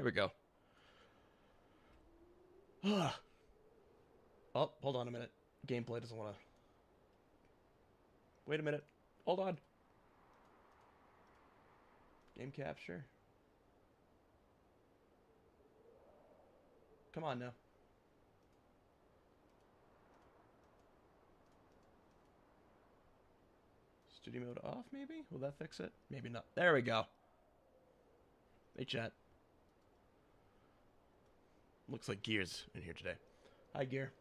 There we go. Oh, hold on a minute. Gameplay doesn't want to... Wait a minute. Hold on. Game capture. Come on now. Studio mode off, maybe? Will that fix it? Maybe not. There we go. Hey, chat. Looks like Gear's in here today. Hi, Gear.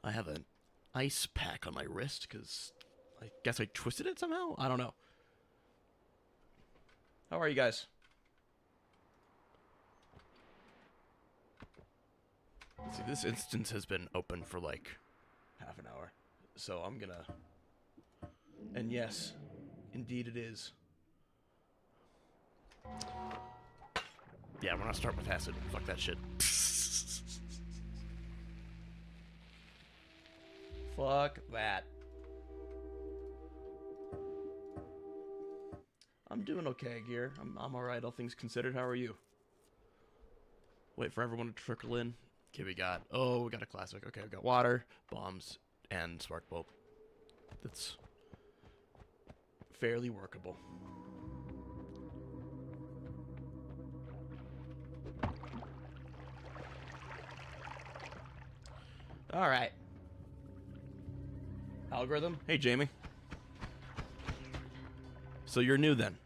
I have an ice pack on my wrist because I guess I twisted it somehow? I don't know. How are you guys? Let's see, this instance has been open for like half an hour. So I'm gonna... And yes, indeed it is. Yeah, we're not starting with acid. Fuck that shit. Fuck that. I'm doing okay, Gear. I'm alright, all things considered. How are you? Wait for everyone to trickle in. Okay, we got a classic. Okay, we got water, bombs, and spark bulb. That's fairly workable. All right. Algorithm. Hey, Jamie. So you're new then?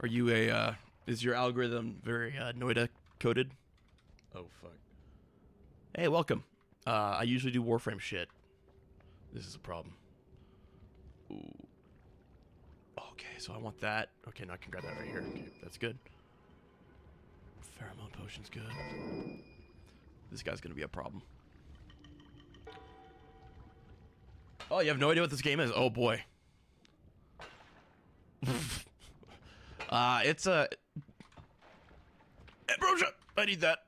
Are you a, is your algorithm very Noita coded? Oh, fuck. Hey, welcome. I usually do Warframe shit. This is a problem. Ooh. Okay, so I want that. Okay, now I can grab that right here. Okay, that's good. Pheromone potion's good. This guy's gonna be a problem. Oh, you have no idea what this game is? Oh, boy. It's a... Ambrosia! I need that.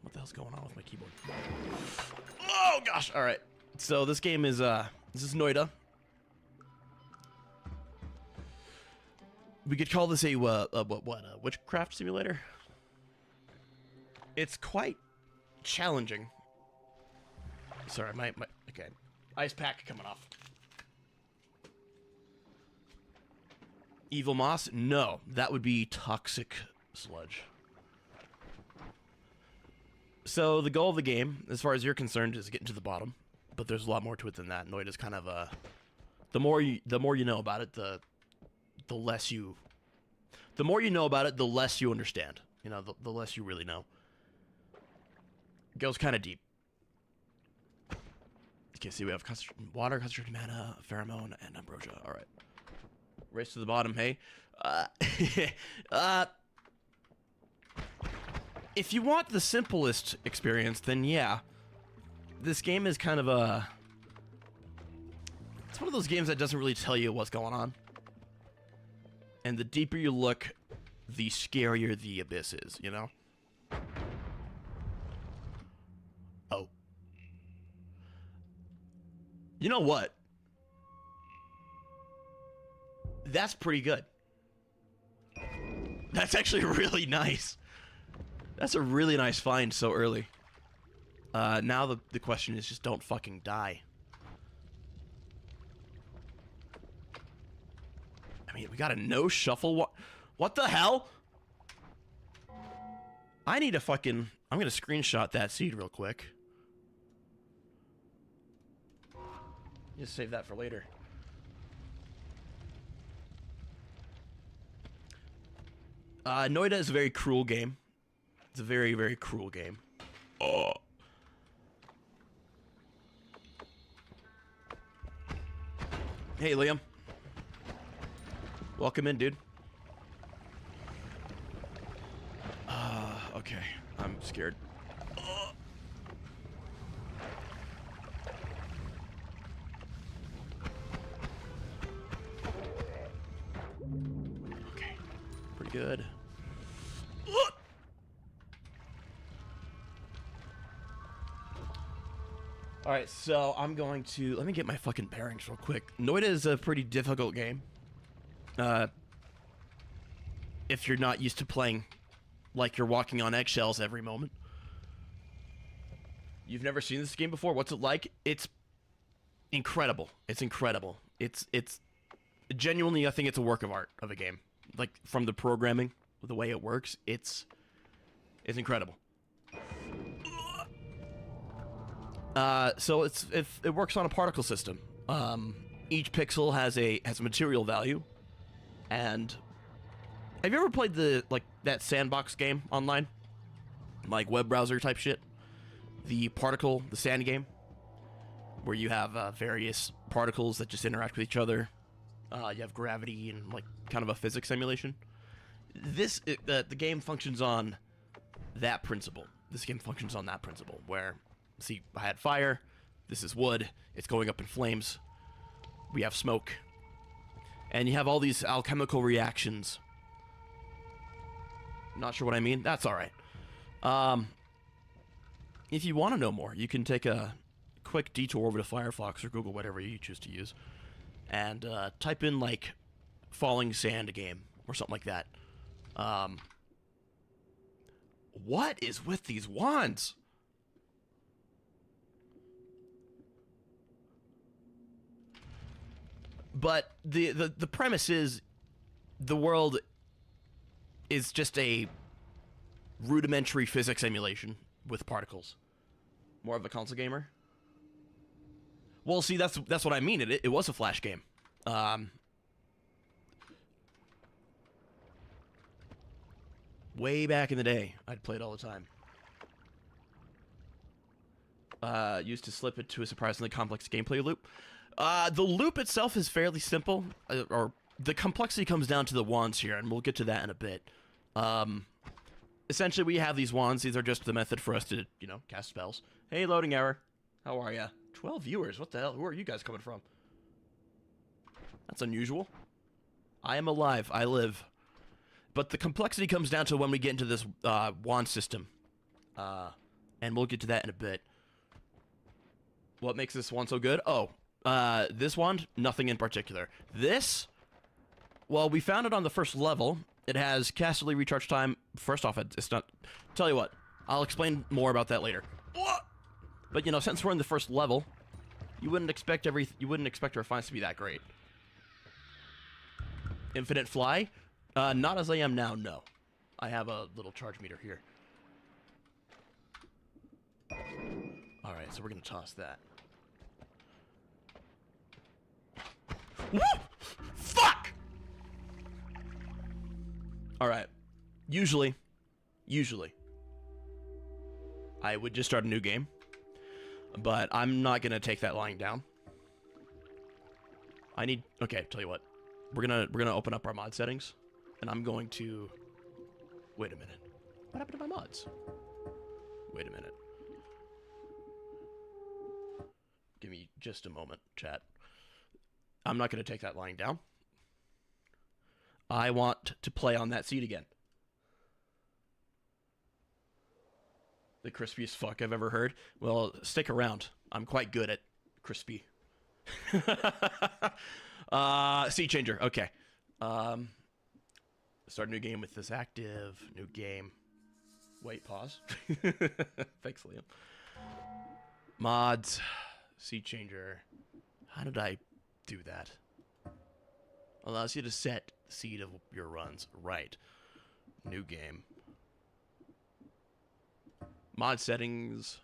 What the hell's going on with my keyboard? Oh, gosh! Alright. So, this game is, this is Noita. We could call this a witchcraft simulator? It's quite challenging. Sorry, my okay. Ice pack coming off. Evil moss? No, that would be toxic sludge. So the goal of the game, as far as you're concerned, is getting to the bottom. But there's a lot more to it than that. Noita's kind of the more you know about it, the less you know about it, the less you understand. You know, the less you really know. It goes kind of deep. Okay, see, we have water, concentrated mana, pheromone, and ambrosia. All right. Race to the bottom, hey. If you want the simplest experience, then yeah. This game is kind of a... It's one of those games that doesn't really tell you what's going on. And the deeper you look, the scarier the abyss is, you know? Oh. You know what? That's pretty good. That's actually really nice. That's a really nice find so early. Now the question is just don't fucking die. I mean, we got a no shuffle. What the hell? I need a fucking... I'm gonna screenshot that seed real quick. Just save that for later. Noita is a very cruel game. It's a very, very cruel game. Oh. Hey, Liam. Welcome in, dude. Okay. I'm scared. Okay. Pretty good. Alright, so I'm going to... Let me get my fucking bearings real quick. Noita is a pretty difficult game. If you're not used to playing like you're walking on eggshells every moment. You've never seen this game before? What's it like? It's incredible. It's incredible. It's genuinely, I think it's a work of art of a game. Like, from the programming, the way it works, it's incredible. So it works on a particle system. Each pixel has a material value, and have you ever played that sandbox game online, like web browser type shit? The sand game, where you have various particles that just interact with each other. You have gravity and like kind of a physics simulation. The game functions on that principle. This game functions on that principle, where, see, I had fire, this is wood, it's going up in flames, we have smoke, and you have all these alchemical reactions. Not sure what I mean? That's alright. If you want to know more, you can take a quick detour over to Firefox or Google, whatever you choose to use, and type in, like, falling sand game, or something like that. What is with these wands? But the premise is the world is just a rudimentary physics simulation with particles. More of a console gamer? Well, see, that's what I mean. It was a Flash game. Way back in the day, I'd play it all the time. Used to slip into a surprisingly complex gameplay loop. The loop itself is fairly simple, or the complexity comes down to the wands here, and we'll get to that in a bit. Essentially, we have these wands. These are just the method for us to, cast spells. Hey, loading error. How are ya? 12 viewers. What the hell? Who are you guys coming from? That's unusual. I am alive. I live. But the complexity comes down to when we get into this wand system. And we'll get to that in a bit. What makes this wand so good? Oh, this wand, nothing in particular. This, well, we found it on the first level. It has castily recharge time. First off, it's not... Tell you what, I'll explain more about that later. But, since we're in the first level, you wouldn't expect our finds to be that great. Infinite fly? Not as I am now, no. I have a little charge meter here. Alright, so we're gonna toss that. Woo! Fuck! Alright. Usually, I would just start a new game. But I'm not gonna take that lying down. Okay, tell you what. We're gonna open up our mod settings. And I'm going to... Wait a minute. What happened to my mods? Wait a minute. Give me just a moment, chat. I'm not going to take that lying down. I want to play on that seat again. The crispiest fuck I've ever heard. Well, stick around. I'm quite good at crispy. Seat changer. Okay. Start a new game with this active. New game. Wait, pause. Thanks, Liam. Mods. Seat changer. How did I do that? Allows you to set the seed of your runs. Right. New game. Mod settings.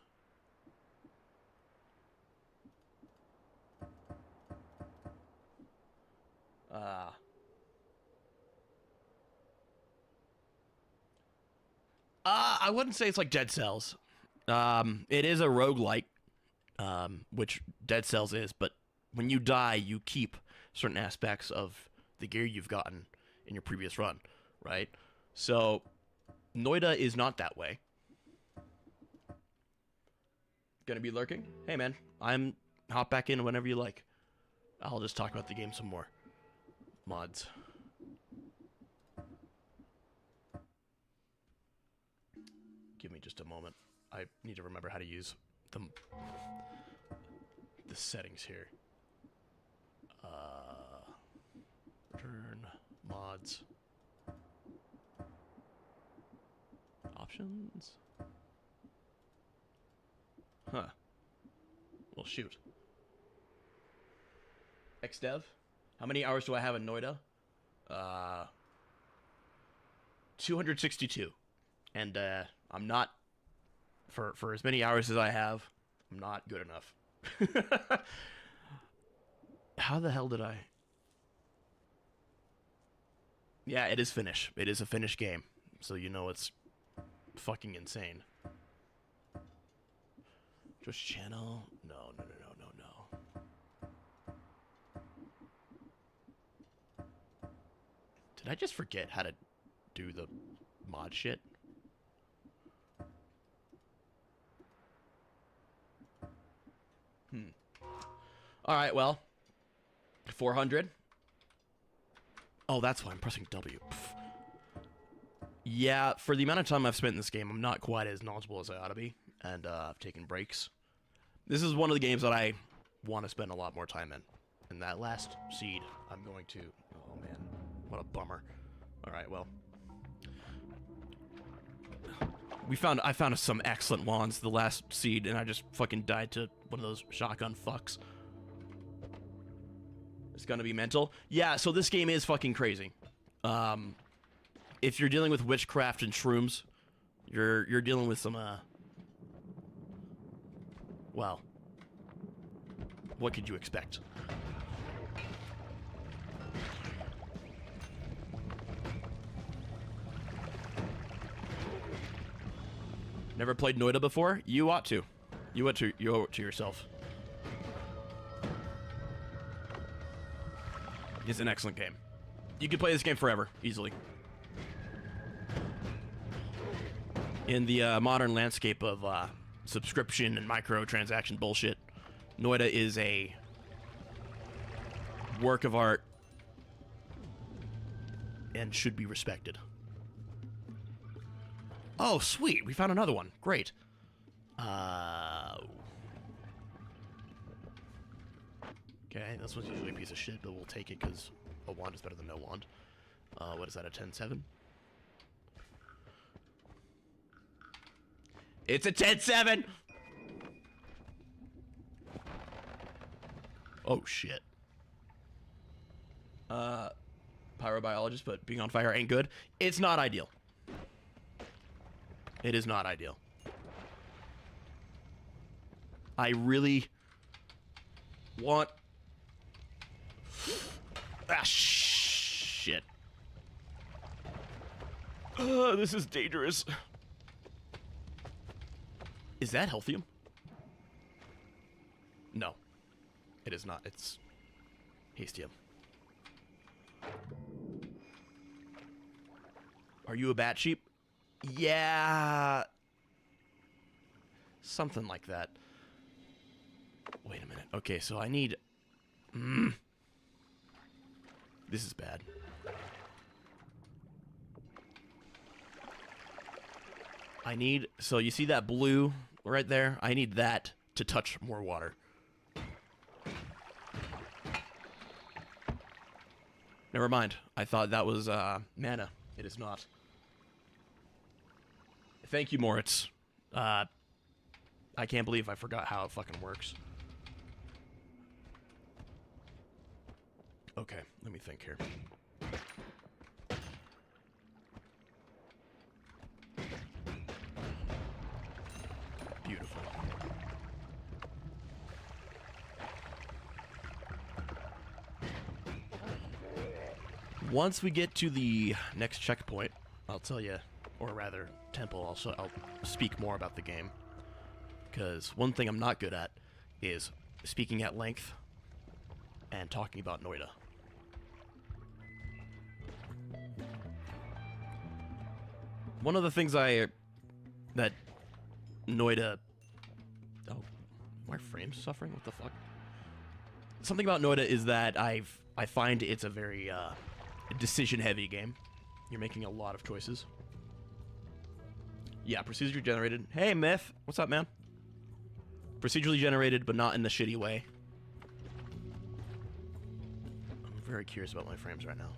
I wouldn't say it's like Dead Cells. It is a roguelike, which Dead Cells is, but when you die, you keep certain aspects of the gear you've gotten in your previous run, right? So, Noita is not that way. Gonna be lurking? Hey man, hop back in whenever you like. I'll just talk about the game some more. Mods. Give me just a moment. I need to remember how to use them. the settings here. Return mods. Options. Huh. Well, shoot. XDev. How many hours do I have in Noita? 262. And I'm not, for as many hours as I have, I'm not good enough. How the hell did I? Yeah, it is Finnish. It is a Finnish game. So you know it's fucking insane. Just channel? No. Did I just forget how to do the mod shit? Alright, well. 400. Oh, that's why I'm pressing W. Pff. Yeah, for the amount of time I've spent in this game, I'm not quite as knowledgeable as I ought to be. And I've taken breaks. This is one of the games that I want to spend a lot more time in. And that last seed, I'm going to... Oh, man. What a bummer. Alright, well. I found some excellent wands the last seed, and I just fucking died to one of those shotgun fucks. It's gonna be mental. Yeah, so this game is fucking crazy. If you're dealing with witchcraft and shrooms, you're dealing with some, well, what could you expect? Never played Noita before? You ought to. You owe it to yourself. It's an excellent game. You could play this game forever, easily. In the modern landscape of subscription and microtransaction bullshit, Noita is a work of art and should be respected. Oh, sweet. We found another one. Great. Okay, this one's usually a piece of shit, but we'll take it because a wand is better than no wand. What is that, a 10-7? It's a 10-7! Oh, shit. Pyrobiologist, but being on fire ain't good. It's not ideal. It is not ideal. I really want... Ah, shit. This is dangerous. Is that Healthium? No. It is not. It's Hastium. Are you a bat sheep? Yeah. Something like that. Wait a minute. Okay, so I need... This is bad. I need... So you see that blue right there? I need that to touch more water. Never mind. I thought that was mana. It is not. Thank you, Moritz. I can't believe I forgot how it fucking works. Okay, let me think here. Beautiful. Once we get to the next checkpoint, I'll tell you, or rather, temple, I'll speak more about the game. Because one thing I'm not good at is speaking at length and talking about Noita. One of the things that Noita... Oh, my frame's suffering? What the fuck? Something about Noita is that I find it's a very decision-heavy game. You're making a lot of choices. Yeah, procedurally generated. Hey, Myth. What's up, man? Procedurally generated, but not in the shitty way. very curious about my frames right now.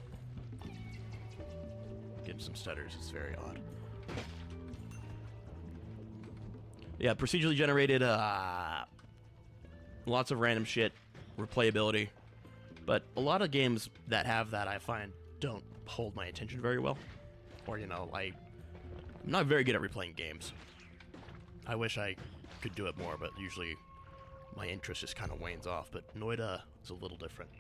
Getting some stutters. It's very odd. Yeah, procedurally generated, lots of random shit, replayability. But a lot of games that have that, I find, don't hold my attention very well. Or, you know, I'm not very good at replaying games. I wish I could do it more, but usually my interest just kind of wanes off. But Noita is a little different.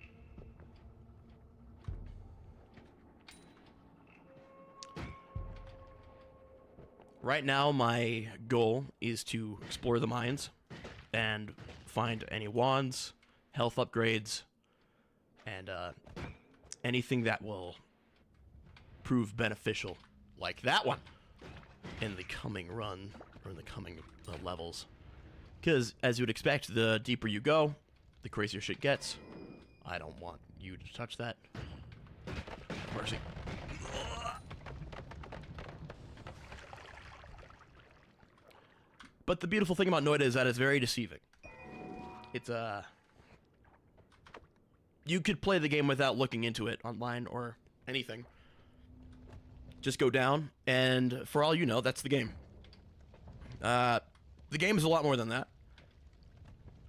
Right now, my goal is to explore the mines and find any wands, health upgrades, and anything that will prove beneficial, like that one, in the coming run, or in the coming levels. Because, as you would expect, the deeper you go, the crazier shit gets. I don't want you to touch that. Mercy. But the beautiful thing about Noita is that it's very deceiving. It's you could play the game without looking into it online or anything. Just go down, and for all you know, that's the game. The game is a lot more than that.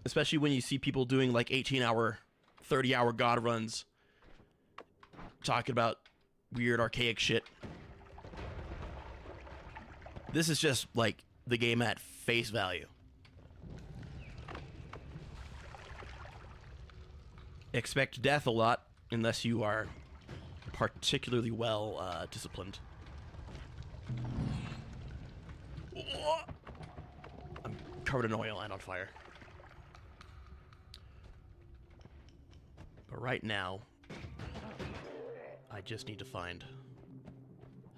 Especially when you see people doing like 18-hour, 30-hour god runs, talking about weird archaic shit. This is just like the game at face value. Expect death a lot unless you are particularly well disciplined. I'm covered in oil and on fire. But right now, I just need to find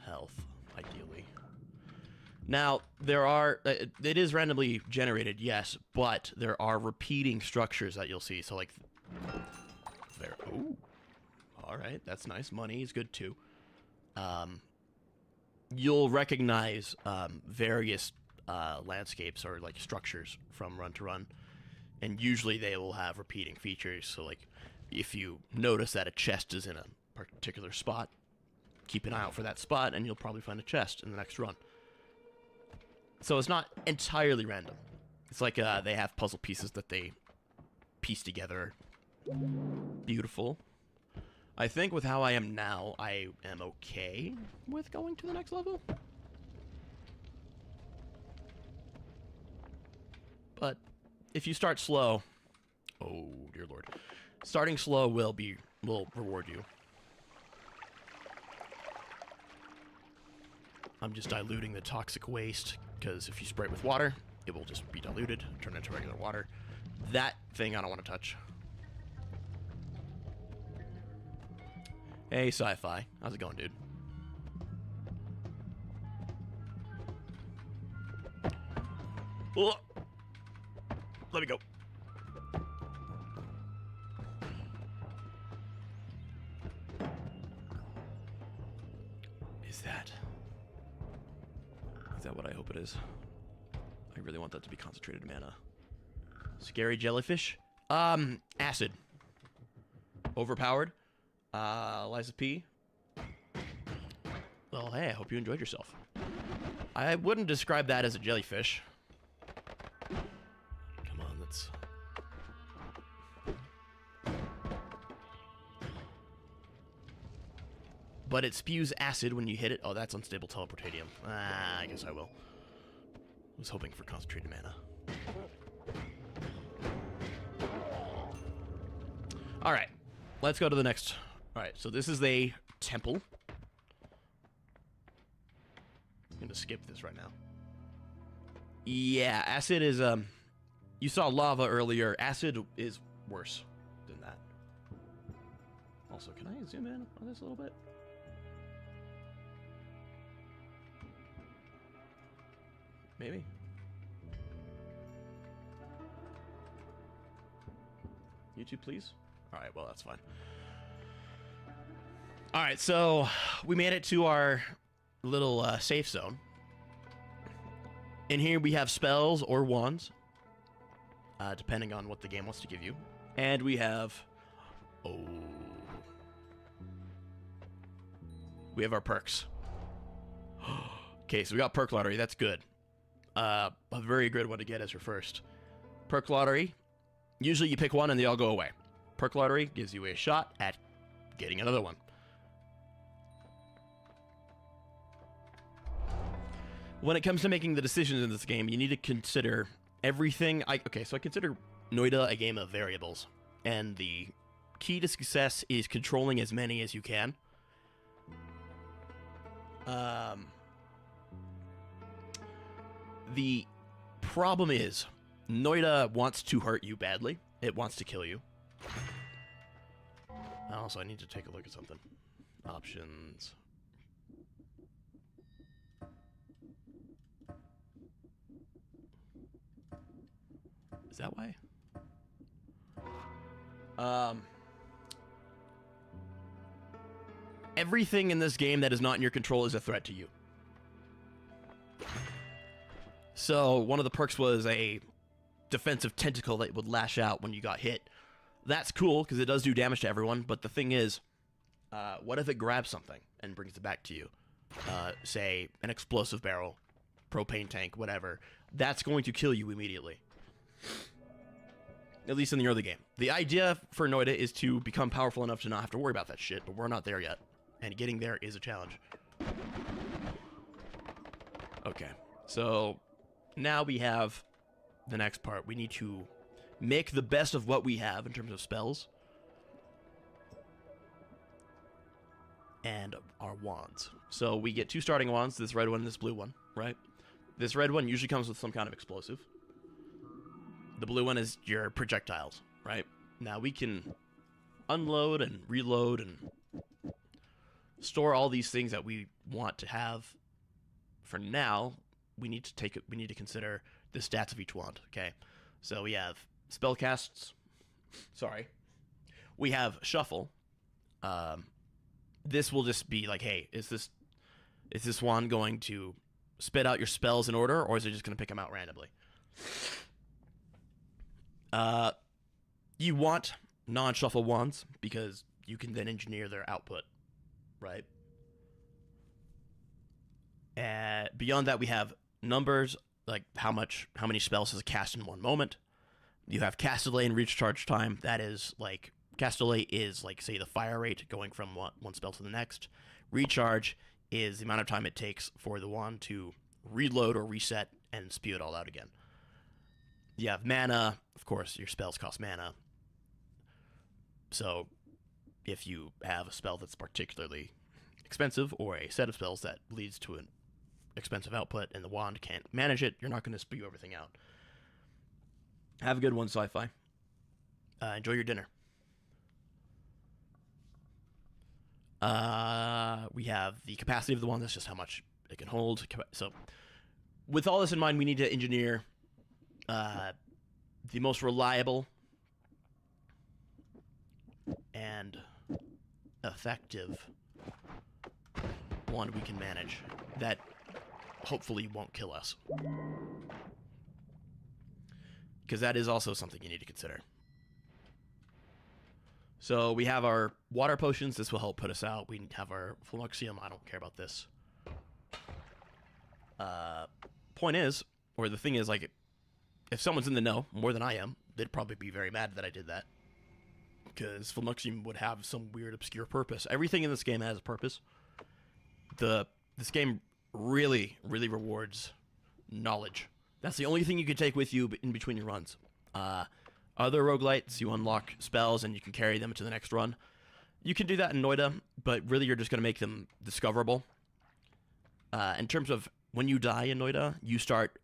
health, ideally. Now, there are, it is randomly generated, yes, but there are repeating structures that you'll see. So, like, there, ooh, all right, that's nice. Money is good, too. You'll recognize various landscapes or, like, structures from run to run, and usually they will have repeating features. So, like, if you notice that a chest is in a particular spot, keep an eye out for that spot, and you'll probably find a chest in the next run. So it's not entirely random. It's like they have puzzle pieces that they piece together. Beautiful. I think with how I am now, I am okay with going to the next level. But if you start slow, oh dear lord, starting slow will reward you. I'm just diluting the toxic waste, because if you spray it with water, it will just be diluted, turn into regular water. That thing I don't want to touch. Hey, Sci-Fi. How's it going, dude? Oh, let me go. Is that what I hope it is? I really want that to be concentrated mana. Scary jellyfish? Acid. Overpowered. Liza P. Well, hey, I hope you enjoyed yourself. I wouldn't describe that as a jellyfish. Come on, let's... But it spews acid when you hit it. Oh, that's unstable teleportatium. I guess I will. I was hoping for concentrated mana. Alright, let's go to the next. Alright, so this is a temple. I'm gonna skip this right now. Yeah, acid is, you saw lava earlier. Acid is worse than that. Also, can I zoom in on this a little bit? Maybe. YouTube, please? Alright, well, that's fine. Alright, so we made it to our little safe zone. In here we have spells or wands, depending on what the game wants to give you. And we have... Oh, we have our perks. Okay, so we got perk lottery. That's good. A very good one to get as your first. Perk lottery. Usually you pick one and they all go away. Perk lottery gives you a shot at getting another one. When it comes to making the decisions in this game, you need to consider everything. Okay, so I consider Noita a game of variables. And the key to success is controlling as many as you can. The problem is, Noita wants to hurt you badly. It wants to kill you. Also, I need to take a look at something. Options. Is that why? Everything in this game that is not in your control is a threat to you. So, one of the perks was a defensive tentacle that would lash out when you got hit. That's cool, because it does do damage to everyone, but the thing is, what if it grabs something and brings it back to you? Say, an explosive barrel, propane tank, whatever. That's going to kill you immediately. At least in the early game. The idea for Noita is to become powerful enough to not have to worry about that shit, but we're not there yet. And getting there is a challenge. Okay, so now we have the next part. We need to make the best of what we have in terms of spells and our wands. So we get 2 starting wands, this red one and this blue one, right? This red one usually comes with some kind of explosive. The blue one is your projectiles, right? Now we can unload and reload and store all these things that we want to have. For now, we need to consider the stats of each wand, okay? So we have spell casts. Sorry. We have shuffle. This will just be like, hey, is this wand going to spit out your spells in order, or is it just going to pick them out randomly? You want non-shuffle wands because you can then engineer their output, right? Beyond that, we have numbers, like how many spells does it cast in one moment. You have cast delay and recharge time. That is like, cast delay is like, say, the fire rate going from one spell to the next. Recharge is the amount of time it takes for the wand to reload or reset and spew it all out again. You have mana. Of course, your spells cost mana. So if you have a spell that's particularly expensive or a set of spells that leads to an expensive output and the wand can't manage it, you're not going to spew everything out. Have a good one, sci-fi. Enjoy your dinner. We have the capacity of the wand. That's just how much it can hold. So with all this in mind, we need to engineer the most reliable and effective wand we can manage that hopefully won't kill us. Because that is also something you need to consider. So we have our water potions. This will help put us out. We have our Flummoxium. I don't care about this. Point is, or the thing is, like, if someone's in the know more than I am, they'd probably be very mad that I did that. Because Flummoxium would have some weird, obscure purpose. Everything in this game has a purpose. This game really, really rewards knowledge. That's the only thing you can take with you in between your runs. Other roguelites, you unlock spells and you can carry them to the next run. You can do that in Noita, but really you're just going to make them discoverable. In terms of when you die in Noita, you start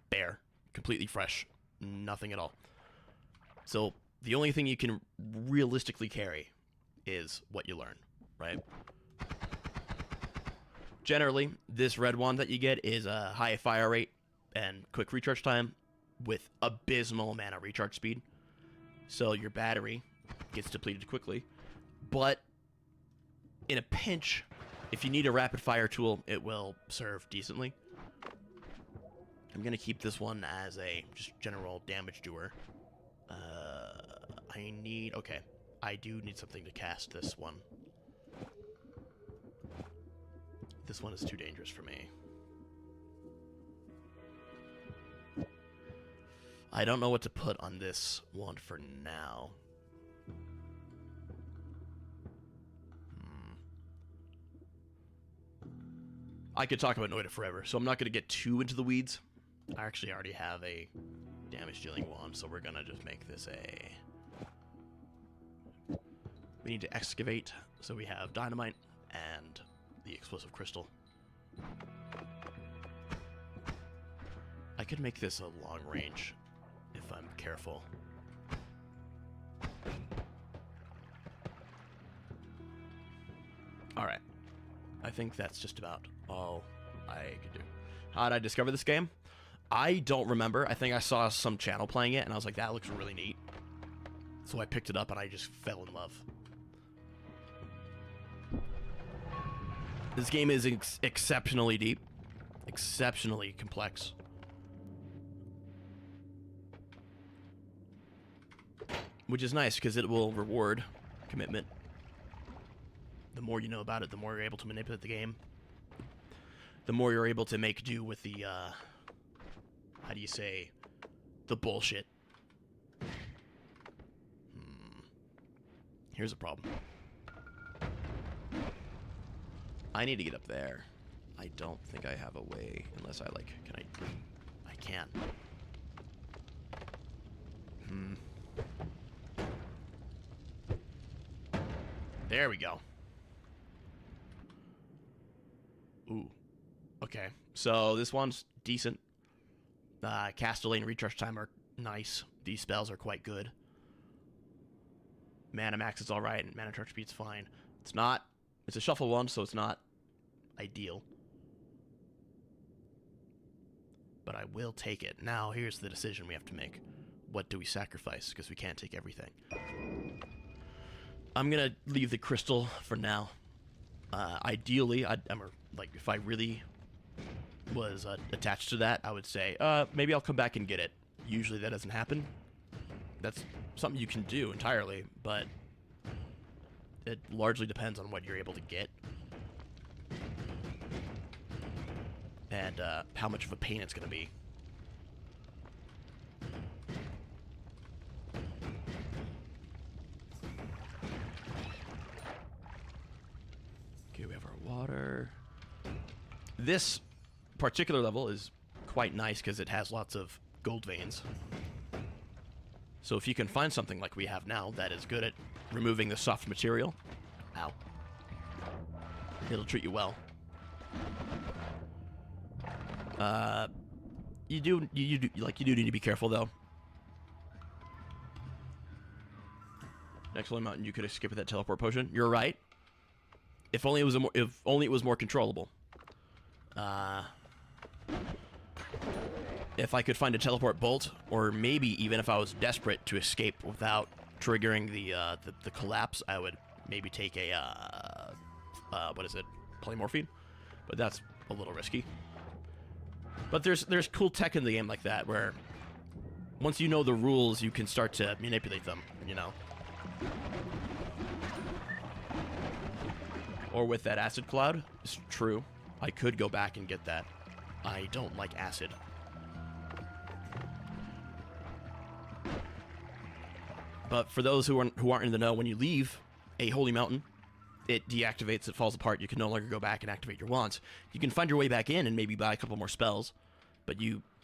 bare, completely fresh, nothing at all. So the only thing you can realistically carry is what you learn, right? Generally, this red wand that you get is a high fire rate and quick recharge time with abysmal mana recharge speed. So your battery gets depleted quickly. But in a pinch, if you need a rapid fire tool, it will serve decently. I'm going to keep this one as a just general damage doer. Okay, I do need something to cast this one. This one is too dangerous for me. I don't know what to put on this one for now. I could talk about Noita forever, so I'm not going to get too into the weeds. I actually already have a damage-dealing wand, so we're going to just make this a... We need to excavate, so we have dynamite and the explosive crystal. I could make this a long range if I'm careful. Alright. I think that's just about all I could do. How did I discover this game? I don't remember. I think I saw some channel playing it, and I was like, that looks really neat. So I picked it up, and I just fell in love. This game is exceptionally deep. Exceptionally complex. Which is nice, because it will reward commitment. The more you know about it, the more you're able to manipulate the game. The more you're able to make do with the, how do you say, the bullshit. Here's a problem. I need to get up there. I don't think I have a way, unless I, like, can I can. There we go. Ooh. Okay. So this one's decent. Cast delay and recharge time are nice. These spells are quite good. Mana max is alright, and mana charge speed's fine. It's not... It's a shuffle one, so it's not ideal. But I will take it. Now, here's the decision we have to make. What do we sacrifice? Because we can't take everything. I'm gonna leave the crystal for now. Ideally, like, if I really was attached to that, I would say, maybe I'll come back and get it. Usually that doesn't happen. That's something you can do entirely, but it largely depends on what you're able to get. And how much of a pain it's going to be. Okay, we have our water. This particular level is quite nice because it has lots of gold veins. So if you can find something like we have now that is good at removing the soft material, ow, it'll treat you well. You do need to be careful though. Next Holy Mountain, you could escape with that teleport potion. You're right. If only it was more controllable. If I could find a teleport bolt, or maybe even if I was desperate to escape without triggering the collapse, I would maybe take a what is it, polymorphine? But that's a little risky. But there's cool tech in the game like that where once you know the rules, you can start to manipulate them, you know. Or with that acid cloud, it's true. I could go back and get that. I don't like acid. But for those who aren't in the know, when you leave a holy mountain, it deactivates, it falls apart. You can no longer go back and activate your wands. You can find your way back in and maybe buy a couple more spells, but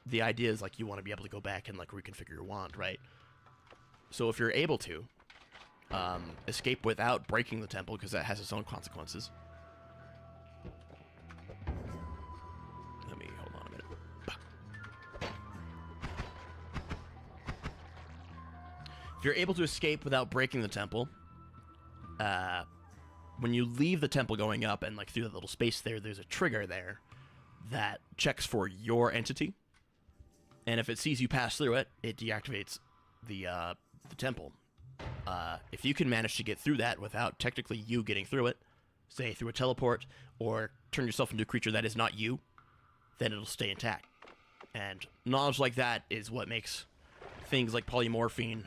the idea is like you want to be able to go back and like reconfigure your wand, right? So if you're able to escape without breaking the temple, because that has its own consequences. Let me hold on a minute. If you're able to escape without breaking the temple, when you leave the temple going up and like through that little space there's a trigger there that checks for your entity, and if it sees you pass through it, it deactivates the temple. If you can manage to get through that without technically you getting through it, say through a teleport, or turn yourself into a creature that is not you, then it'll stay intact. And knowledge like that is what makes things like polymorphine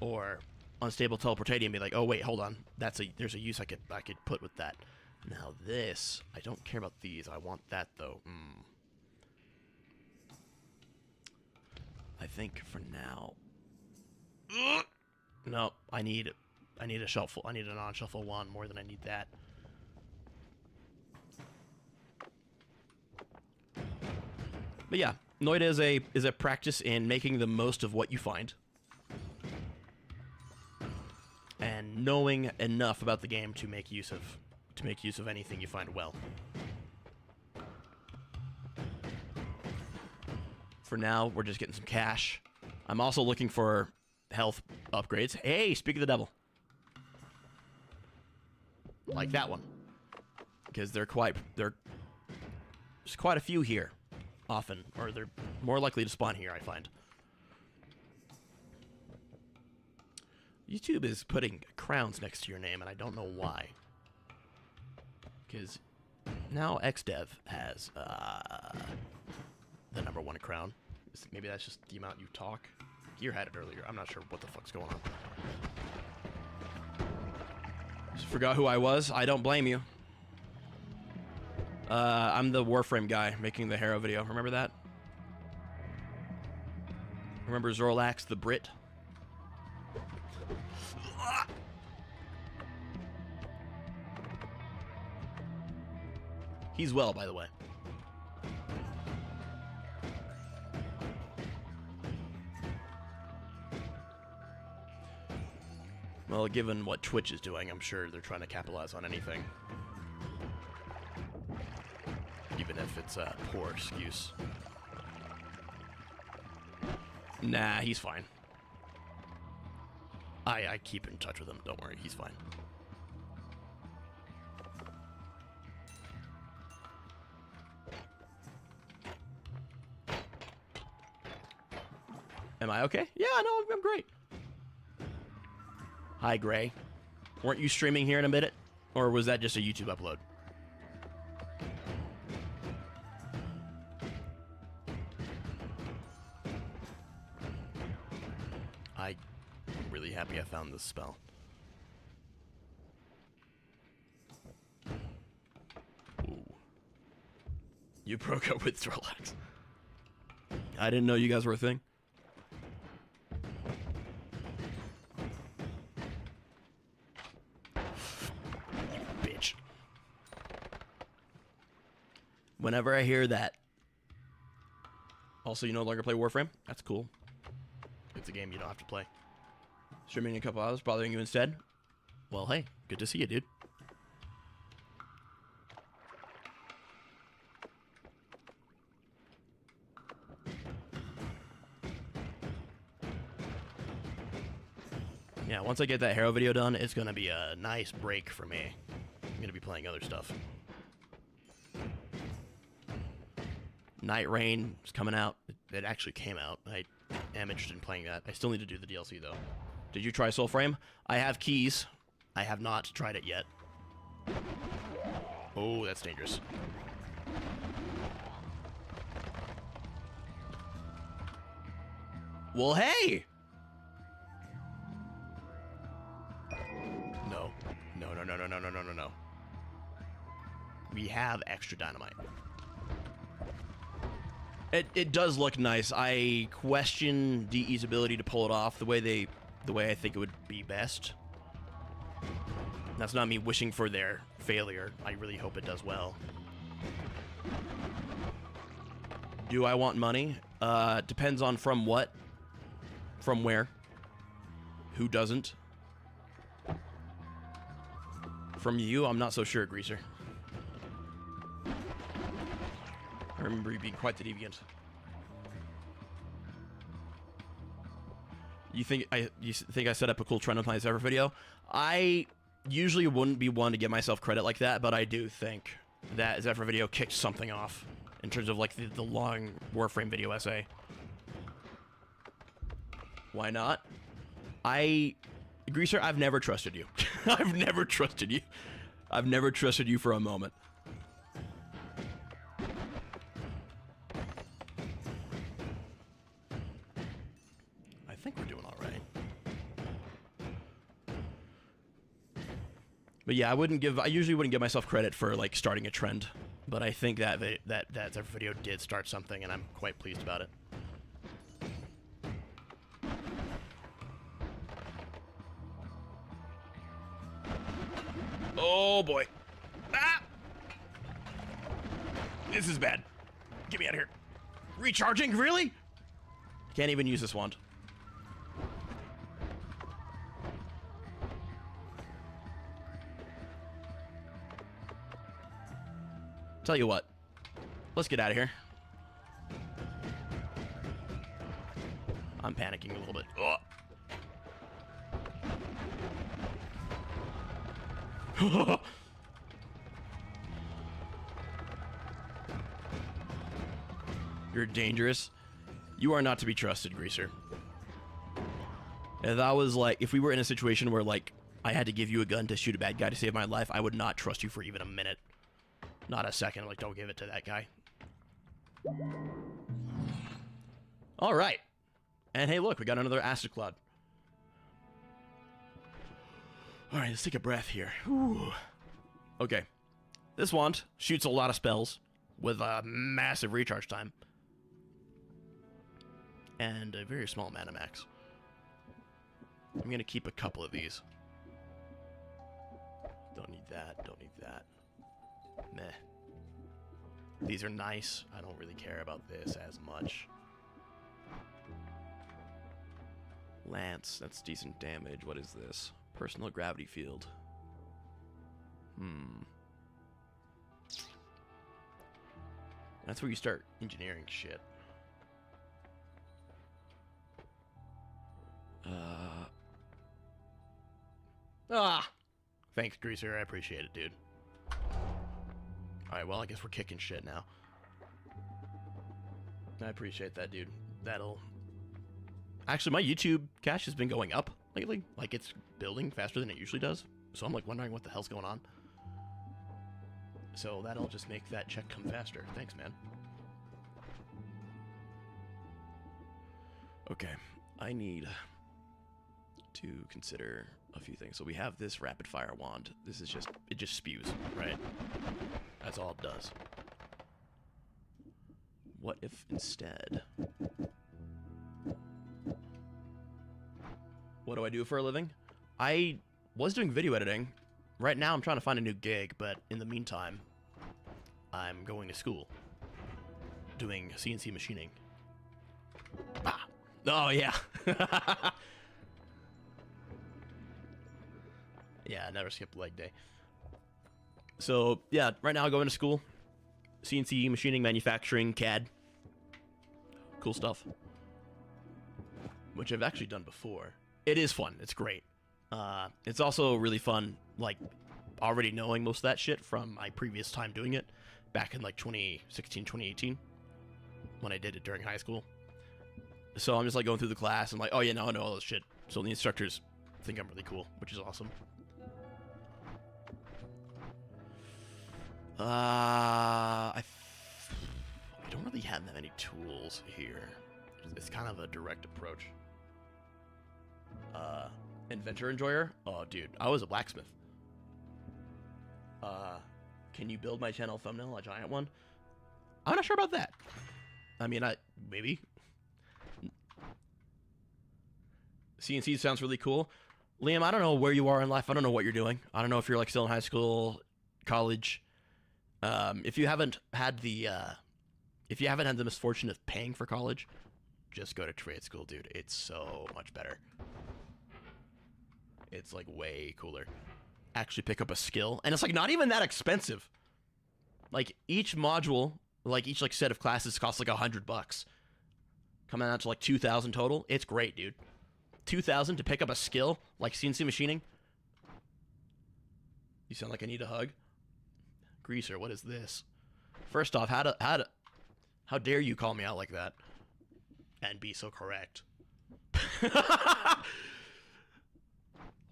or unstable teleportatium be like, oh wait, hold on, there's a use I could put with that. Now this, I don't care about these. I want that though. I think for now. No, I need a shuffle. I need a non-shuffle one more than I need that. But yeah, Noita is a practice in making the most of what you find. And knowing enough about the game to make use of anything you find well. For now, we're just getting some cash. I'm also looking for health upgrades. Hey, speak of the devil. Like that one. Because there's quite a few here often, or they're more likely to spawn here, I find. YouTube is putting crowns next to your name, and I don't know why. Because now XDev has the #1 crown. Maybe that's just the amount you talk. Gear had it earlier. I'm not sure what the fuck's going on. Just forgot who I was. I don't blame you. I'm the Warframe guy making the Harrow video. Remember that? Remember Zorlax the Brit? He's well, by the way. Well, given what Twitch is doing, I'm sure they're trying to capitalize on anything. Even if it's a poor excuse. Nah, he's fine. I keep in touch with him. Don't worry, he's fine. Am I okay? Yeah, no, I'm great. Hi, Gray. Weren't you streaming here in a minute? Or was that just a YouTube upload? I'm really happy I found this spell. Ooh. You broke up with Zorlax. I didn't know you guys were a thing. Bitch. Whenever I hear that. Also, you no longer play Warframe? That's cool. It's a game you don't have to play. Streaming in a couple hours, bothering you instead? Well, hey, good to see you, dude. Yeah, once I get that Harrow video done, it's going to be a nice break for me. I'm going to be playing other stuff. Night Rain is coming out. It actually came out. I am interested in playing that. I still need to do the DLC, though. Did you try Soulframe? I have keys. I have not tried it yet. Oh, that's dangerous. Well, hey! No. No, no, no, no, no, no, no, no, no. We have extra dynamite. It does look nice. I question DE's ability to pull it off the way I think it would be best. That's not me wishing for their failure. I really hope it does well. Do I want money? Depends on from what. From where. Who doesn't? From you, I'm not so sure, Greaser. I remember you being quite the deviant. You think I set up a cool trend on my Zephyr video? I usually wouldn't be one to give myself credit like that, but I do think that Zephyr video kicked something off in terms of like the long Warframe video essay. Why not? Greaser, I've never trusted you. I've never trusted you. I've never trusted you for a moment. I think we're doing all right. But yeah, I usually wouldn't give myself credit for like starting a trend, but I think that that video did start something, and I'm quite pleased about it. Oh boy. Ah! This is bad. Get me out of here. Recharging? Really? Can't even use this wand. Tell you what. Let's get out of here. I'm panicking a little bit. Oh. You're dangerous. You are not to be trusted, Greaser. If that was like, if we were in a situation where like I had to give you a gun to shoot a bad guy to save my life, I would not trust you for even a minute. Not a second. Like, don't give it to that guy. All right. And hey, look, we got another acid cloud. All right, let's take a breath here. Whew. Okay. This wand shoots a lot of spells with a massive recharge time. And a very small mana max. I'm going to keep a couple of these. Don't need that. Don't need that. Meh. These are nice. I don't really care about this as much. Lance. That's decent damage. What is this? Personal gravity field. That's where you start engineering shit. Thanks, Greaser. I appreciate it, dude. Alright, well, I guess we're kicking shit now. I appreciate that, dude. That'll... Actually, my YouTube cache has been going up lately. Like, it's building faster than it usually does. So I'm, like, wondering what the hell's going on. So that'll just make that check come faster. Thanks, man. Okay. I need to consider a few things. So we have this rapid fire wand. This is just, it just spews, right? That's all it does. What if instead... What do I do for a living? I was doing video editing. Right now I'm trying to find a new gig, but in the meantime, I'm going to school. Doing CNC machining. Ah! Oh, yeah. Yeah, I never skip leg day. So, yeah, right now I'm going to school. CNC machining, manufacturing, CAD. Cool stuff. Which I've actually done before. It is fun. It's great. It's also really fun, like, already knowing most of that shit from my previous time doing it. Back in, like, 2016, 2018. When I did it during high school. So I'm just, like, going through the class and, like, oh, yeah, now I know all this shit. So the instructors think I'm really cool, which is awesome. I don't really have that many tools here. It's kind of a direct approach. Inventor Enjoyer? Oh, dude, I was a blacksmith. Can you build my channel thumbnail, a giant one? I'm not sure about that. I mean, maybe. CNC sounds really cool. Liam, I don't know where you are in life. I don't know what you're doing. I don't know if you're, like, still in high school, college. If you haven't had the misfortune of paying for college, just go to trade school, dude. It's so much better. It's, like, way cooler. Actually pick up a skill, and it's, like, not even that expensive. Like, each module, like, each, like, set of classes costs, like, $100. Coming out to, like, 2,000 total. It's great, dude. 2,000 to pick up a skill, like CNC machining. You sound like I need a hug. Greaser, what is this? First off, how dare you call me out like that? And be so correct.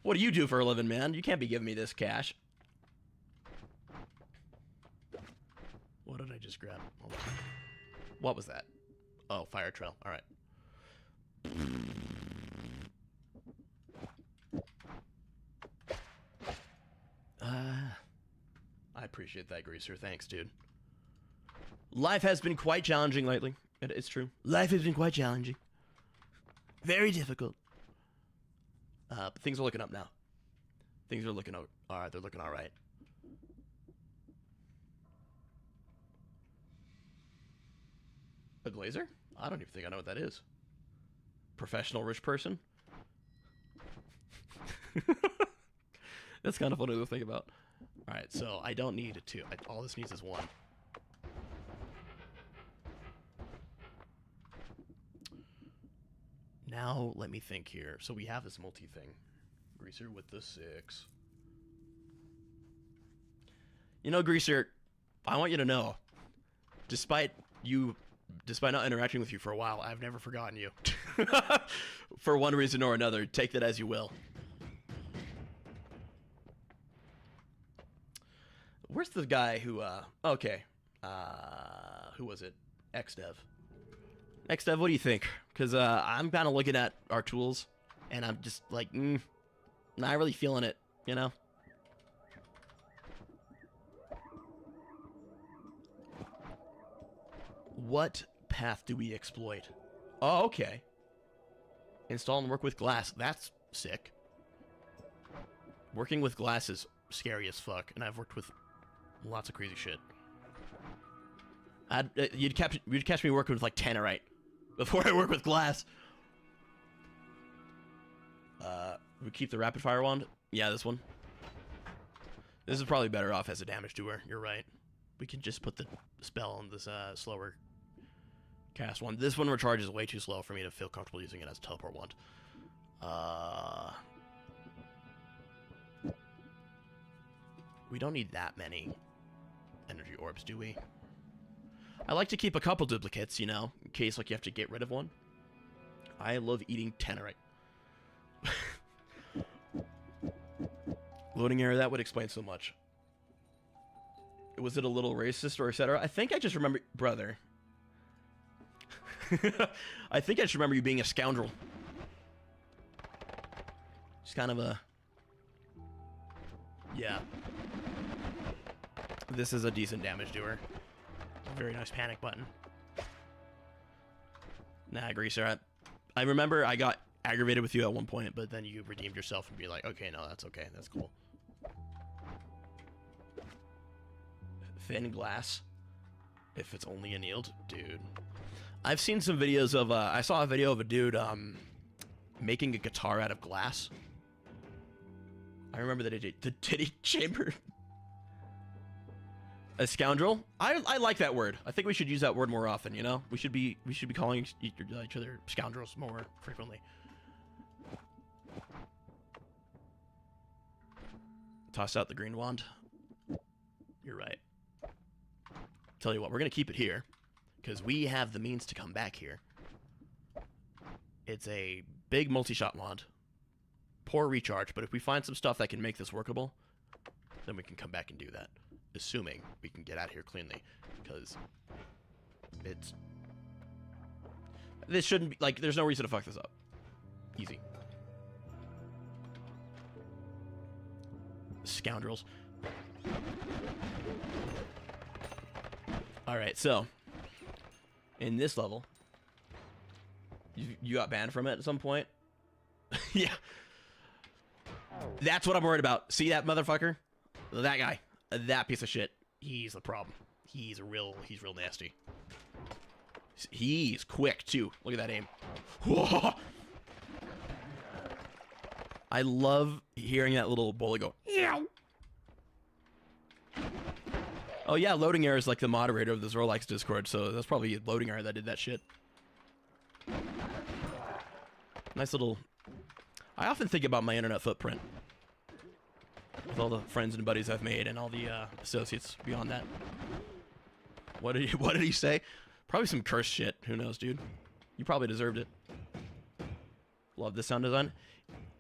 What do you do for a living, man? You can't be giving me this cash. What did I just grab? Hold on. What was that? Oh, fire trail. All right. appreciate that, Greaser. Thanks, dude. Life has been quite challenging lately. It's true. Life has been quite challenging. Very difficult. But things are looking up now. Things are looking all right. They're looking all right. A glazer? I don't even think I know what that is. Professional rich person? That's kind of funny to think about. All right, so I don't need a 2. All this needs is 1. Now, let me think here. So we have this multi-thing. Greaser with the 6. You know, Greaser, I want you to know, despite not interacting with you for a while, I've never forgotten you. For one reason or another. Take that as you will. Where's the guy who, okay. Who was it? XDev. XDev, what do you think? Because, I'm kind of looking at our tools, and I'm just like, not really feeling it, you know? What path do we exploit? Oh, okay. Install and work with glass. That's sick. Working with glass is scary as fuck, and I've worked with lots of crazy shit. You'd catch me working with like tannerite before I work with glass. We keep the rapid fire wand. Yeah, this one. This is probably better off as a damage doer. You're right. We can just put the spell on this slower cast one. This one recharges way too slow for me to feel comfortable using it as a teleport wand. We don't need that many energy orbs, do we? I like to keep a couple duplicates, you know, in case like you have to get rid of one. I love eating tannerite. Loading error, that would explain so much. Was it a little racist or etc.? I think I just remember... Brother. I think I just remember you being a scoundrel. Just kind of a... Yeah. This is a decent damage doer. Very nice panic button. Nah, Greaser. I remember I got aggravated with you at one point, but then you redeemed yourself and be like, okay, no, that's okay. That's cool. Thin glass. If it's only annealed. Dude. I've seen some videos of, I saw a video of a dude, making a guitar out of glass. I remember the titty chamber. A scoundrel? I like that word. I think we should use that word more often, you know? We should be calling each other scoundrels more frequently. Toss out the green wand. You're right. Tell you what, we're going to keep it here, because we have the means to come back here. It's a big multi-shot wand. Poor recharge, but if we find some stuff that can make this workable, then we can come back and do that. Assuming we can get out of here cleanly, because it's... This shouldn't be... Like, there's no reason to fuck this up. Easy. Scoundrels. Alright, so... In this level... You got banned from it at some point? Yeah. That's what I'm worried about. See that motherfucker? That guy. That piece of shit. He's the problem. He's real nasty. He's quick, too. Look at that aim. Whoa. I love hearing that little bullet go. Ew. Oh, yeah, loading error is like the moderator of this Rolex Discord, so that's probably loading error that did that shit. Nice little... I often think about my internet footprint. With all the friends and buddies I've made and all the associates beyond that. What did he say? Probably some cursed shit. Who knows, dude? You probably deserved it. Love this sound design.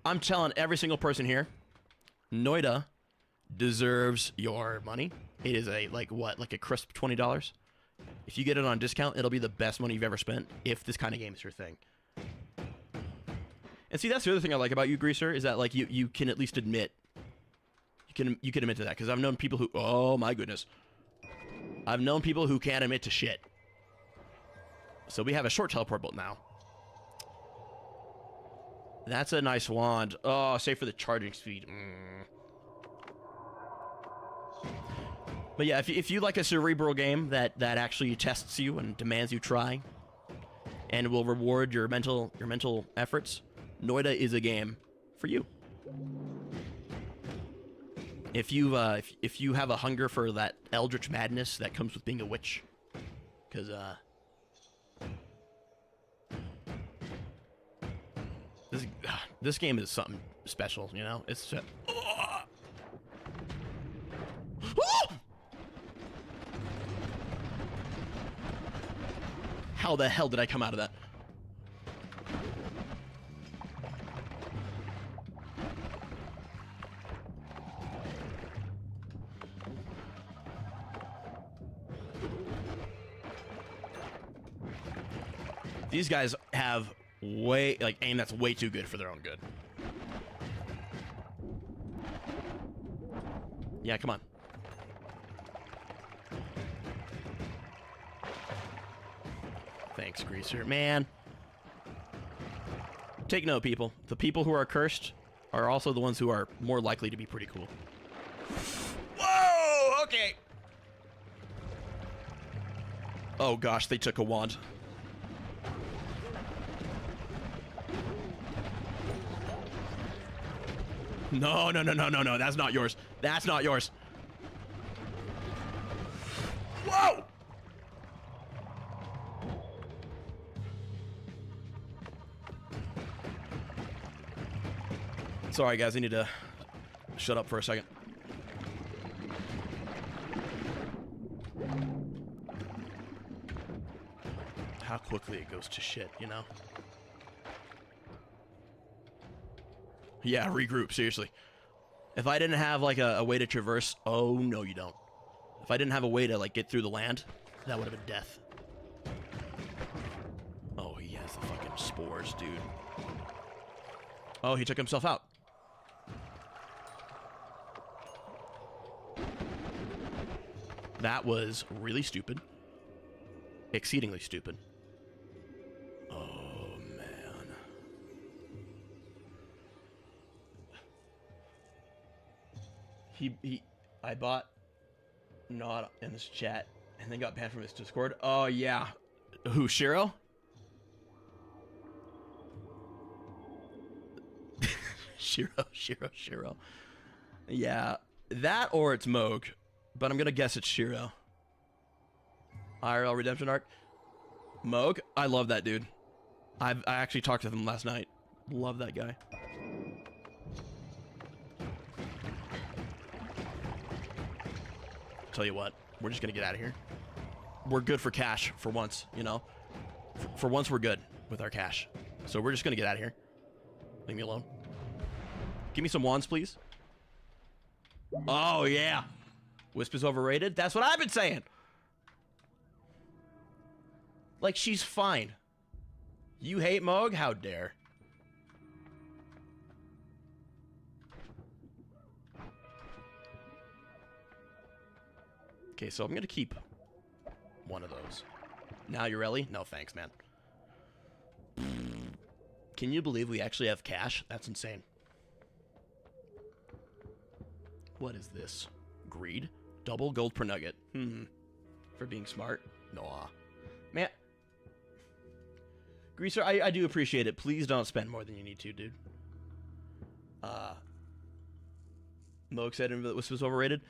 I'm telling every single person here, Noita deserves your money. It is a, like a crisp $20. If you get it on discount, it'll be the best money you've ever spent if this kind of game is your thing. And see, that's the other thing I like about you, Greaser, is that, like, you can at least admit... you can admit to that, because I've known people who, oh my goodness, I've known people who can't admit to shit. So we have a short teleport bolt now. That's a nice wand. Oh, save for the charging speed. But yeah, if you like a cerebral game that actually tests you and demands you try, and will reward your mental efforts, Noita is a game for you. If you have a hunger for that eldritch madness that comes with being a witch, because this game is something special, you know. It's how the hell did I come out of that? These guys have aim that's way too good for their own good. Yeah, come on. Thanks, Greaser. Man. Take note, people. The people who are cursed are also the ones who are more likely to be pretty cool. Whoa! Okay. Oh gosh, they took a wand. No, no, no, no, no, no. That's not yours. That's not yours. Whoa! Sorry, guys. I need to shut up for a second. How quickly it goes to shit, you know? Yeah, regroup, seriously. If I didn't have, like, a way to traverse... Oh, no, you don't. If I didn't have a way to, like, get through the land, that would have been death. Oh, he has the fucking spores, dude. Oh, he took himself out. That was really stupid. Exceedingly stupid. Oh, man. I bought not in this chat and then got banned from his Discord. Oh, yeah. Who, Shiro? Shiro. Yeah, that or it's Moog, but I'm gonna guess it's Shiro. IRL Redemption Arc. Moog, I love that dude. I actually talked to him last night. Love that guy. Tell you what, we're just gonna get out of here. We're good for cash for once, you know. For once, we're good with our cash. So we're just gonna get out of here. Leave me alone. Give me some wands, please. Oh yeah, Wisp is overrated. That's what I've been saying. Like, she's fine. You hate Moog? How dare. Okay, so I'm gonna keep one of those. Now, Urelli? No thanks, man. Can you believe we actually have cash? That's insane. What is this? Greed? Double gold per nugget. For being smart? No. Man. Greaser, I do appreciate it. Please don't spend more than you need to, dude. Moog said Wisp was overrated.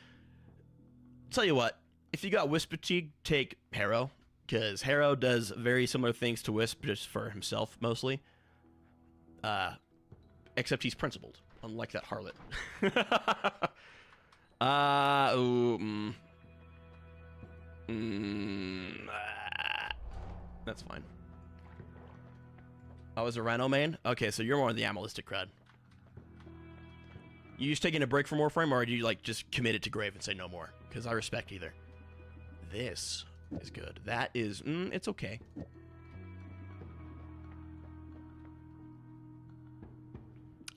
Tell you what, if you got Wisp fatigue, take Harrow, because Harrow does very similar things to Wisp, just for himself, mostly. Except he's principled, unlike that harlot. That's fine. I was a Rhino main? Okay, so you're more in the Animalistic crowd. You just taking a break from Warframe, or do you, like, just commit it to Grave and say no more? Because I respect either. This is good. That is... it's okay.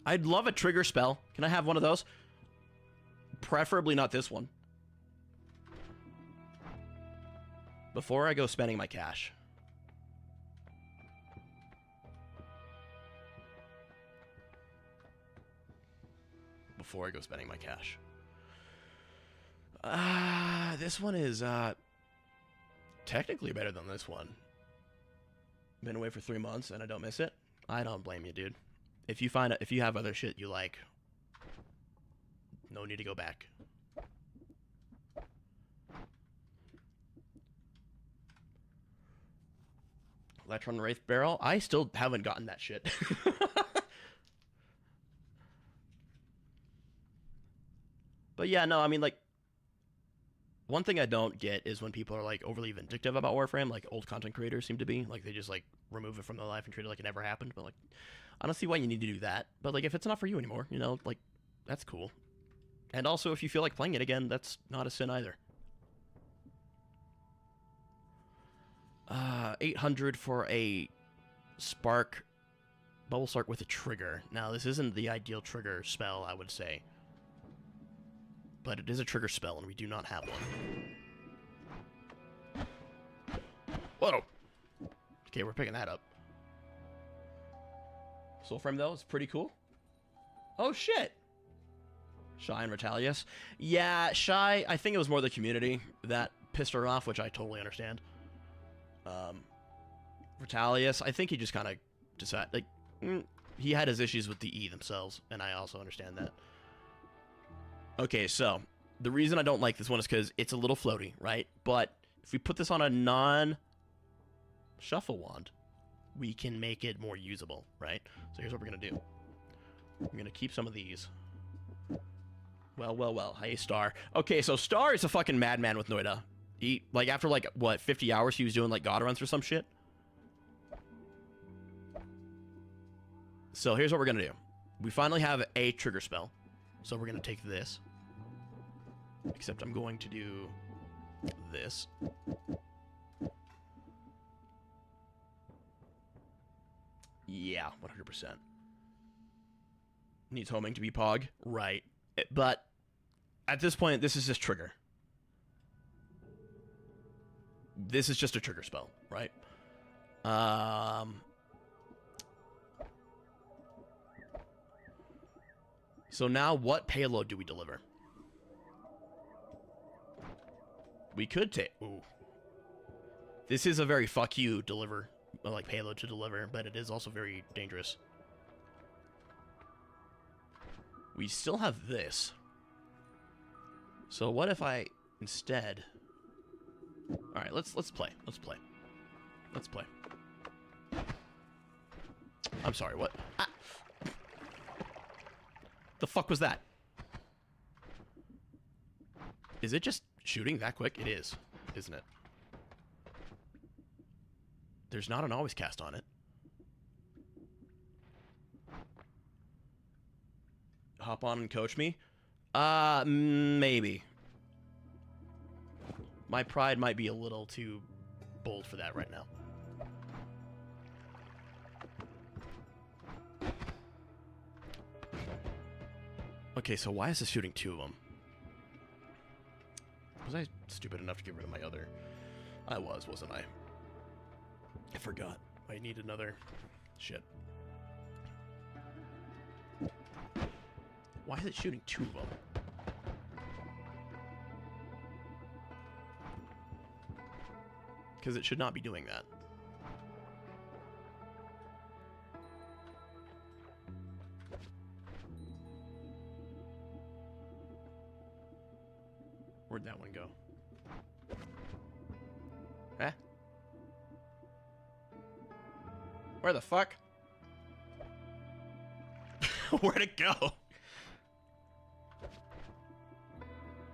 I'd love a trigger spell. Can I have one of those? Preferably not this one. Before I go spending my cash. Before I go spending my cash. This one is technically better than this one. Been away for 3 months and I don't miss it. I don't blame you, dude. If you have other shit you like, no need to go back. Electron Wraith Barrel. I still haven't gotten that shit. But yeah, no, I mean, like, one thing I don't get is when people are, like, overly vindictive about Warframe, like old content creators seem to be. Like, they just, like, remove it from their life and treat it like it never happened. But, like, I don't see why you need to do that. But, like, if it's not for you anymore, you know, like, that's cool. And also, if you feel like playing it again, that's not a sin either. 800 for a Spark, Bubble Spark with a trigger. Now, this isn't the ideal trigger spell, I would say. But it is a trigger spell, and we do not have one. Whoa! Okay, we're picking that up. Soulframe, though, is pretty cool. Oh, shit! Shy and Retalius. Yeah, Shy, I think it was more the community that pissed her off, which I totally understand. Retalius, I think he just kind of decided, like, he had his issues with the E themselves, and I also understand that. Okay, so, the reason I don't like this one is because it's a little floaty, right? But, if we put this on a non-shuffle wand, we can make it more usable, right? So here's what we're going to do. We're going to keep some of these. Well, well, well. Hey, Star. Okay, so Star is a fucking madman with Noita. He, like, after, like, what, 50 hours, he was doing, like, God runs or some shit? So here's what we're going to do. We finally have a trigger spell. So we're going to take this. Except I'm going to do this. Yeah, 100%. Needs homing to be Pog. Right. But at this point, this is just trigger. This is just a trigger spell, right? So now what payload do we deliver? We could take... Ooh. This is a very fuck you deliver, like, payload to deliver, but it is also very dangerous. We still have this. So what if I instead... Alright, let's play. Let's play. Let's play. I'm sorry, what? Ah. The fuck was that? Is it just shooting that quick? It is, isn't it? There's not an always cast on it. Hop on and coach me? Maybe. My pride might be a little too bold for that right now. Okay, so why is this shooting 2 of them? Was I stupid enough to get rid of my other? I was, wasn't I? I forgot. I need another... Shit. Why is it shooting 2 of them? Because it should not be doing that. Where'd that one go? Huh? Where the fuck? Where'd it go?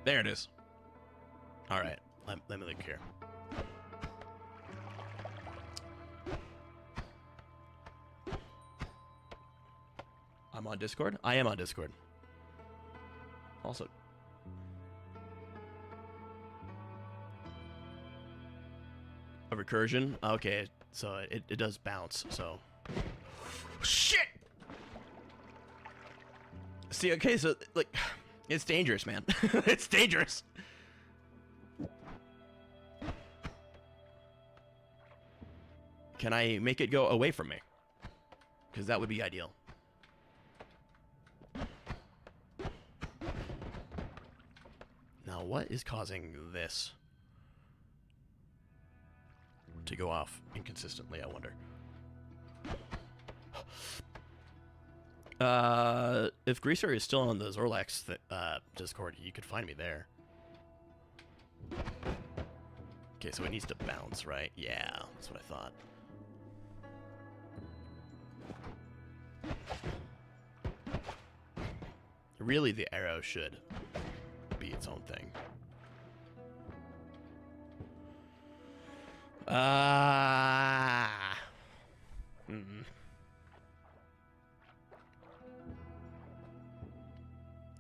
There it is. Alright, let me look here. I'm on Discord? I am on Discord. Also... A recursion? Okay, so it does bounce, so... Shit! See, okay, so, like... It's dangerous, man. It's dangerous. Can I make it go away from me? Because that would be ideal. Now, what is causing this to go off inconsistently, I wonder? If Greaser is still on the Zorlax Discord, you could find me there. Okay, so it needs to bounce, right? Yeah, that's what I thought. Really, the arrow should be its own thing.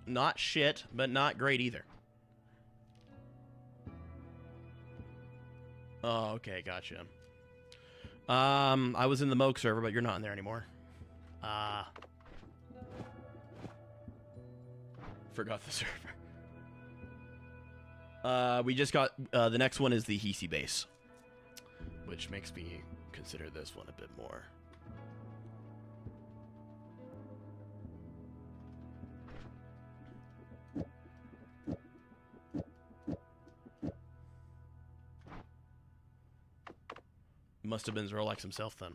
Not shit, but not great either. Oh, okay, gotcha. I was in the Moke server, but you're not in there anymore. Forgot the server. We just got, the next one is the Hisi base, which makes me consider this one a bit more. Must have been Zorlax himself then.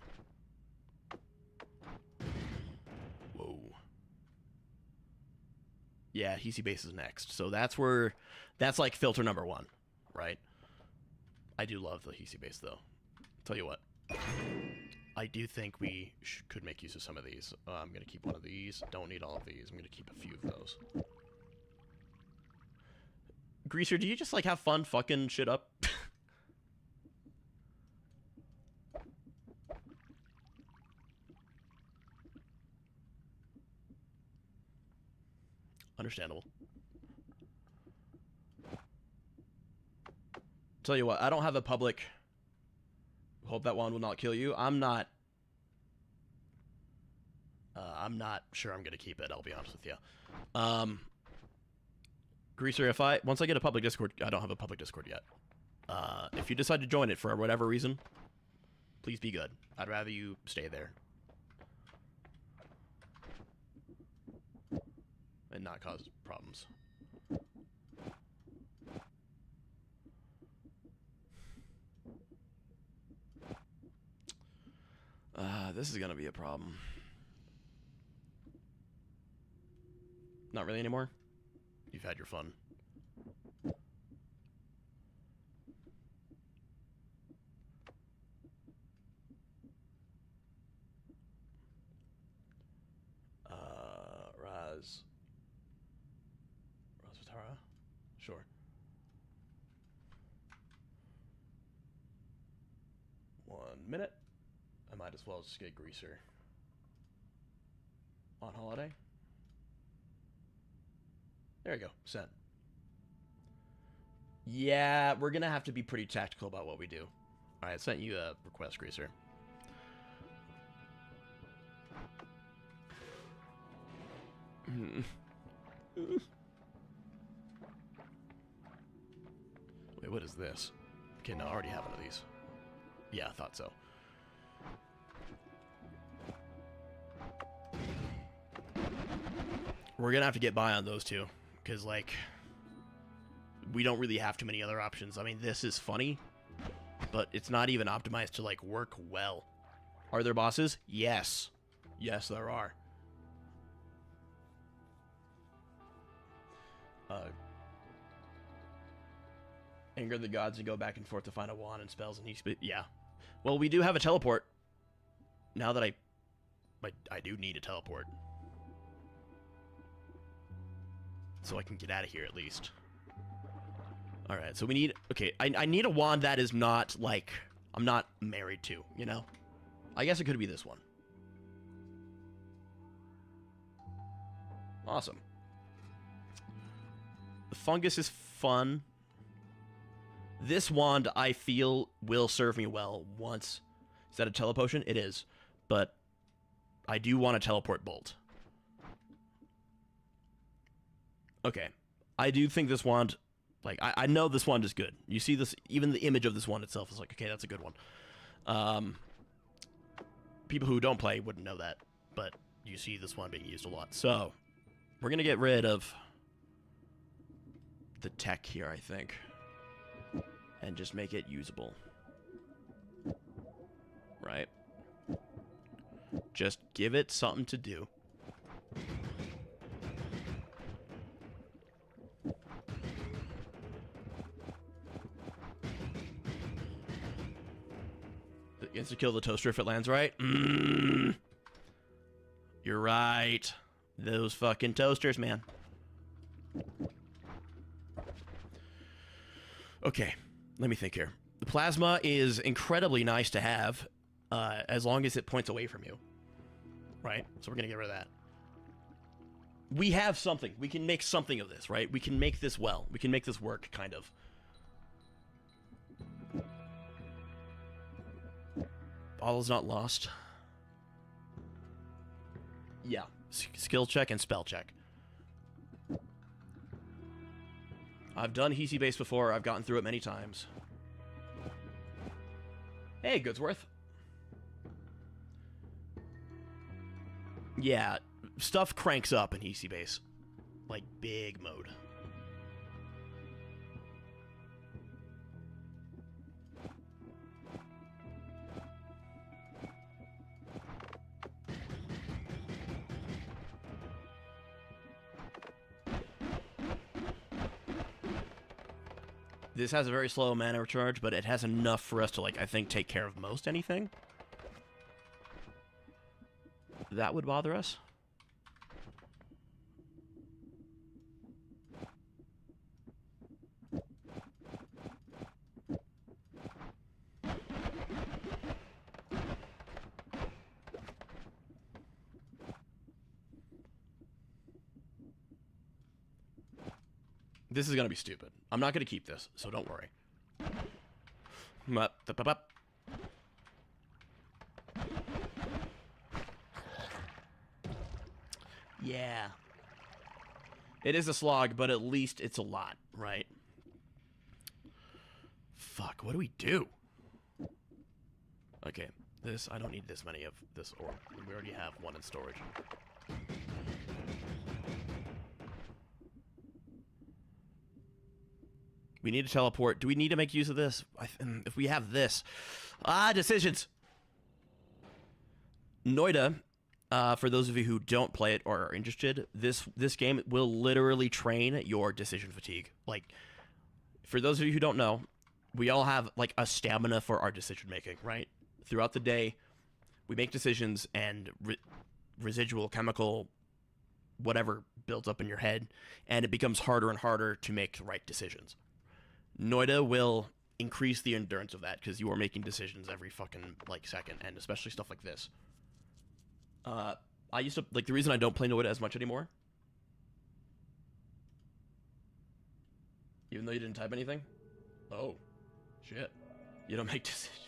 Whoa. Yeah, Hisi base is next. So that's where, that's like filter number one, right? I do love the Hisi base though. Tell you what, I do think we could make use of some of these. I'm going to keep one of these. Don't need all of these. I'm going to keep a few of those. Greaser, do you just like have fun fucking shit up? Understandable. Tell you what, I don't have a public. Hope that one will not kill you. I'm not sure I'm gonna keep it. I'll be honest with you. Greaser, once I get a public Discord, I don't have a public Discord yet. If you decide to join it for whatever reason, please be good. I'd rather you stay there and not cause problems. This is gonna be a problem. Not really anymore? You've had your fun. Razvatara? Sure. 1 minute. I might as well just get Greaser on holiday. There you go. Sent. Yeah, we're gonna have to be pretty tactical about what we do. Alright, I sent you a request, Greaser. Wait, what is this? Okay, no, I already have one of these. Yeah, I thought so. We're gonna have to get by on those two, because, like, we don't really have too many other options. I mean, this is funny, but it's not even optimized to, like, work well. Are there bosses? Yes. Yes, there are. Anger the gods and go back and forth to find a wand and spells and yeah. Well, we do have a teleport. Now that I do need a teleport. So I can get out of here at least. Alright, so we need... Okay, I need a wand that is not, like... I'm not married to, you know? I guess it could be this one. Awesome. The fungus is fun. This wand, I feel, will serve me well once... Is that a telepotion? It is. But I do want a teleport bolt. Okay. I do think this wand, like, I know this wand is good. You see this, even the image of this wand itself is like, okay, that's a good one. People who don't play wouldn't know that, but you see this one being used a lot. So, we're going to get rid of the tech here, I think, and just make it usable. Right? Just give it something to do. Insta kill the toaster if it lands right. You're right. Those fucking toasters, man. Okay, let me think here. The plasma is incredibly nice to have, as long as it points away from you. Right? So we're gonna get rid of that. We have something. We can make something of this, right? We can make this well. We can make this work, kind of. All is not lost. Yeah. Skill check and spell check. I've done Hisi base before. I've gotten through it many times. Hey, Goodsworth. Yeah, stuff cranks up in Hisi base. Like, big mode. This has a very slow mana recharge, but it has enough for us to, like, I think, take care of most anything. That would bother us. This is going to be stupid. I'm not going to keep this, so don't worry. Yeah. It is a slog, but at least it's a lot, right? Fuck, what do we do? Okay, this, I don't need this many of this orb. We already have one in storage. We need to teleport. Do we need to make use of this? If we have this. Decisions! Noita, for those of you who don't play it or are interested, this game will literally train your decision fatigue. Like, for those of you who don't know, we all have, like, a stamina for our decision making, right? Throughout the day, we make decisions, and residual chemical whatever builds up in your head, and it becomes harder and harder to make the right decisions. Noita will increase the endurance of that, because you are making decisions every fucking, like, second, and especially stuff like this. I used to, like, the reason I don't play Noita as much anymore, even though you didn't type anything? Oh, shit. You don't make decisions.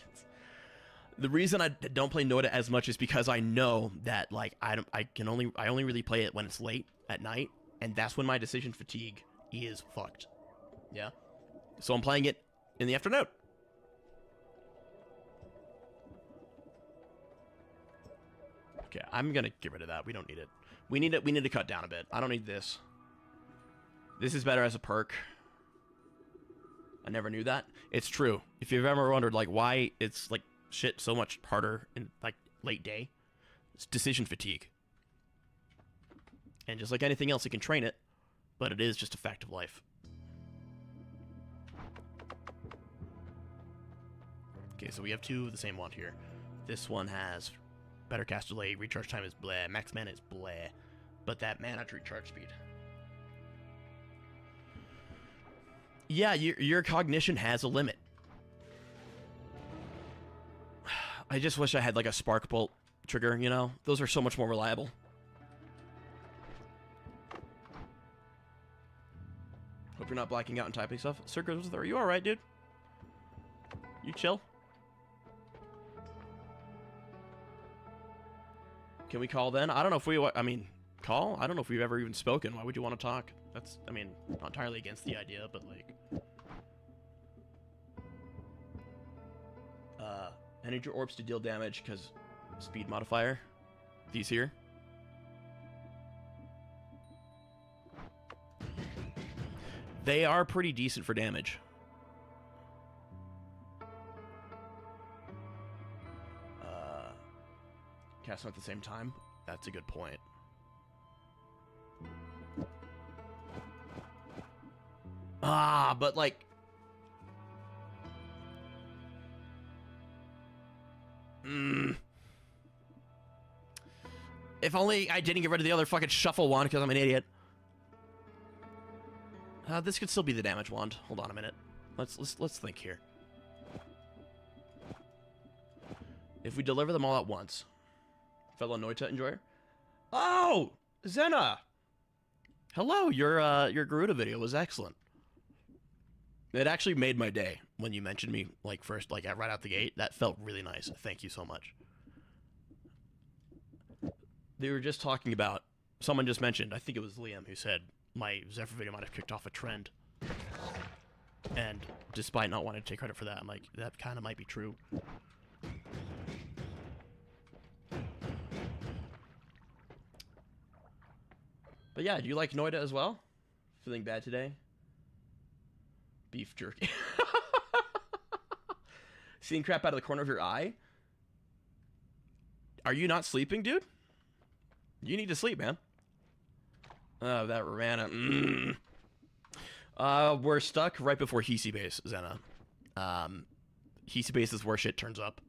The reason I don't play Noita as much is because I know that, like, I only really play it when it's late at night, and that's when my decision fatigue is fucked. Yeah? So I'm playing it in the afternoon. Okay, I'm gonna get rid of that. We don't need it. We need to cut down a bit. I don't need this. This is better as a perk. I never knew that. It's true. If you've ever wondered, like, why it's, like, shit so much harder in, like, late day, it's decision fatigue. And just like anything else, it can train it, but it is just a fact of life. Okay, so we have two of the same wand here. This one has better cast delay, recharge time is bleh, max mana is bleh, but that mana to recharge speed. Yeah, your cognition has a limit. I just wish I had, like, a spark bolt trigger, you know? Those are so much more reliable. Hope you're not blacking out and typing stuff. Sir Grizzles, are you alright, dude? You chill? Can we call then? I don't know if we... I mean, call? I don't know if we've ever even spoken. Why would you want to talk? That's, I mean, not entirely against the idea, but like... Energy orbs to deal damage because speed modifier. These here. They are pretty decent for damage. Cast them at the same time. That's a good point. Ah, but like... If only I didn't get rid of the other fucking shuffle wand because I'm an idiot. This could still be the damage wand. Hold on a minute. Let's think here. If we deliver them all at once, fellow Noita enjoyer. Oh, Zena. Hello. Your Garuda video was excellent. It actually made my day when you mentioned me like first, like right out the gate. That felt really nice. Thank you so much. They were just talking about, someone just mentioned, I think it was Liam who said, my Zephyr video might have kicked off a trend. And despite not wanting to take credit for that, I'm like, that kind of might be true. But yeah, do you like Noita as well? Feeling bad today? Beef jerky. Seeing crap out of the corner of your eye? Are you not sleeping, dude? You need to sleep, man. Oh, that Ramana. We're stuck right before Hisi base, Zena. Hisi base is where shit turns up.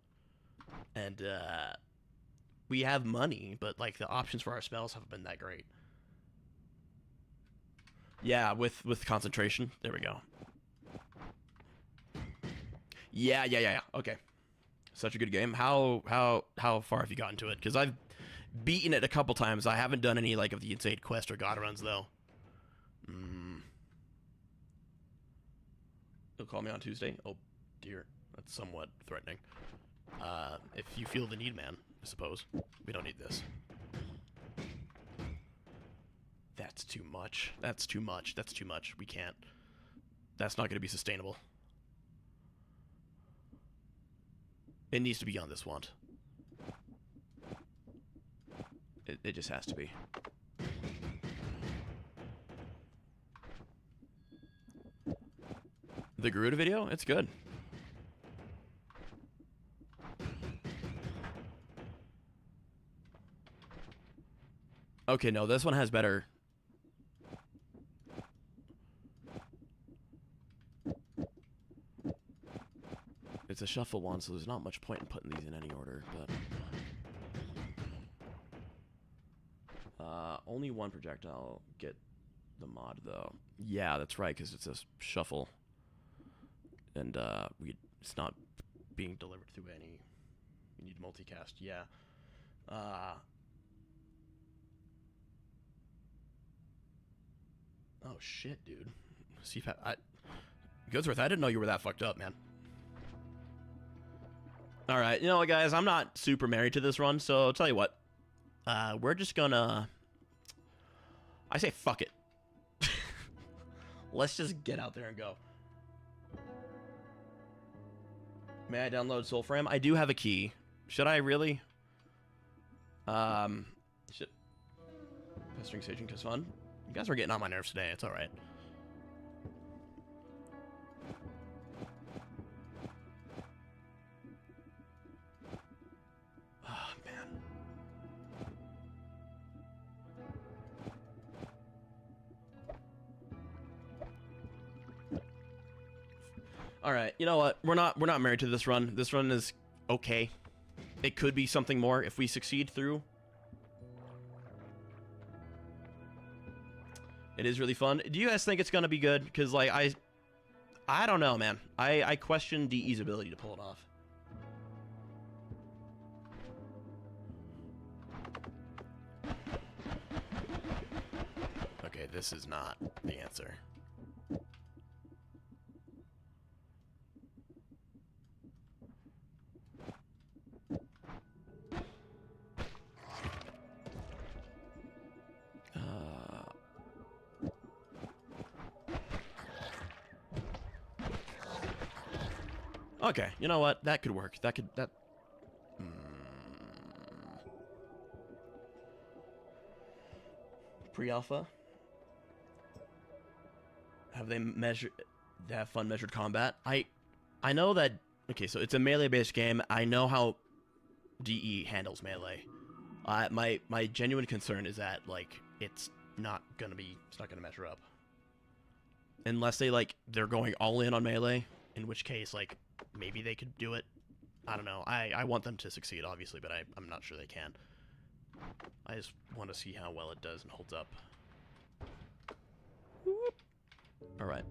And, we have money, but, like, the options for our spells haven't been that great. Yeah, with concentration. There we go. Yeah. Okay. Such a good game. How far have you gotten to it? Because I've beaten it a couple times. I haven't done any like of the insane quest or god runs though. You'll call me on Tuesday? Oh dear, that's somewhat threatening. If you feel the need, man, I suppose. We don't need this. That's too much. That's too much. That's too much. We can't. That's not going to be sustainable. It needs to be on this wand. It just has to be. The Garuda video? It's good. Okay, no, this one has better... It's a shuffle one, so there's not much point in putting these in any order, but... only one projectile get the mod, though. Yeah, that's right, because it's a shuffle. And, it's not being delivered through any... You need multicast, yeah. Oh, shit, dude. See if Goodsworth, I didn't know you were that fucked up, man. Alright, you know what, guys? I'm not super married to this run, so I'll tell you what. We're just gonna... I say fuck it. Let's just get out there and go. May I download Soulframe? I do have a key. Should I really? Shit. Pestering Sajin is fun. You guys are getting on my nerves today. It's alright. Oh, man. Alright, you know what? We're not married to this run. This run is okay. It could be something more if we succeed through. It is really fun. Do you guys think it's gonna be good? Because like I don't know, man. I question DE's ability to pull it off. Okay, this is not the answer. Okay, you know what? That could work. That. Pre-alpha. Have they have fun measured combat? I know that. Okay, so it's a melee-based game. I know how DE handles melee. My genuine concern is that like it's not gonna measure up. Unless they're going all in on melee, in which case like maybe they could do it. I don't know. I want them to succeed, obviously, but I'm not sure they can. I just want to see how well it does and holds up. Alright.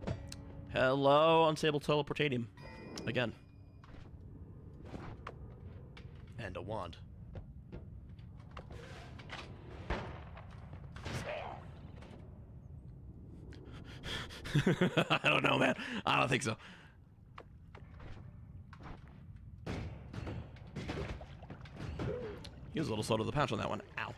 Hello, Unstable Teleportadium. Again. And a wand. I don't know, man. I don't think so. He was a little slow to the pouch on that one. Ow.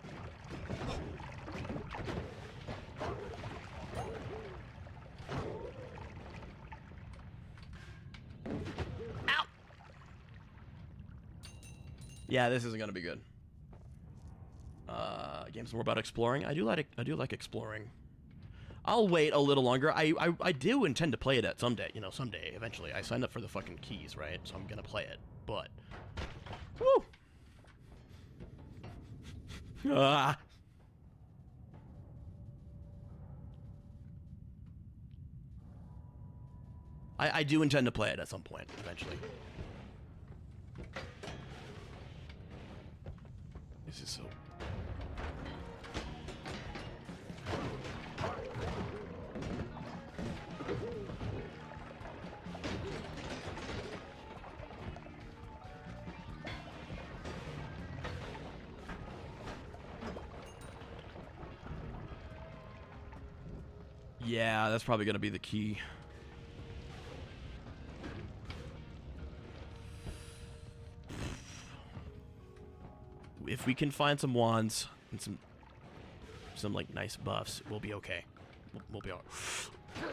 Ow! Yeah, this isn't gonna be good. Game's more about exploring. I do like exploring. I'll wait a little longer. I do intend to play it at someday, someday, eventually. I signed up for the fucking keys, right? So I'm gonna play it, but... Woo! Ah! I do intend to play it at some point, eventually. This is so... Yeah, that's probably going to be the key. If we can find some wands and some like nice buffs, we'll be okay. We'll be all right.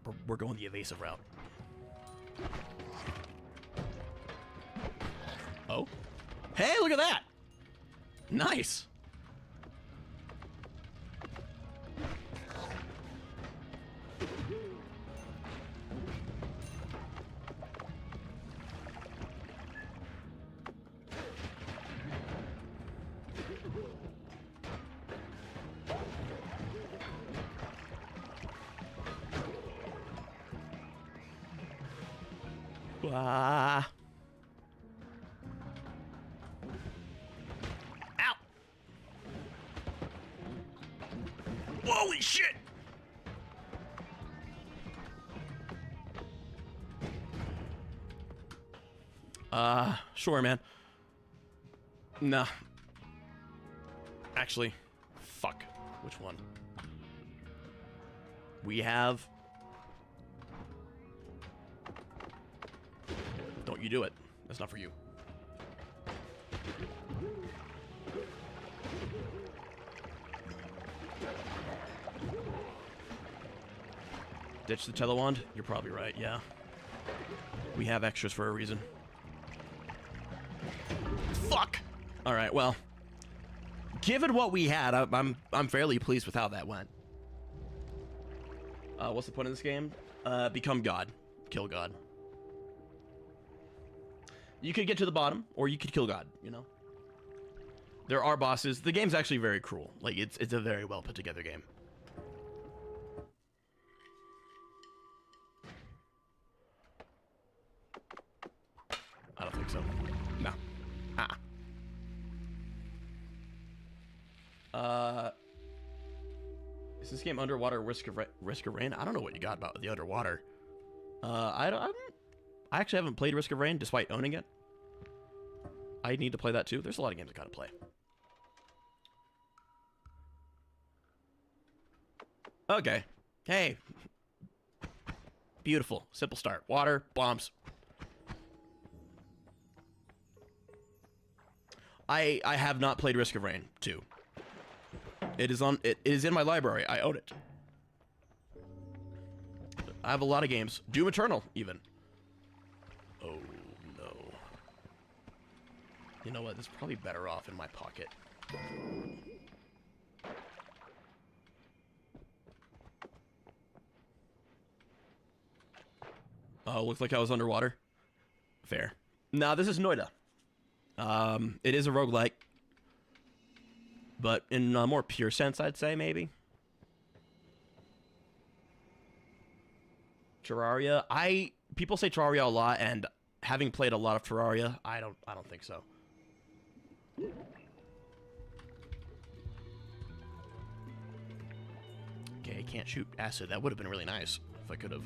No! We're going the evasive route. Oh. Hey, look at that! Nice! Ah. Ow! Holy shit! Sure, man. Nah. Actually, fuck. Which one? We have... Don't you do it. That's not for you. Ditch the telewand? You're probably right, yeah. We have extras for a reason. Fuck! Alright, well. Given what we had, I'm fairly pleased with how that went. What's the point of this game? Become God. Kill God. You could get to the bottom, or you could kill God, There are bosses. The game's actually very cruel. Like, it's a very well put together game. I don't think so. No. Is this game underwater risk of rain? I don't know what you got about the underwater. I actually haven't played Risk of Rain, despite owning it. I need to play that too. There's a lot of games I gotta play. Okay. Hey. Beautiful. Simple start. Water, bombs. I have not played Risk of Rain 2. It is in my library. I own it. I have a lot of games. Doom Eternal, even. Oh, no. You know what? This is probably better off in my pocket. Oh, looks like I was underwater. Fair. Now, this is Noita. It is a roguelike. But in a more pure sense, I'd say, maybe. Terraria. People say Terraria a lot, and having played a lot of Terraria, I don't think so. Okay, can't shoot acid. That would have been really nice if I could have.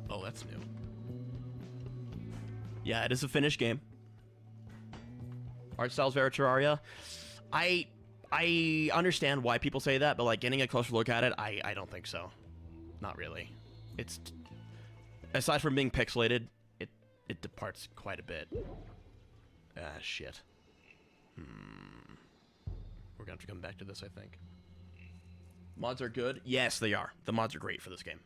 Oh, that's new. Yeah, it is a finished game. Art style's very Terraria. I understand why people say that, but like getting a closer look at it, I don't think so. Not really. It's aside from being pixelated, it departs quite a bit. Ah, shit. We're gonna have to come back to this, I think. Mods are good? Yes, they are. The mods are great for this game.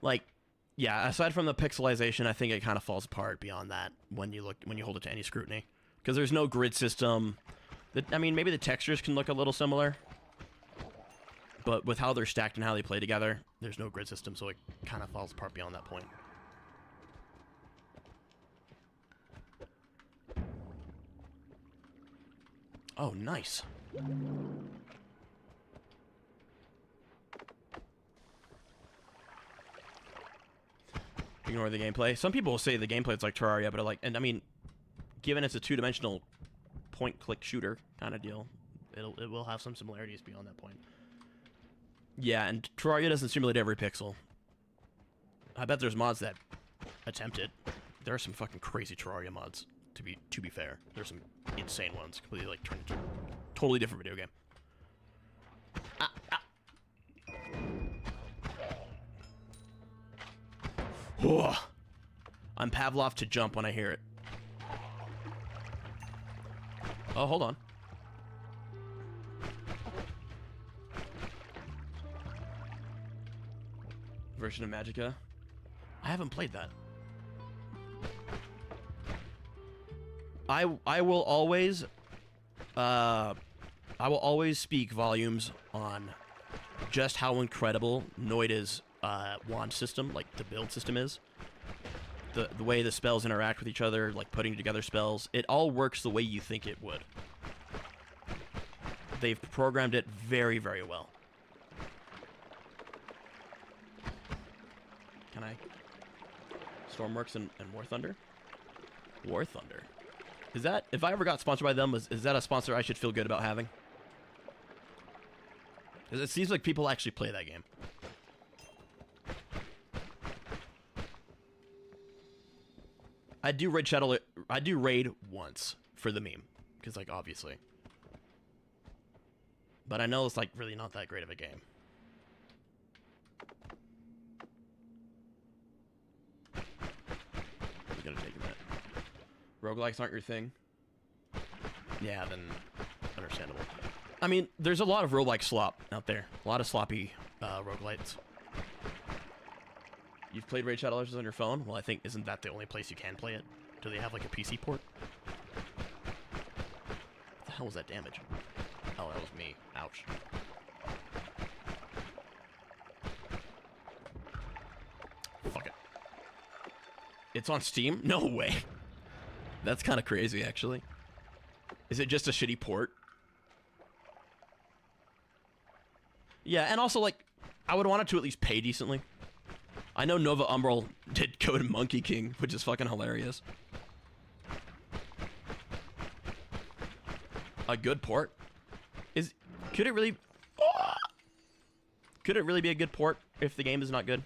Like, yeah, aside from the pixelization, I think it kind of falls apart beyond that when you hold it to any scrutiny. Because there's no grid system. I mean, maybe the textures can look a little similar. But with how they're stacked and how they play together, there's no grid system, so it kind of falls apart beyond that point. Oh, nice. Ignore the gameplay. Some people will say the gameplay is like Terraria, but I mean, given it's a two-dimensional point-click shooter kind of deal, it will have some similarities beyond that point. Yeah, and Terraria doesn't simulate every pixel. I bet there's mods that attempt it. There are some fucking crazy Terraria mods. To be fair, there's some insane ones, completely like turned into a totally different video game. Whoa. I'm Pavlov to jump when I hear it. Oh, hold on. Version of Magicka. I haven't played that. I will always speak volumes on just how incredible Noita's wand system, like the build system, is. The way the spells interact with each other, like putting together spells, it all works the way you think it would. They've programmed it very, very well. Can I? Stormworks and War Thunder? War Thunder. Is that, if I ever got sponsored by them, is that a sponsor I should feel good about having? Because it seems like people actually play that game. I do raid once for the meme, because like obviously. But I know it's like really not that great of a game. I'm gonna take a minute. Roguelikes aren't your thing? Yeah, then understandable. I mean, there's a lot of roguelike slop out there. A lot of sloppy roguelites. You've played Raid Shadow Legends on your phone? Well, I think, isn't that the only place you can play it? Do they have like a PC port? What the hell was that damage? Oh, that was me. Ouch. Fuck it. It's on Steam? No way. That's kind of crazy, actually. Is it just a shitty port? Yeah, and also, like, I would want it to at least pay decently. I know Nova Umbral did Code Monkey King, which is fucking hilarious. A good port? Could it really... Oh! Could it really be a good port if the game is not good?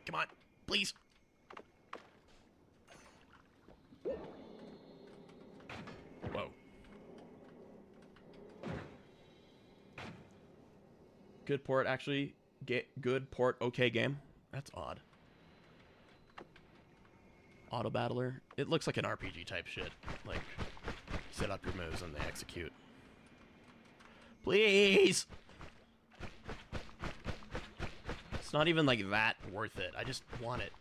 Come on, please. Whoa. Good port, actually. Good port, okay game. That's odd. Auto battler. It looks like an RPG type shit. Like, set up your moves and they execute. Please! It's not even like that worth it. I just want it.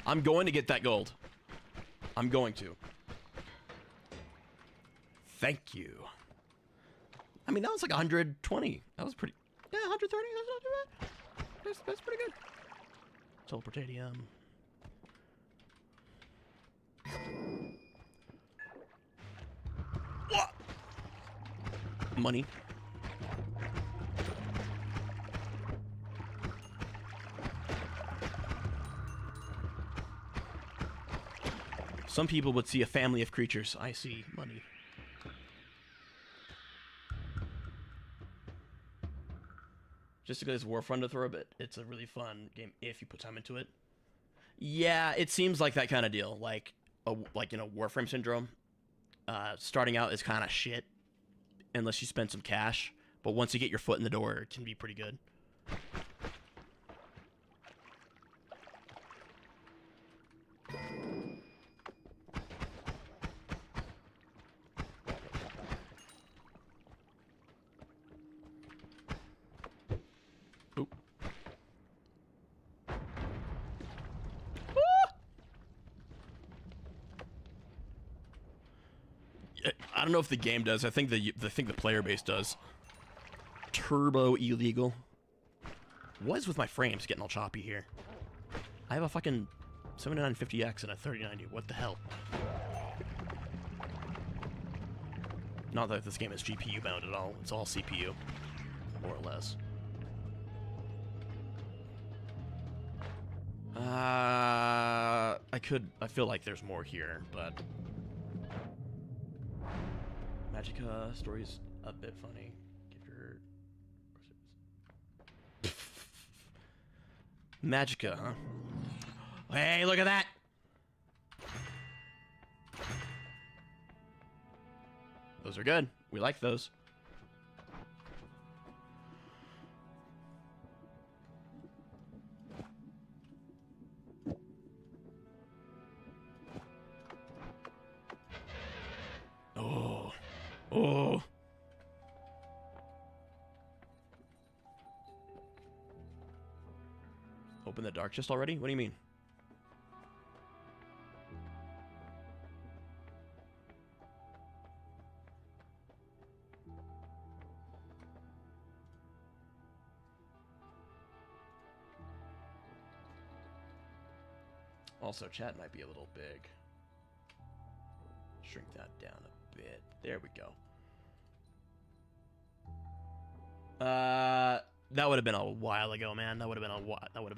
I'm going to get that gold. I'm going to. Thank you. I mean, that was like 120. That was pretty... Yeah, 130. That's not too bad. That's pretty good. Teleportadium. What? Money. Some people would see a family of creatures. I see money. Just because it's Warfront for a bit, it's a really fun game if you put time into it. Yeah, it seems like that kind of deal. Like you know, Warframe syndrome. Starting out is kind of shit unless you spend some cash. But once you get your foot in the door, it can be pretty good. I don't know if the game does. I think the player base does. Turbo illegal. What is with my frames getting all choppy here? I have a fucking 7950X and a 3090. What the hell? Not that this game is GPU bound at all. It's all CPU, more or less. I feel like there's more here, but Magicka story's a bit funny. Give your Magicka, huh? Hey, look at that! Those are good. We like those. Oh. Oh. Open the dark chest already? What do you mean? Also, chat might be a little big. Shrink that down a bit. There we go. That would have been a while ago, man. That would have been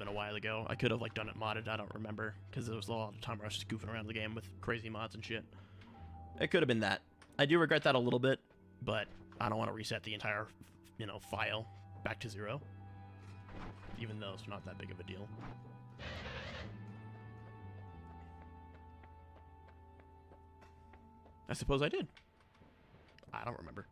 a while ago. I could have like done it modded. I don't remember because there was a lot of time where I was just goofing around the game with crazy mods and shit. It could have been that. I do regret that a little bit, but I don't want to reset the entire, you know, file back to 0. Even though it's not that big of a deal. I suppose I did. I don't remember.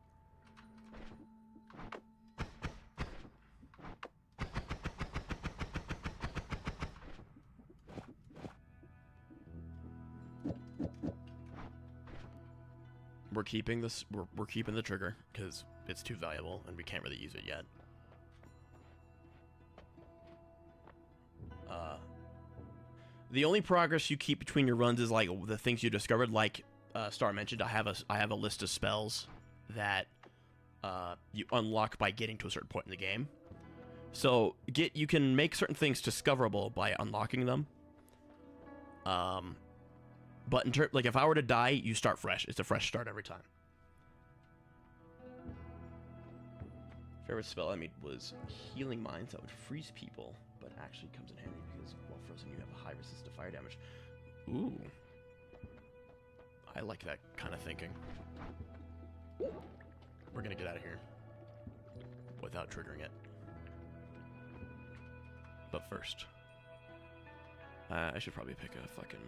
We're keeping this. We're keeping the trigger because it's too valuable and we can't really use it yet. The only progress you keep between your runs is like the things you discovered. Like Star mentioned, I have a list of spells that you unlock by getting to a certain point in the game. So you can make certain things discoverable by unlocking them. But like if I were to die, you start fresh. It's a fresh start every time. Favorite spell I made was Healing Minds that would freeze people, but actually comes in handy because while frozen you have a high resistance to fire damage. Ooh. I like that kind of thinking. We're gonna get out of here. without triggering it. But first, I should probably pick a fucking...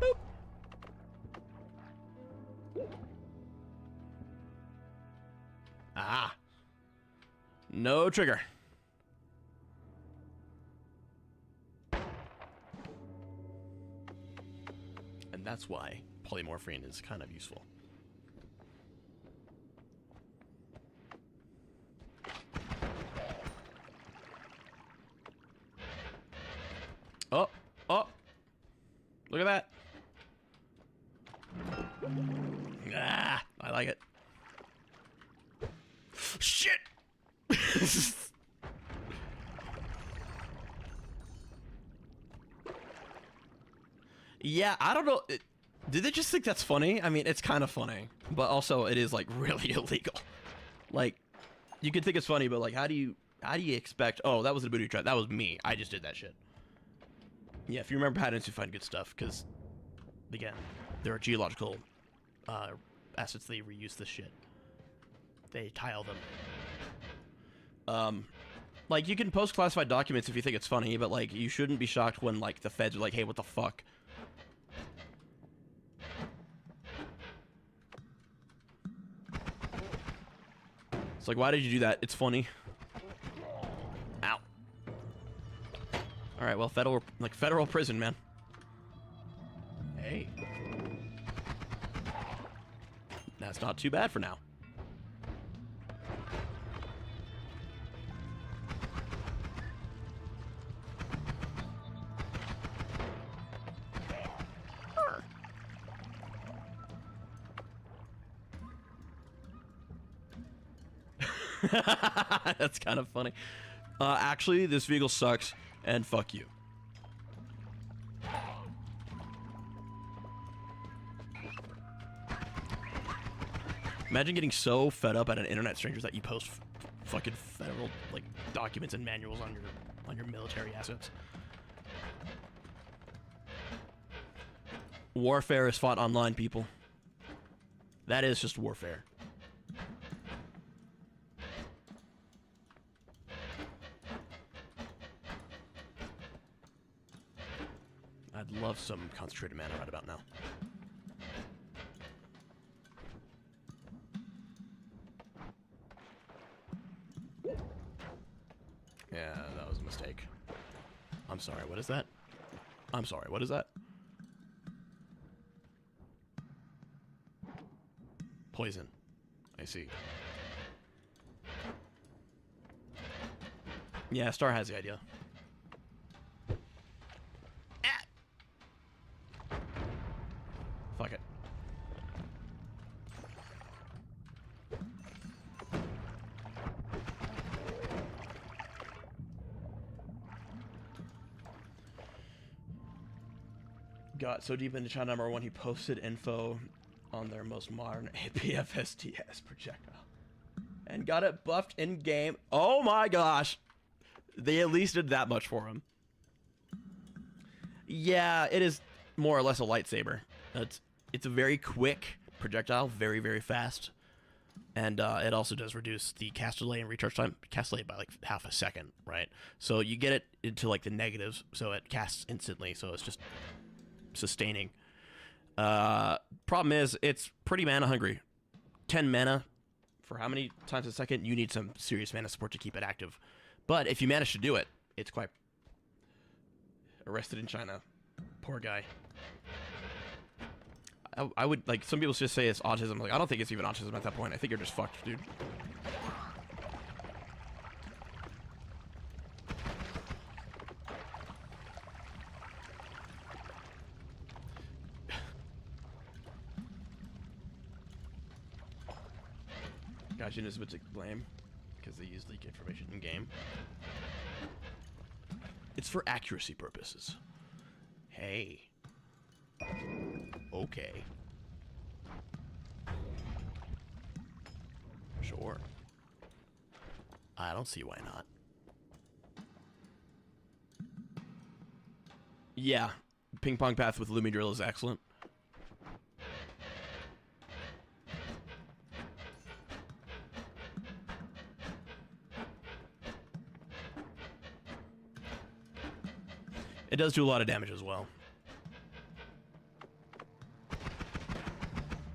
Boop. Ah! No trigger. And that's why polymorphine is kind of useful. Oh, oh, look at that. Ah, I like it. Shit. Yeah, I don't know. Did they just think that's funny? I mean, it's kind of funny, but also it is like really illegal. Like, you could think it's funny, but like, how do you expect? Oh, that was a booty trap. That was me. I just did that shit. Yeah, if you remember patterns, you find good stuff because, again, there are geological assets. They reuse this shit. They tile them. Like, you can post classified documents if you think it's funny, but like, you shouldn't be shocked when like the feds are like, "Hey, what the fuck?" It's like, why did you do that? It's funny. Ow. All right, well, federal prison, man. Hey. That's not too bad for now. That's kind of funny. Actually, this vehicle sucks, and fuck you. Imagine getting so fed up at an internet strangers that you post fucking federal like documents and manuals on your military assets. Warfare is fought online, people. That is just warfare. I'd love some concentrated mana right about now. Yeah, that was a mistake. I'm sorry, what is that? I'm sorry, what is that? Poison. I see. Yeah, Star has the idea. Fuck it. Got so deep into China #1, he posted info on their most modern APFSTS projectile. And got it buffed in-game. Oh my gosh! They at least did that much for him. Yeah, it is more or less a lightsaber. It's a very quick projectile, very, very fast. And it also does reduce the cast delay and recharge time. Cast delay by like half a second, right? So you get it into like the negatives, so it casts instantly, so it's just sustaining. Problem is, it's pretty mana hungry. 10 mana for how many times a second? You need some serious mana support to keep it active. But if you manage to do it, it's quite... Arrested in China. Poor guy. I would, like, some people just say it's autism. Like, I don't think it's even autism at that point. I think you're just fucked, dude. Gaijin is a bit to blame because they use leak information in game. It's for accuracy purposes. Hey. Okay. Sure. I don't see why not. Yeah. Ping pong path with Lumi Drill is excellent. It does do a lot of damage as well.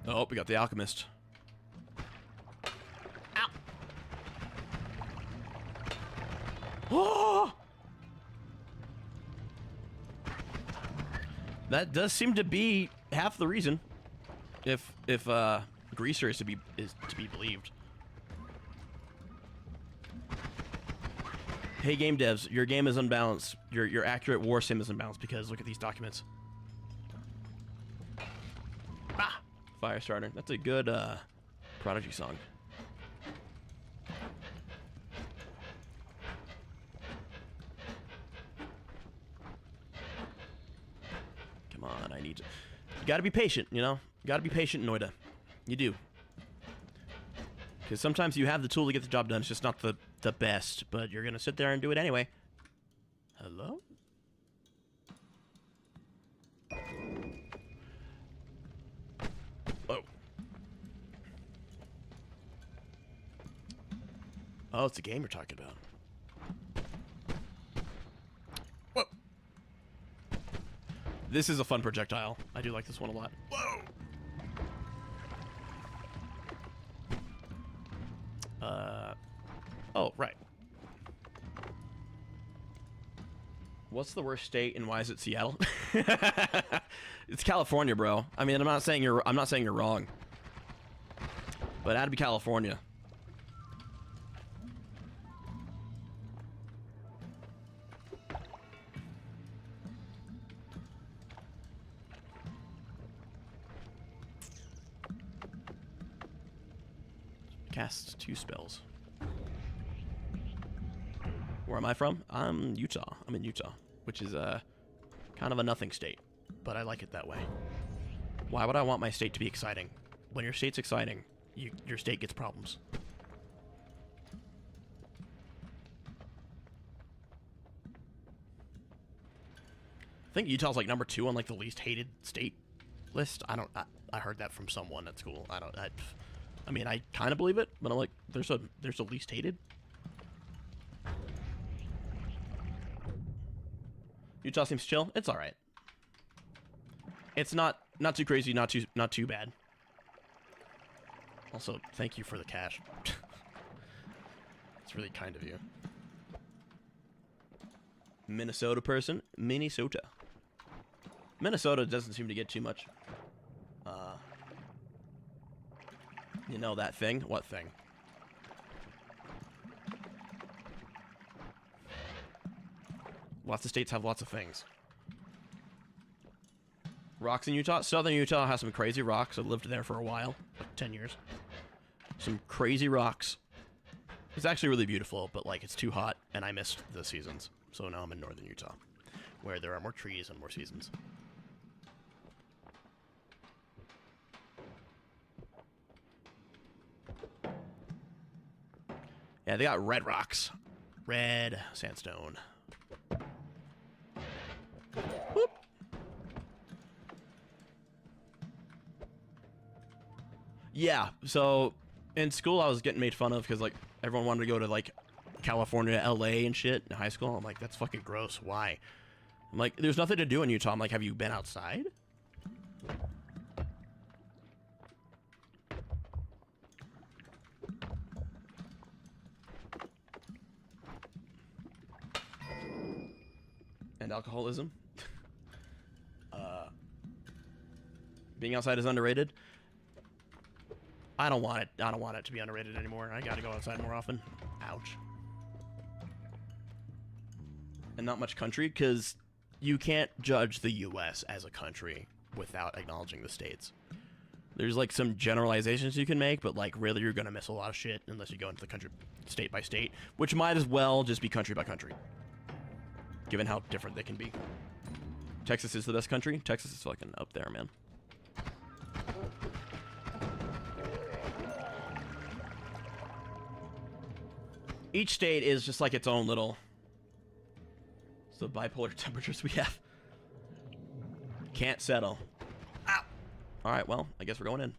Oh, we got the alchemist. Ow! Oh! That does seem to be half the reason, if Greaser is to be believed. Hey, game devs, your game is unbalanced. Your accurate war sim is unbalanced because look at these documents. Ah, Firestarter. That's a good Prodigy song. Come on, I need to. You gotta be patient, you know? You gotta be patient, Noita. You do. Because sometimes you have the tool to get the job done. It's just not the best, but you're gonna sit there and do it anyway. Hello? Oh. Oh, it's a game you're talking about. Whoa. This is a fun projectile. I do like this one a lot. Whoa! Oh, right. What's the worst state and why is it Seattle? It's California, bro. I mean, I'm not saying you're wrong. But it had to be California. Cast 2 spells. Where am I from? I'm Utah. I'm in Utah, which is kind of a nothing state, but I like it that way. Why would I want my state to be exciting? When your state's exciting, your state gets problems. I think Utah's like number 2 on like the least hated state list. I heard that from someone at school. I mean, I kind of believe it, but I'm like, there's a least hated. Utah seems chill. It's all right. It's not too crazy, not too bad. Also, thank you for the cash. It's really kind of you. Minnesota person, Minnesota. Minnesota doesn't seem to get too much. You know that thing? What thing? Lots of states have lots of things. Rocks in Utah? Southern Utah has some crazy rocks. I lived there for a while, like 10 years. Some crazy rocks. It's actually really beautiful, but like it's too hot, and I missed the seasons. So now I'm in northern Utah, where there are more trees and more seasons. Yeah, they got red rocks. Red sandstone. Whoop. Yeah, so in school I was getting made fun of because like everyone wanted to go to like California, LA and shit in high school. I'm like, that's fucking gross. Why? I'm like, there's nothing to do in Utah. I'm like, have you been outside? And alcoholism. Being outside is underrated. I don't want it to be underrated anymore. I gotta go outside more often. Ouch. And not much country, because you can't judge the U.S. as a country without acknowledging the states. There's like some generalizations you can make, but like really you're gonna miss a lot of shit unless you go into the country state by state, which might as well just be country by country, given how different they can be. Texas is the best country. Texas is fucking up there, man. Each state is just like its own little... It's the bipolar temperatures we have. Can't settle. Ow! Alright, well, I guess we're going in.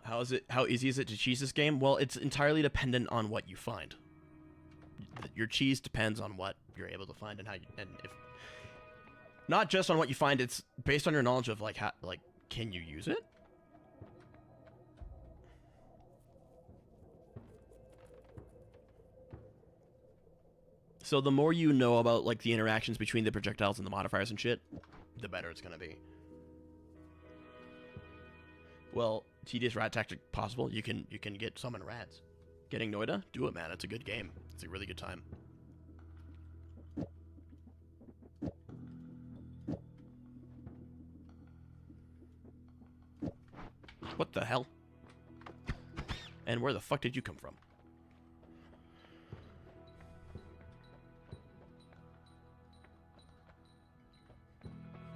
How easy is it to cheese this game? Well, it's entirely dependent on what you find. Your cheese depends on what you're able to find and how you, and if not just on what you find, it's based on your knowledge of like how, like, can you use it? So the more you know about like the interactions between the projectiles and the modifiers and shit, the better it's gonna be. Well, tedious rat tactic possible. You can get summon rats. Getting Noita, do it, man. It's a good game. It's a really good time. What the hell? And where the fuck did you come from?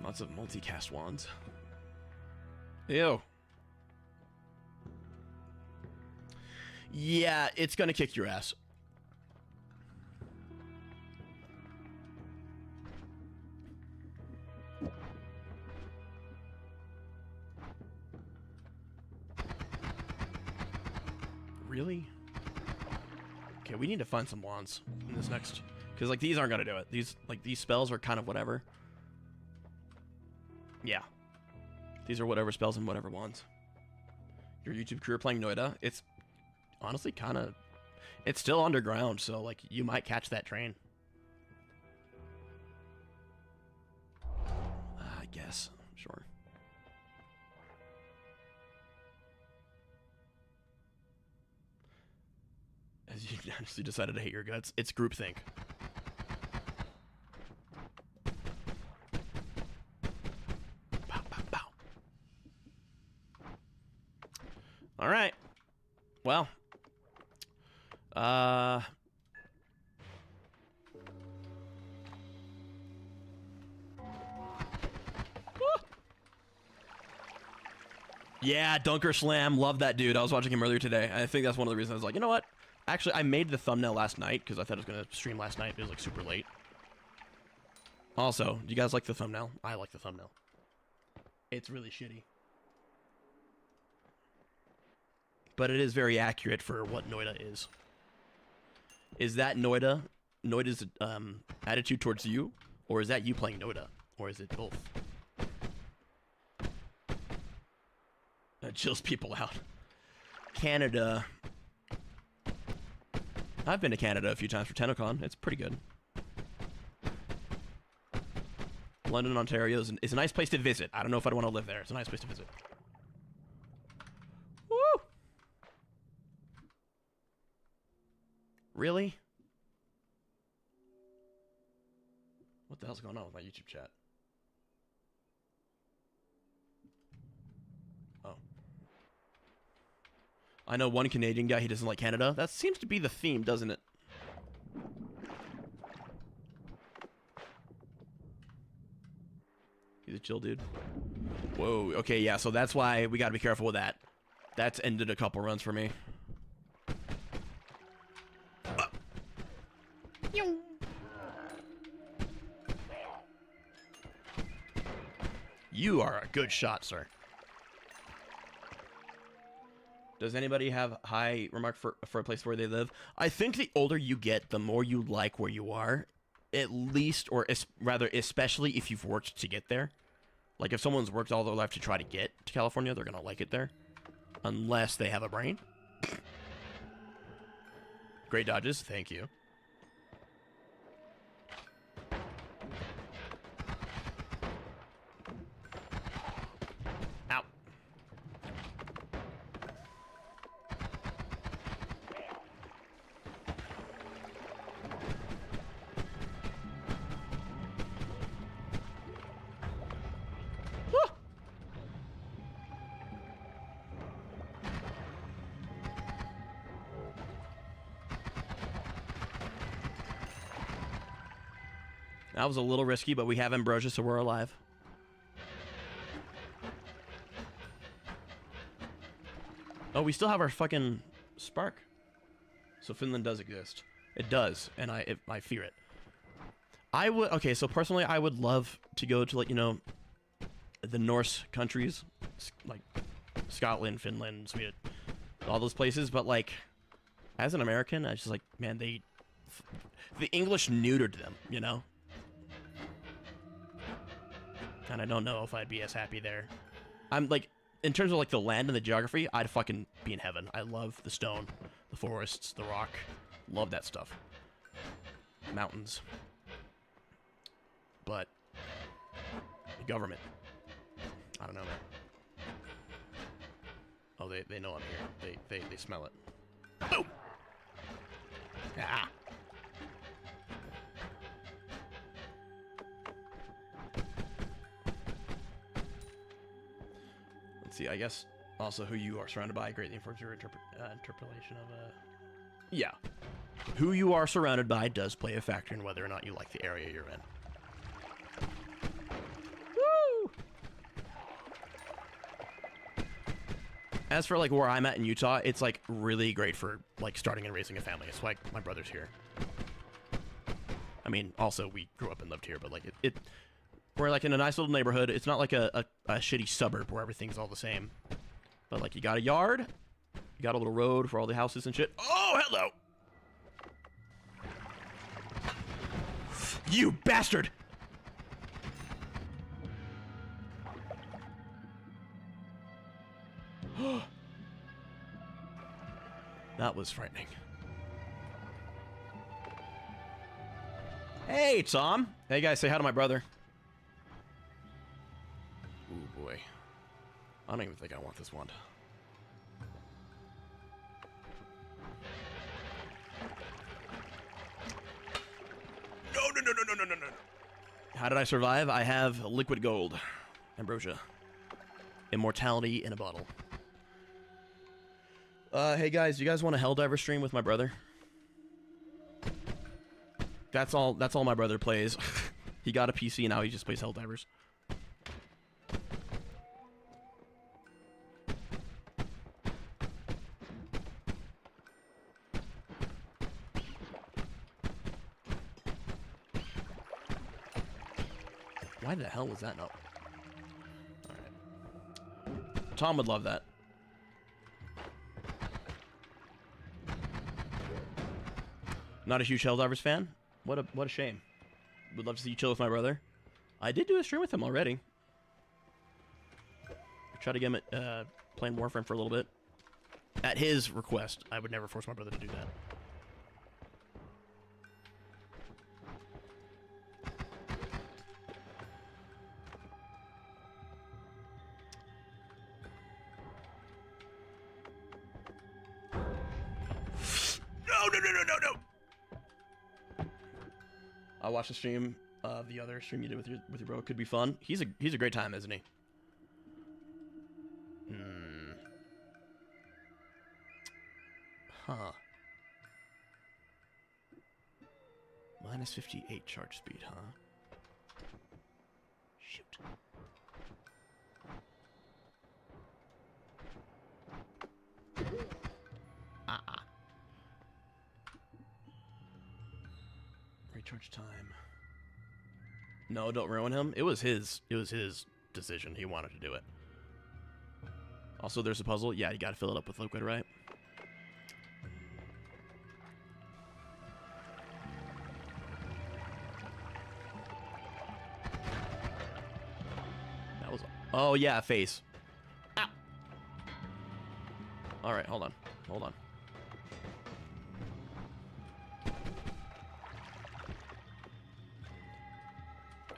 Lots of multicast wands. Ew. Yeah, it's gonna kick your ass. Really? Okay, we need to find some wands in this next, because like these aren't gonna do it. These spells are kind of whatever. Yeah, these are whatever spells and whatever wands. Your YouTube crew are playing Noita. It's honestly kind of, it's still underground, so like you might catch that train. I guess, sure. As you honestly decided to hate your guts, it's groupthink. Pow, pow, pow. All right. Well. Yeah, Dunker Slam. Love that dude. I was watching him earlier today. I think that's one of the reasons I was like, you know what? Actually, I made the thumbnail last night because I thought I was going to stream last night. It was like super late. Also, do you guys like the thumbnail? I like the thumbnail. It's really shitty. But it is very accurate for what Noita is. Is that Noita's attitude towards you? Or is that you playing Noita? Or is it both? That chills people out. Canada. I've been to Canada a few times for TennoCon. It's pretty good. London, Ontario is a nice place to visit. I don't know if I'd want to live there. It's a nice place to visit. Woo! Really? What the hell's going on with my YouTube chat? Oh. I know one Canadian guy, he doesn't like Canada. That seems to be the theme, doesn't it? He's a chill dude. Whoa, okay, yeah, so that's why we gotta be careful with that. That's ended a couple runs for me. You are a good shot, sir. Does anybody have high remark for a place where they live? I think the older you get, the more you like where you are. At least, or rather, especially if you've worked to get there. Like, if someone's worked all their life to try to get to California, they're going to like it there. Unless they have a brain. Great dodges. Thank you. Ow. That was a little risky, but we have Ambrosia, so we're alive. Oh, we still have our fucking spark. So Finland does exist. It does, and I fear it. I would, okay, so personally, I would love to go to, like, you know, the Norse countries, like Scotland, Finland, Sweden, all those places. But like, as an American, I just like, man, the English neutered them, you know. And I don't know if I'd be as happy there. I'm like, in terms of like the land and the geography, I'd fucking be in heaven. I love the stone, the forests, the rock. Love that stuff. Mountains. But the government, I don't know, man. Oh, they know I'm here. They smell it. Boom! Ah! Let's see, I guess also who you are surrounded by greatly informs your interpretation of yeah. Who you are surrounded by does play a factor in whether or not you like the area you're in. Woo! As for like where I'm at in Utah, it's like really great for like starting and raising a family. It's like my brother's here. I mean, also we grew up and lived here, but like we're like in a nice little neighborhood. It's not like a shitty suburb where everything's all the same. But like you got a yard, you got a little road for all the houses and shit. Oh, hello! You bastard! That was frightening. Hey, Tom. Hey, guys, say hi to my brother. Ooh, boy. I don't even think I want this wand. No. How did I survive? I have liquid gold. Ambrosia. Immortality in a bottle. Hey guys, you guys want a Helldiver stream with my brother? That's all my brother plays. He got a PC and now he just plays Helldivers. Why the hell was that not? Alright. Tom would love that. Not a huge Helldivers fan? What a shame. Would love to see you chill with my brother. I did do a stream with him already. I tried to get him at playing Warframe for a little bit. At his request. I would never force my brother to do that. No. I watched the stream of the other stream you did with your bro. It could be fun. He's a great time, isn't he? Huh. Minus 58 charge speed, huh? Shoot. Recharge time. No, don't ruin him. It was his decision. He wanted to do it. Also, there's a puzzle. Yeah, you gotta fill it up with liquid, right? That was... Oh, yeah, face. Ow! Alright, hold on.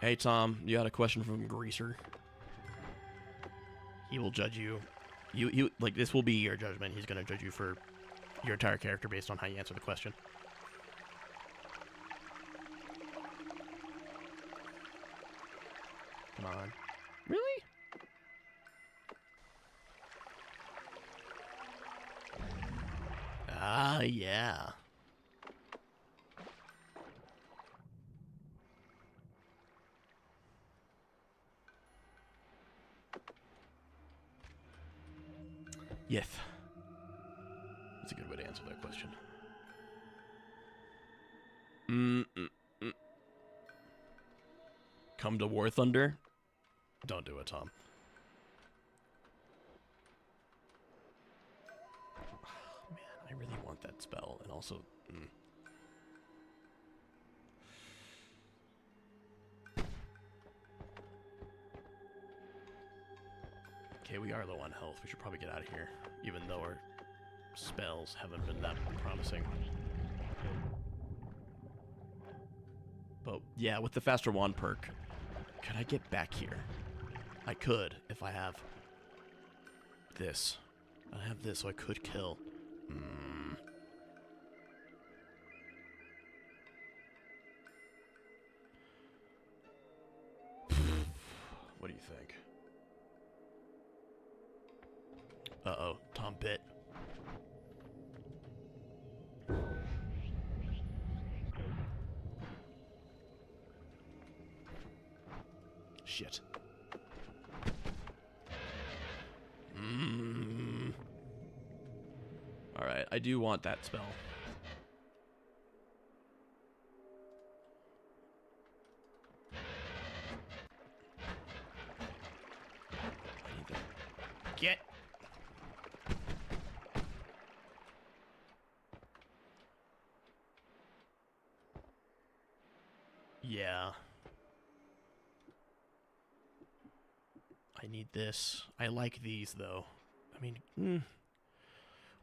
Hey, Tom, you got a question from Greaser. He will judge you. You like, this will be your judgment. He's gonna judge you for your entire character based on how you answer the question. Come on. Really? Ah, yeah. Yes. That's a good way to answer that question. Come to War Thunder? Don't do it, Tom. I really want that spell, and also... Okay, we are low on health. We should probably get out of here, even though our spells haven't been that promising. But yeah, with the faster wand perk, can I get back here? I could, if I have this. I have this, so I could kill. What do you think? Uh-oh, Tom bit. Shit. Alright, I do want that spell. I need to get. Yeah. I need this. I like these, though. I mean,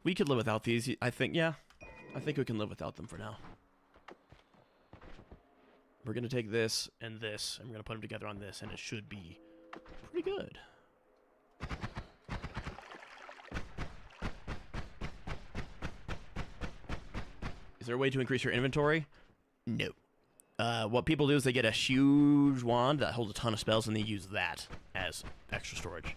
we could live without these. I think, yeah. I think we can live without them for now. We're going to take this, and we're going to put them together on this, and it should be pretty good. Is there a way to increase your inventory? No. What people do is they get a huge wand that holds a ton of spells, and they use that as extra storage.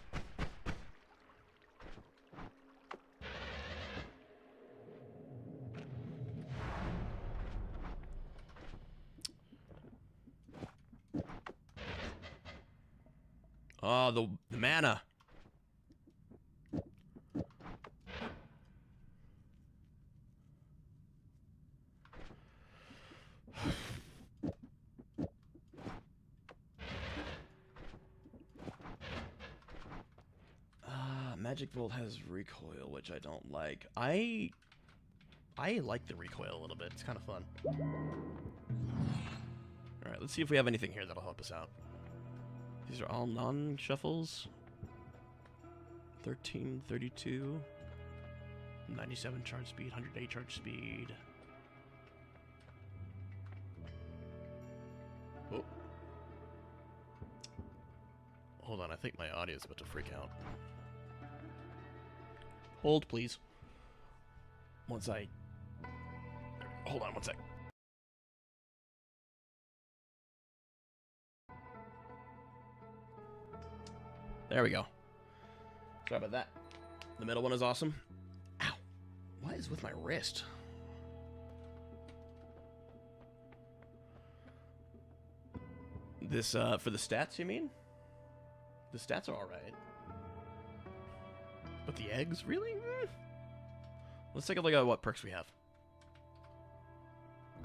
Oh, the mana. Magic Bolt has recoil, which I don't like. I like the recoil a little bit. It's kind of fun. Alright, let's see if we have anything here that'll help us out. These are all non-shuffles. 13, 32, 97 charge speed, 108 charge speed. Oh. Hold on, I think my audio is about to freak out. Hold, please. Once I... Hold on one sec. There we go. Sorry about that. The middle one is awesome. Ow. What is with my wrist? This, for the stats, you mean? The stats are alright. But the eggs? Really? Let's take a look at what perks we have.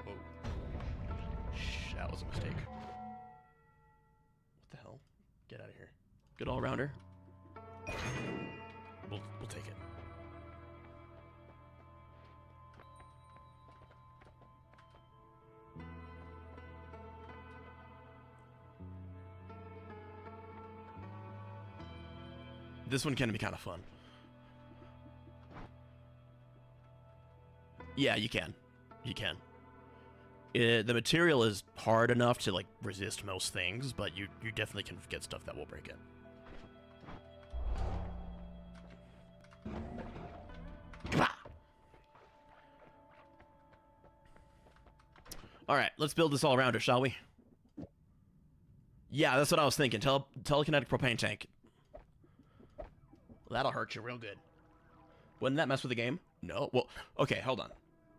Whoa. Shh, that was a mistake. What the hell? Get out of here. Good all-rounder. We'll take it. This one can be kind of fun. Yeah, you can. You can. The material is hard enough to, like, resist most things, but you definitely can get stuff that will break it. Alright, let's build this all-rounder, shall we? Yeah, that's what I was thinking. Telekinetic propane tank. That'll hurt you real good. Wouldn't that mess with the game? No. Well, okay, hold on.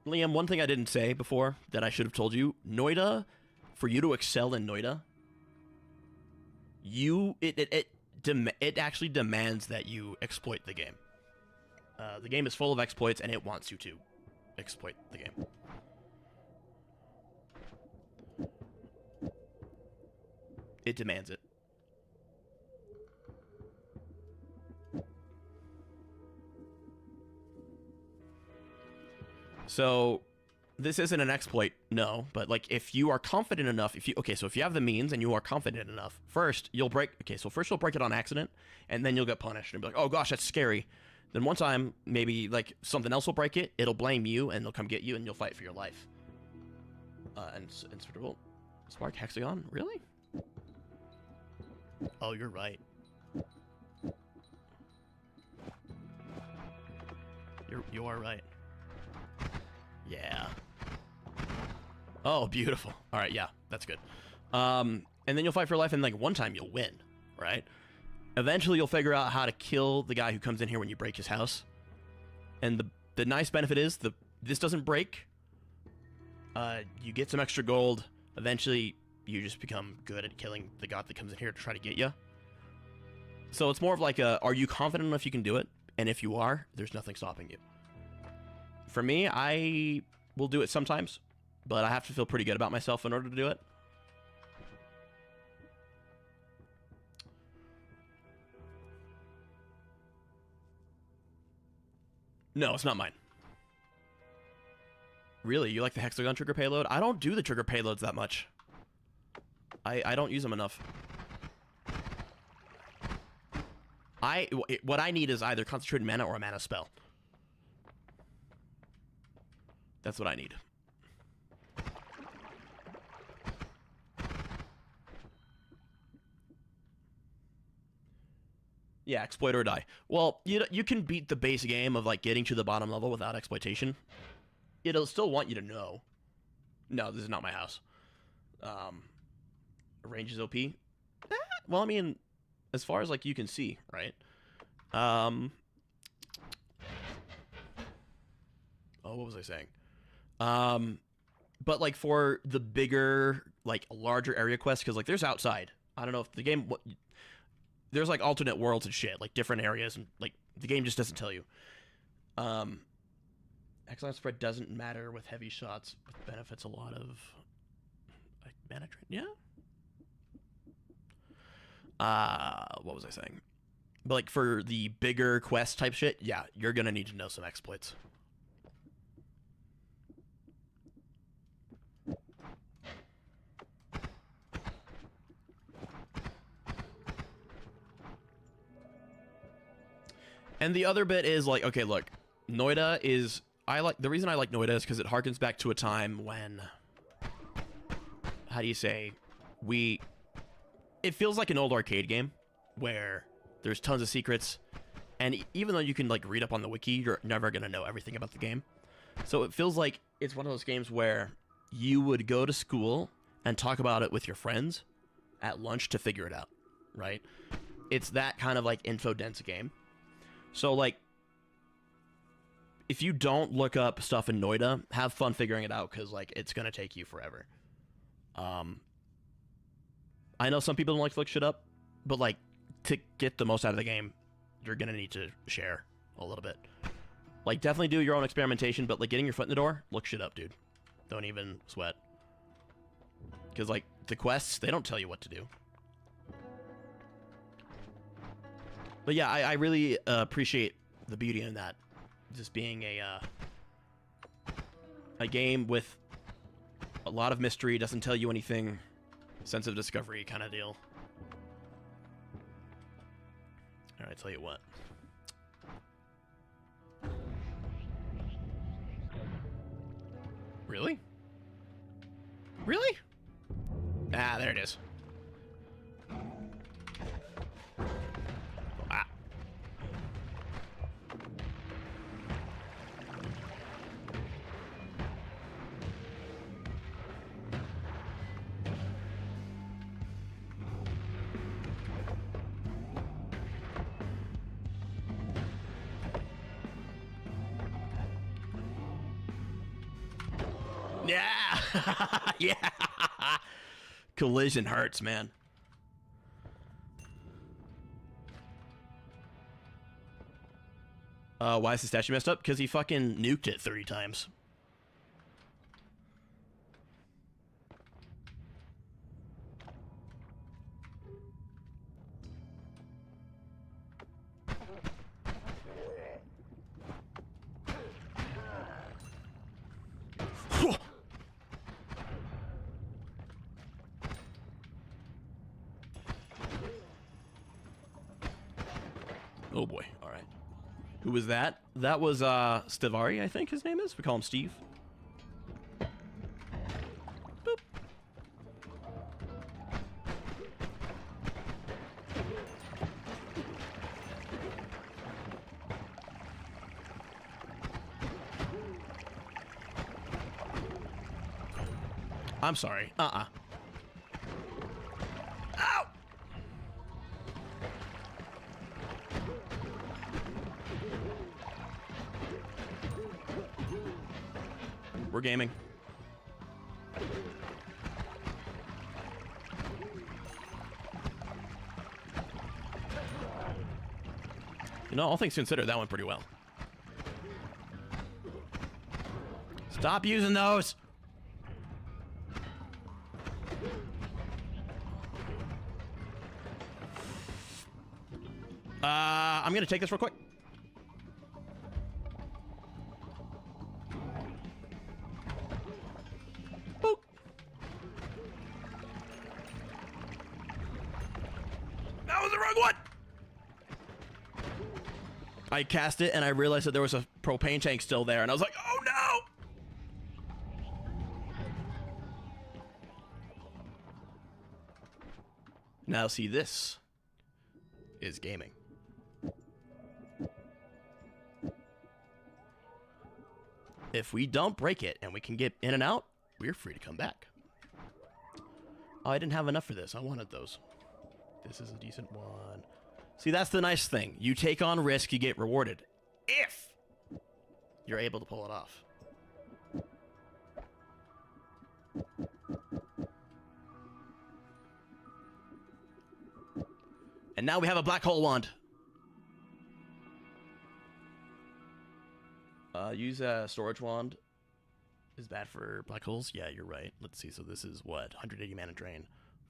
Liam, one thing I didn't say before that I should have told you. Noita, for you to excel in Noita, it actually demands that you exploit the game. The game is full of exploits, and it wants you to exploit the game. It demands it. So this isn't an exploit, no, but like if you are confident enough, so if you have the means and you are confident enough, first you'll break it on accident, and then you'll get punished and be like, oh gosh, that's scary. Then one time, maybe like something else will break it, it'll blame you, and they'll come get you, and you'll fight for your life. Inscrutable. Spark Hexagon? Really? Oh, you're right. You are right. Yeah. Oh, beautiful. All right, yeah, that's good. And then you'll fight for life, and like one time you'll win, right? Eventually, you'll figure out how to kill the guy who comes in here when you break his house. And the nice benefit is this doesn't break. You get some extra gold. Eventually, you just become good at killing the god that comes in here to try to get you. So it's more of like are you confident enough you can do it? And if you are, there's nothing stopping you. For me, I will do it sometimes, but I have to feel pretty good about myself in order to do it. No, it's not mine. Really? You like the hexagon trigger payload? I don't do the trigger payloads that much. I don't use them enough. What I need is either concentrated mana or a mana spell. That's what I need. Yeah, exploit or die. Well, you can beat the base game of like getting to the bottom level without exploitation. It'll still want you to know. No, this is not my house. Range is OP. Well, I mean, as far as like you can see, right? Oh, what was I saying? But like for the bigger, like larger area quests, because like there's outside. I don't know if the game. There's like alternate worlds and shit, like different areas, and like the game just doesn't tell you. Excellent spread doesn't matter with heavy shots, but benefits a lot of like mana drain. Yeah. What was I saying? But like for the bigger quest type shit, yeah, you're gonna need to know some exploits. And the other bit is like, okay, look, Noita is, the reason I like Noita is because it harkens back to a time when, how do you say, it feels like an old arcade game where there's tons of secrets, and even though you can like read up on the wiki, you're never gonna know everything about the game. So it feels like it's one of those games where you would go to school and talk about it with your friends at lunch to figure it out, right? It's that kind of like info dense game. So, like, if you don't look up stuff in Noita, have fun figuring it out, because, like, it's going to take you forever. I know some people don't like to look shit up, but, like, to get the most out of the game, you're going to need to share a little bit. Like, definitely do your own experimentation, but, like, getting your foot in the door, look shit up, dude. Don't even sweat. Because, like, the quests, they don't tell you what to do. But yeah, I really appreciate the beauty in that. Just being a game with a lot of mystery, doesn't tell you anything, sense of discovery kind of deal. Alright, tell you what. Really? Really? Ah, there it is. Yeah! Yeah! Collision hurts, man. Why is the statue messed up? Because he fucking nuked it 30 times. Oh boy. All right. Who was that? That was Stivari, I think his name is. We call him Steve. Boop. I'm sorry. Ow! We're gaming. You know, all things considered, that went pretty well. Stop using those! I'm gonna take this real quick. Boop. That was the wrong one! I cast it and I realized that there was a propane tank still there, and I was like, oh no! Now see, this is gaming. If we don't break it and we can get in and out, we're free to come back. Oh, I didn't have enough for this. I wanted those. This is a decent one. See, that's the nice thing. You take on risk, you get rewarded. If you're able to pull it off. And now we have a black hole wand. Use a storage wand is bad for black holes. Yeah, you're right. Let's see. So this is what? 180 mana drain,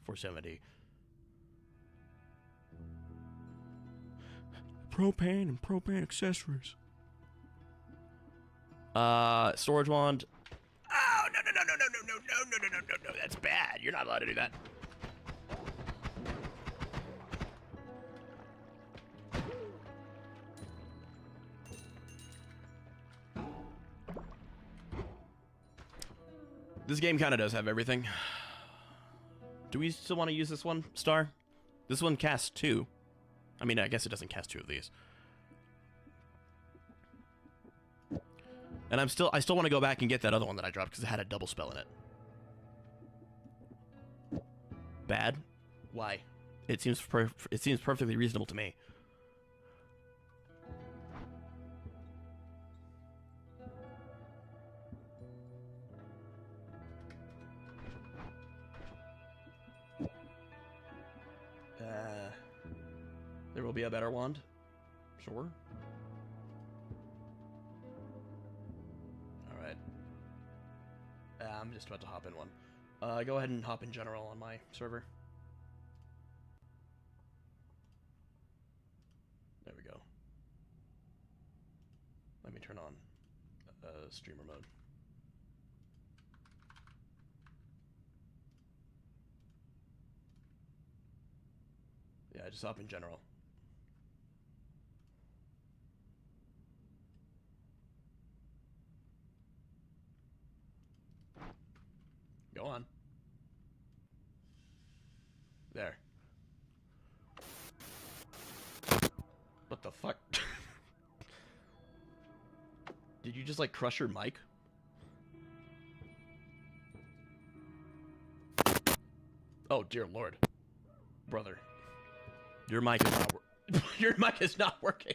470. Propane and propane accessories. Storage wand. Oh, no. That's bad. You're not allowed to do that. This game kind of does have everything. Do we still want to use this one, Star? This one casts 2. I mean, I guess it doesn't cast 2 of these. And I still want to go back and get that other one that I dropped because it had a double spell in it. Bad? Why? It seems perfectly reasonable to me. There will be a better wand. Sure. Alright. I'm just about to hop in one. Go ahead and hop in general on my server. There we go. Let me turn on streamer mode. Yeah, just hop in general. Go on. There. What the fuck? Did you just like crush your mic? Oh dear lord. Brother. Your mic is not your mic is not working.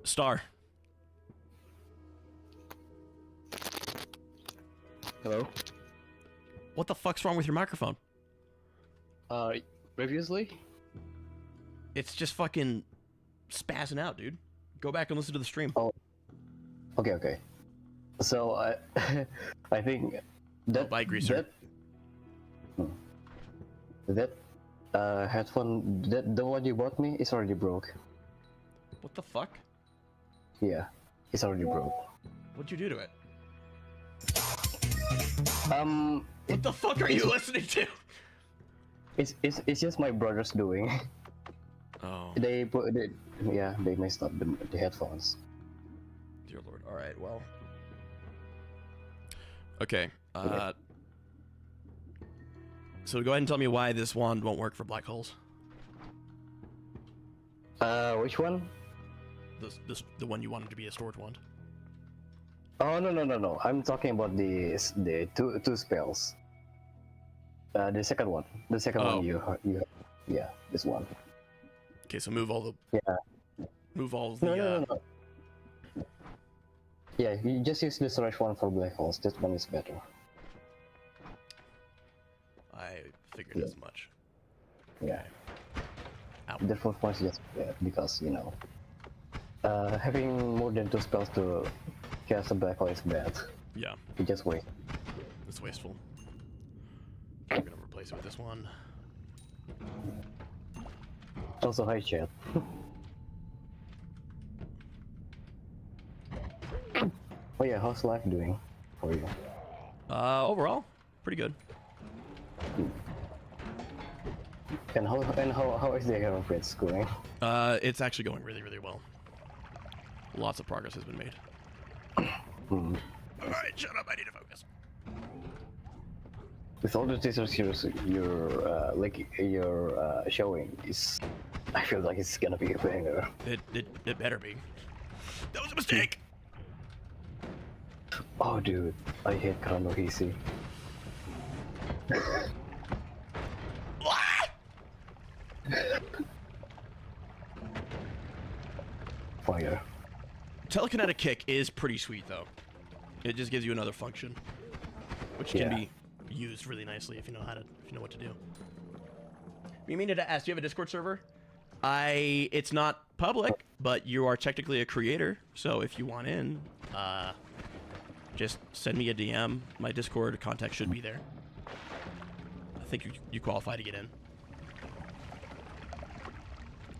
Star. Hello? What the fuck's wrong with your microphone? Previously? It's just fucking spazzing out, dude. Go back and listen to the stream. Oh. Okay. So, I think that... Oh, bye, Greaser. That headphone, the one you bought me, is already broke. What the fuck? Yeah, it's already broke. What'd you do to it? What the fuck are you listening to? It's just my brother's doing. Oh, They they messed up the headphones. dear lord. All right, well. Okay. So go ahead and tell me why this wand won't work for black holes. Which one? The one you wanted to be a storage wand. Oh no! I'm talking about the two spells. The second one. The second Oh. one yeah, this one. Okay, so move all the No. Yeah, you just use the storage one for black holes. This one is better. I figured as much. Yeah. Ow. The fourth one is just because having more than 2 spells to cast a black hole is bad. Yeah, You just wait. it's wasteful. I'm gonna replace it with this one. Also, hi chat. Oh yeah, how's life doing for you? Overall, pretty good. And how is the Harrow Prince going? It's actually going really, really well. Lots of progress has been made. Alright, shut up, I need to focus. With all the teasers you're showing, I feel like it's gonna be a banger. It better be. That was a mistake! Oh dude, I hate Kano-Hisi. Fire. Telekinetic kick is pretty sweet though. It just gives you another function, which can be used really nicely if you know what to do. You mean to ask? Do you have a Discord server? It's not public, but you are technically a creator. So if you want in, just send me a DM. My Discord contact should be there. I think you qualify to get in.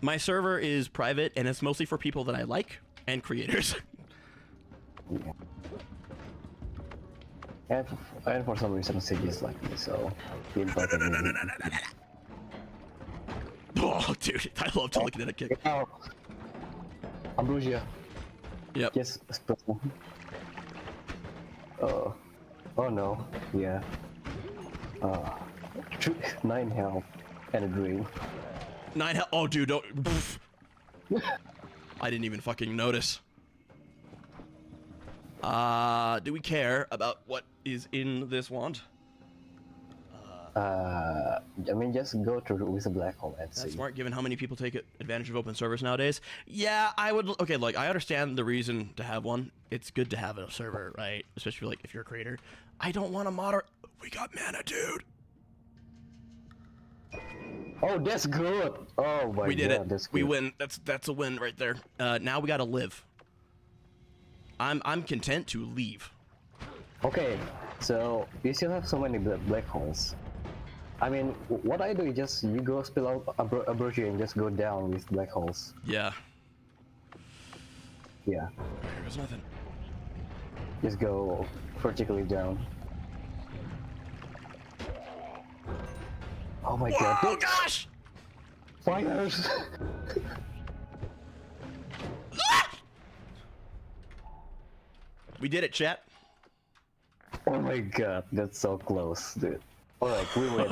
My server is private, and it's mostly for people that I like and creators. And for some reason, Siggy's like me, so he invited me. Oh, dude, I love telekinetic kick. Oh, Ambrosia. Yep. Yes, espresso. Oh no, yeah. 9 health and a dream. 9 health. Oh, dude, don't. I didn't even fucking notice. Do we care about what is in this wand? I mean, just go through with a black hole and see. That's smart, given how many people take advantage of open servers nowadays. Yeah, I would. Okay, like I understand the reason to have one. It's good to have a server, right? Especially like if you're a creator. I don't want to moderate. We got mana, dude. Oh, that's good. Oh my We did god, it. that's good. We win. That's a win right there. Now we gotta live. I'm content to leave. Okay, so you still have so many black holes. I mean, what I do is just you go spill out a brochure and just go down with black holes. Yeah. Yeah. There's nothing. Just go vertically down. Oh my god. Oh gosh! Fires! We did it, chat. Oh my god, that's so close, dude. Alright, we win.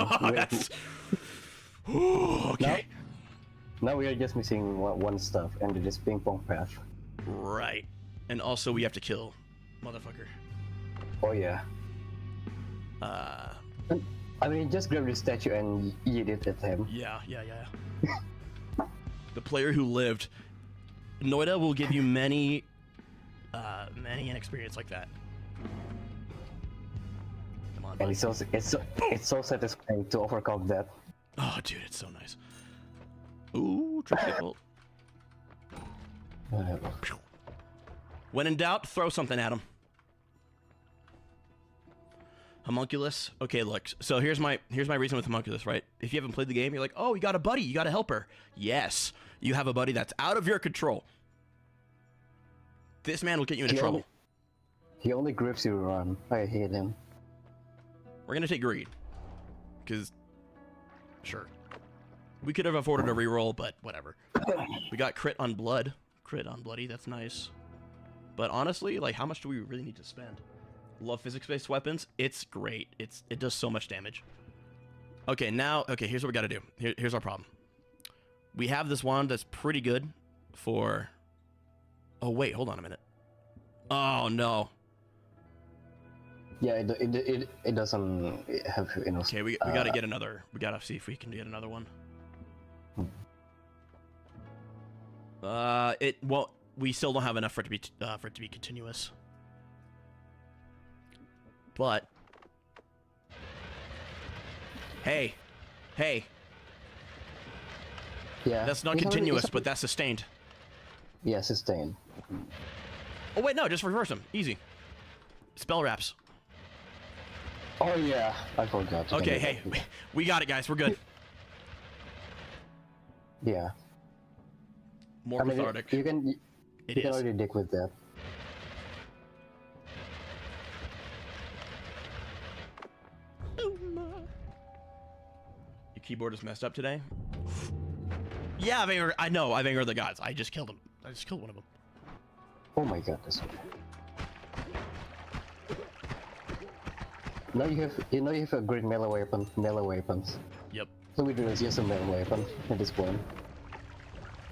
Ooh, okay. Now we are just missing one stuff, and it is ping pong path. Right. And also we have to kill motherfucker. Oh yeah. I mean, just grab the statue and eat it at him. Yeah. The player who lived. Noita will give you many an experience like that. Come on, And buddy. it's so satisfying to overcome that. Oh, dude, it's so nice. Ooh, triple. When in doubt, throw something at him. Homunculus. Okay, look. So here's my reason with Homunculus, right? If you haven't played the game, you're like, oh, you got a buddy, you got a helper. Yes, you have a buddy that's out of your control. This man will get you into trouble. He only grips you to run. I hate him. We're gonna take greed. Because, sure. We could have afforded a reroll, but whatever. We got crit on blood. Crit on bloody, that's nice. But honestly, like, how much do we really need to spend? Love physics-based weapons. It's great. It does so much damage. Okay, now, okay, here's what we gotta do. Here's our problem. We have this wand that's pretty good for... Oh, wait, hold on a minute. Oh, no. Yeah, it doesn't have enough. Okay, we gotta get another. We gotta see if we can get another one. Well, we still don't have enough for it to be continuous. But hey. Yeah. That's not continuous, but that's sustained. Yeah, sustained. Oh wait, no, just reverse them. Easy. Spell wraps. Oh yeah, I forgot. Okay, hey, we got it, guys. We're good. Yeah. More cathartic. You can already dig with that. Your keyboard is messed up today. Yeah, I know. I've angered the gods. I just killed him. I just killed one of them. Oh my god, this. Now you have a great melee weapons. Yep. So we do is just a melee weapon at this point.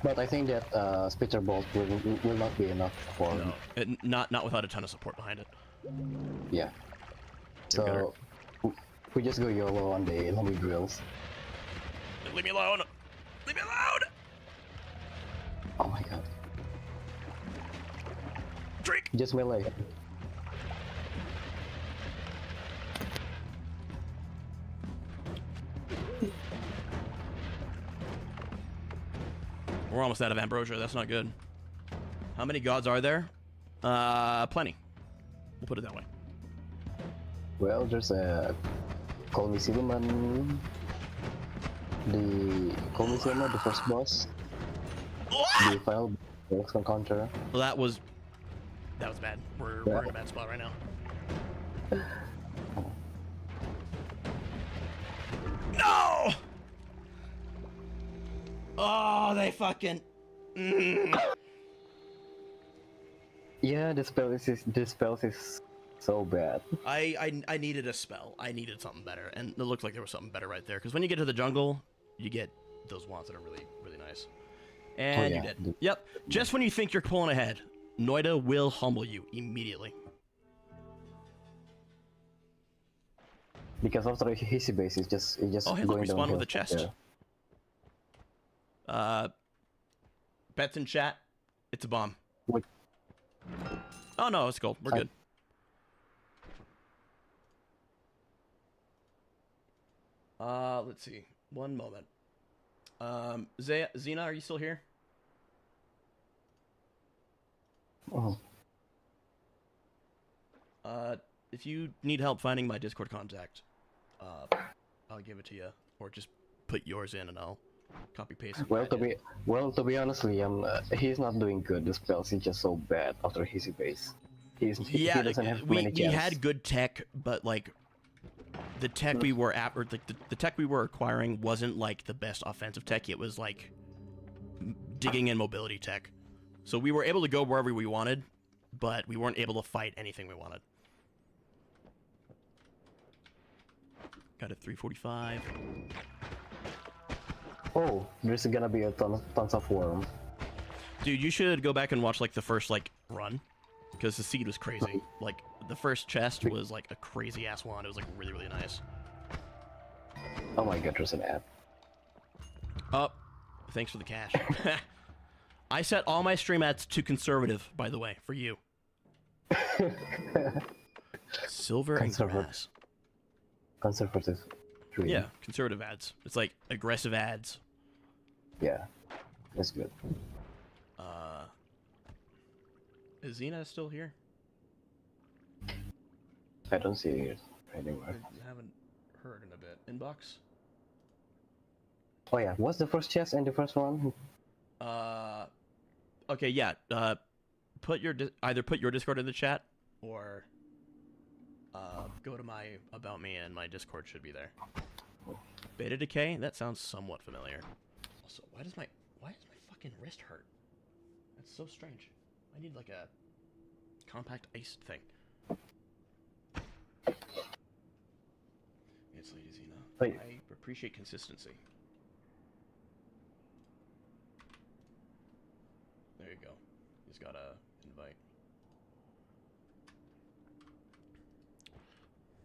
But I think that Spectre Bolt will not be enough for... No, not without a ton of support behind it. Yeah. So we just go YOLO on the enemy drills. Leave me alone! Leave me alone! Oh my god. Drink! Just melee. We're almost out of ambrosia. That's not good. How many gods are there? Plenty. We'll put it that way. Well, there's a Call Me Silverman, the Call Me Silverman, the first boss, the final boss encounter. Well, that was bad. We're in a bad spot right now. No! Oh, they fucking. Yeah, this spell is so bad. I needed a spell. I needed something better, and it looked like there was something better right there. Because when you get to the jungle, you get those wands that are really, really nice. And you did. Yep. Just when you think you're pulling ahead, Noita will humble you immediately. Because after his base, it's just Oh, hey, look, we spawned with a chest. Bets in chat. It's a bomb. What? Oh no, it's gold. We're good. Let's see. One moment. Xena, are you still here? Oh. If you need help finding my Discord contact, I'll give it to you, or just put yours in and I'll copy paste. To be honestly, he's not doing good. The spells is just so bad after his base. He doesn't have many we had good tech, but like the tech we were at, or the tech we were acquiring wasn't like the best offensive tech. It was like digging and mobility tech. So we were able to go wherever we wanted, but we weren't able to fight anything we wanted. Got a 345. Oh, there's gonna be a tons of worm. Dude, you should go back and watch like the first like run, because the seed was crazy. Like the first chest was like a crazy ass wand. It was like really, really nice. Oh my god, there's an ad. Oh, thanks for the cash. I set all my stream ads to conservative, by the way, for you. Silver and grass. Conservative. Dream. Yeah, conservative ads. It's like aggressive ads. Yeah, that's good. Is Xena still here? I don't see it anywhere. I haven't heard in a bit. Inbox? Oh yeah, what's the first chest and the first one? Okay, yeah. Put your either put your Discord in the chat, or go to my About Me, and my Discord should be there. Beta Decay? That sounds somewhat familiar. Also, why does my fucking wrist hurt? That's so strange. I need like a compact ice thing. It's Lady Xena. Wait. I appreciate consistency. There you go. He's got a invite.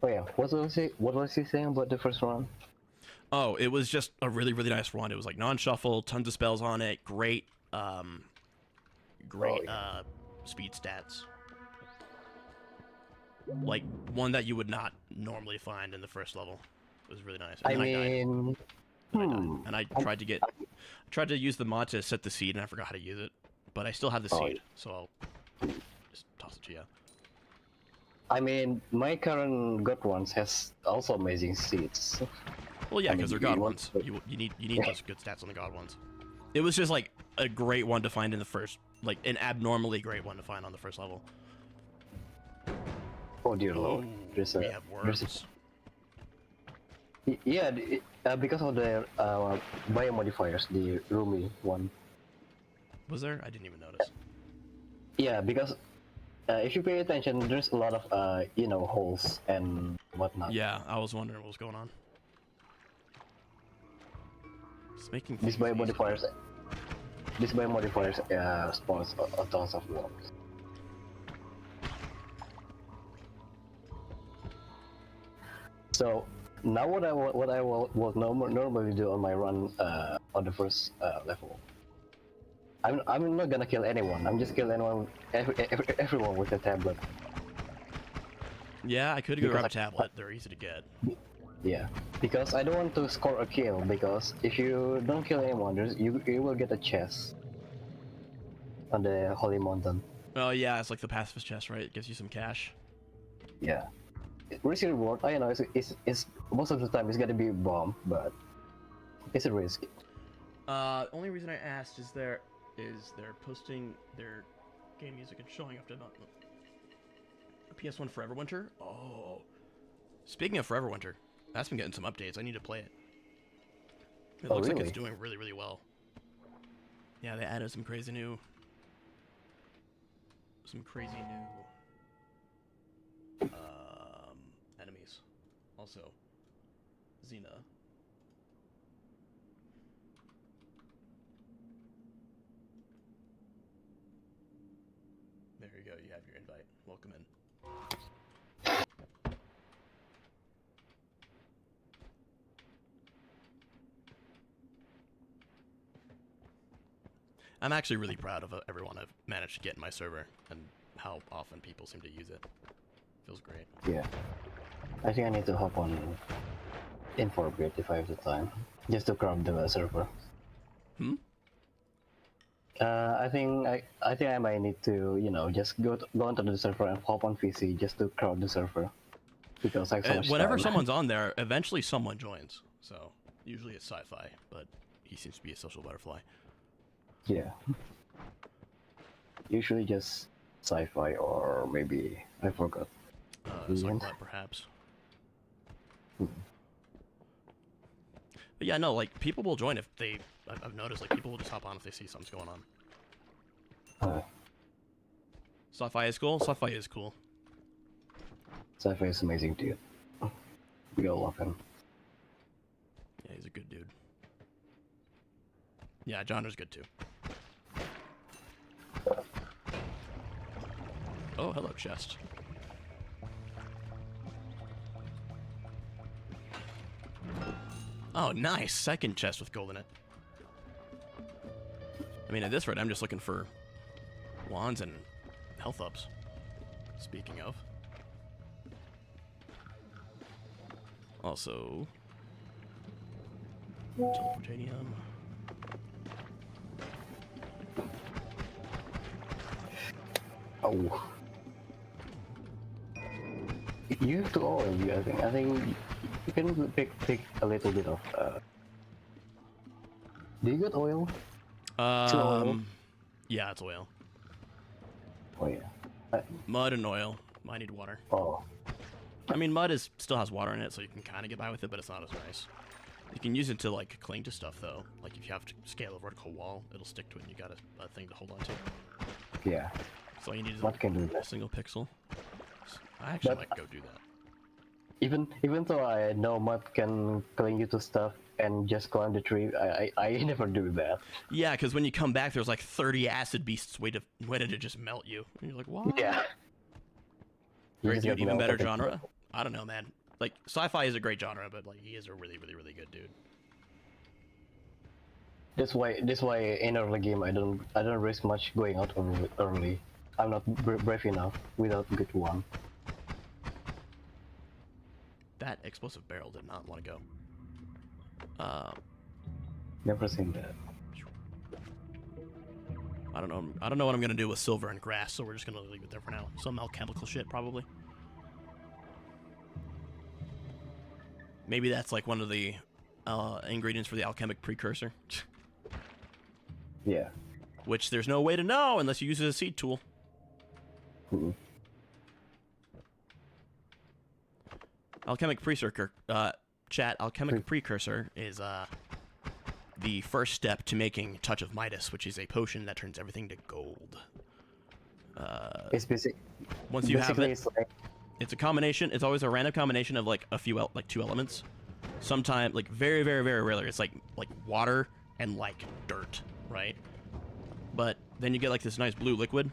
Oh yeah, what was he saying about the first one? Oh, it was just a really, really nice one. It was like non-shuffle, tons of spells on it, great, speed stats. Like one that you would not normally find in the first level. It was really nice. And I tried to use the mod to set the seed, and I forgot how to use it. But I still have the seed, so I'll just toss it to you. I mean, my current god ones has also amazing seeds. Well, yeah, because they're god ones. You need those good stats on the god ones. It was just like a great one to find in the first, like an abnormally great one to find on the first level. Oh dear lord, we have worms. Yeah, because of the biomodifiers, the Rumi one. Was there? I didn't even notice. Yeah, because if you pay attention, there's a lot of holes and whatnot. Yeah, I was wondering what was going on. It's making These biomodifiers spawns a tons of worms. So now what I will normally do on my run on the first level. I'm not gonna kill anyone. I'm just kill everyone with a tablet. Yeah, I could go grab a tablet. They're easy to get. Yeah, because I don't want to score a kill. Because if you don't kill anyone, you will get a chest on the Holy Mountain. Oh yeah, it's like the pacifist chest, right? It gives you some cash. Yeah, risk reward. I know it's most of the time it's gonna be a bomb, but it's a risk. Only reason I asked is they're posting their game music and showing up to not PS1 Forever Winter. Oh, speaking of Forever Winter, that's been getting some updates. I need to play it. It looks like it's doing really, really well. Yeah, they added some crazy new enemies. Also, Xena. There you go, you have your invite. Welcome in. I'm actually really proud of everyone I've managed to get in my server and how often people seem to use it. Feels great. Yeah. I think I need to hop on Info Upgrade if I have the time. Just to crowd the server. Hmm? I think I might need to, just go onto the server and hop on PC just to crowd the server. Because I have so much whenever time. someone's on there, eventually someone joins. So, usually it's Sci-Fi, but he seems to be a social butterfly. Yeah. Usually just Sci-Fi or maybe I forgot. Suckbot, perhaps. But yeah, no, like people will join if they. I've noticed like people will just hop on if they see something's going on. Sci-Fi is cool. Sci-Fi is cool. Sci-Fi is amazing, dude. We all love him. Yeah, he's a good dude. Yeah, Johnner's good too. Oh, hello, chest. Oh, nice. Second chest with gold in it. I mean, at this rate, I'm just looking for wands and health ups. Speaking of. Also, teleportanium. Oh. You have to oil, I think. I think you can pick a little bit of. Do you get oil? Oil? Yeah, it's oil. Oh yeah. Mud and oil. I need water. Oh. I mean, mud still has water in it, so you can kind of get by with it, but it's not as nice. You can use it to like cling to stuff though. Like if you have to scale a vertical wall, it'll stick to it, and you got a thing to hold on to. Yeah. So all you need is Mud can do a that. single pixel. I actually might go do that. Even though I know mud can cling you to stuff and just climb the tree, I never do that. Yeah, because when you come back, there's like 30 acid beasts waiting to just melt you, and you're like, what? Yeah. You Great just dude, get even better melted. genre. I don't know, man. Like sci-fi is a great genre, but like he is a really, really, really good dude. That's why in early game I don't risk much going out early. I'm not brave enough without good one. That explosive barrel did not want to go. Never seen that. I don't know. I don't know what I'm gonna do with silver and grass, so we're just gonna leave it there for now. Some alchemical shit, probably. Maybe that's like one of the ingredients for the alchemic precursor. Yeah. Which there's no way to know unless you use it as a seed tool. Mm-mm. Alchemic precursor, alchemic precursor is the first step to making Touch of Midas, which is a potion that turns everything to gold. It's basic. Once you have it, It's like, it's a combination. It's always a random combination of like a few, like 2 elements. Sometimes, like very, very, very rarely, it's like water and like dirt, right? But then you get like this nice blue liquid.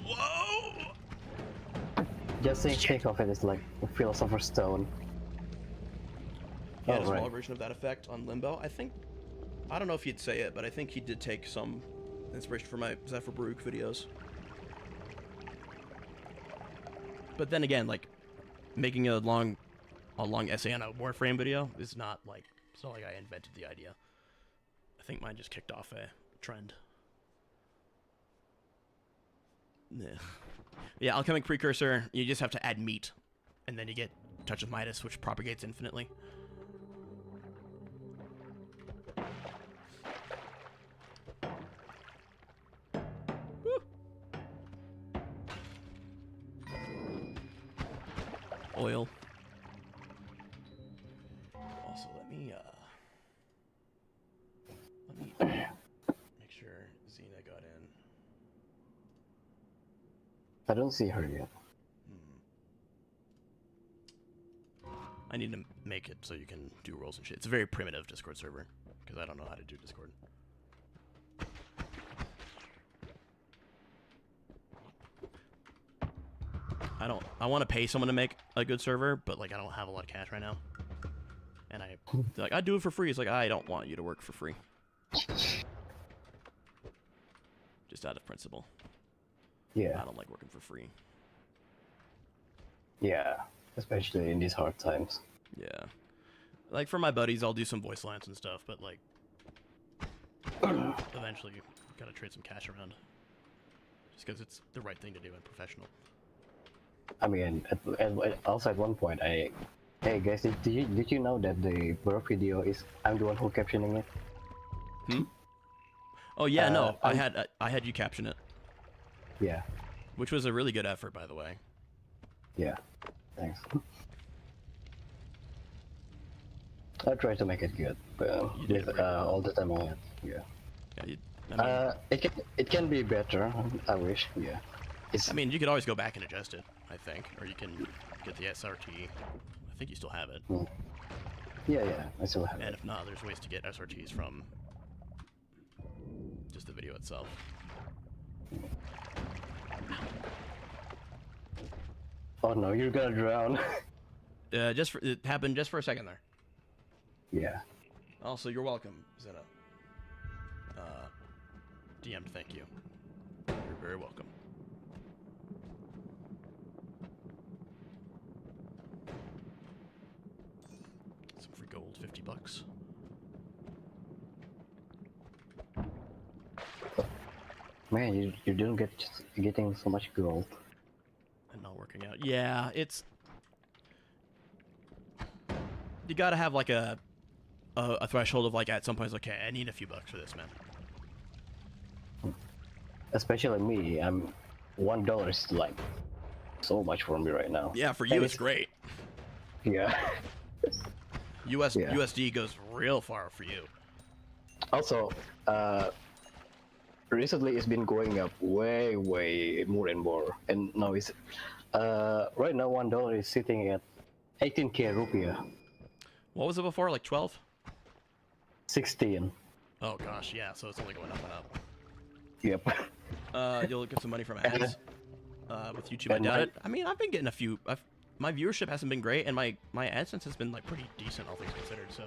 Whoa! just think of it as like a philosopher's stone. He had a right. small version of that effect on Limbo. I don't know if he'd say it, but I think he did take some inspiration from my Zephyr Baruch videos. But then again, like making a long essay on a Warframe video is not like, it's not like I invented the idea. I think mine just kicked off a trend. Yeah, alchemic precursor, you just have to add meat, and then you get Touch of Midas, which propagates infinitely. Woo. Oil. Also, let me make sure Xena got in. I don't see her yet. I need to make it so you can do roles and shit. It's a very primitive Discord server, because I don't know how to do Discord. I want to pay someone to make a good server, but like I don't have a lot of cash right now. And I'd do it for free. It's like, I don't want you to work for free. Just out of principle. Yeah. I don't like working for free. Yeah. Especially in these hard times. Yeah. Like for my buddies, I'll do some voice lines and stuff, but like eventually you gotta trade some cash around. Just because it's the right thing to do and professional. I mean, also at one point, hey guys, did you know that the Burrow video is I'm the one who captioning it? Hmm? Oh yeah, no, I had you caption it. Yeah. Which was a really good effort, by the way. Yeah. Thanks. I try to make it good, but did with, pretty well. all the time I had. Yeah. Yeah, I mean, It can be better. I wish. Yeah. I mean, you could always go back and adjust it, I think, or you can get the SRT. I think you still have it. Yeah, I still have And it. if not, there's ways to get SRTs from just the video itself. Oh no, you're gonna drown. It happened just for a second there. Yeah. Also, you're welcome, Zena. DM'd, thank you. You're very welcome. Some free gold, $50. Man, you don't getting so much gold. And not working out. Yeah, it's... You gotta have like a threshold of like at some point it's like, okay, I need a few bucks for this, man. Especially me, I'm $1 is like so much for me right now. Yeah, for you And it's great. Yeah. Yeah. USD goes real far for you. Also, recently it's been going up way more and more, and now it's right now $1 is sitting at 18k rupiah. What was it before? Like 12? 16. Oh gosh, yeah. So it's only going up and up. Yep. You'll get some money from ads with YouTube. I doubt it. I mean, I've been getting a few. My viewership hasn't been great, and my AdSense has been like pretty decent, all things considered. So,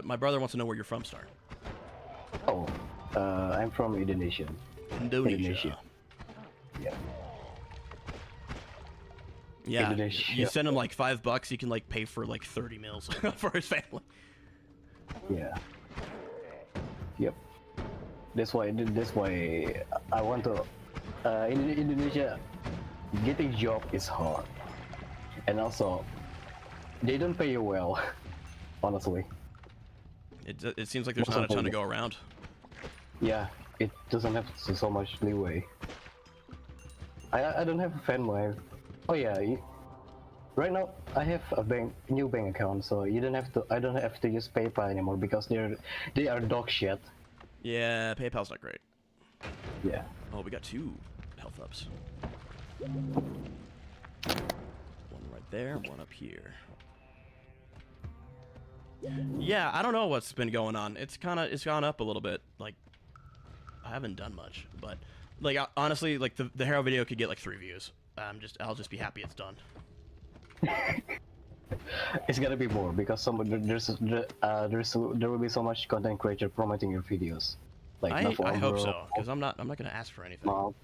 my brother wants to know where you're from, Star. Oh, I'm from Indonesia. Indonesia. Yeah. Yeah. Indonesia. You send him like $5, he can like pay for like 30 meals for his family. Yeah. Yep. That's why I want to. In Indonesia, getting job is hard, and also they don't pay you well. Honestly. It seems like there's not a ton to go around. Yeah, it doesn't have so much leeway. I don't have a family. Oh yeah, right now I have a new bank account, so you don't have to. I don't have to use PayPal anymore because they are dog shit. Yeah, PayPal's not great. Yeah. Oh, we got 2 health ups. One right there, one up here. Yeah, I don't know what's been going on. It's gone up a little bit. Like, I haven't done much, but like honestly, like the Harrow video could get like 3 views. I'll just be happy it's done. It's gotta be more because there will be so much content creator promoting your videos. Like I hope so, because I'm not gonna ask for anything. Oh,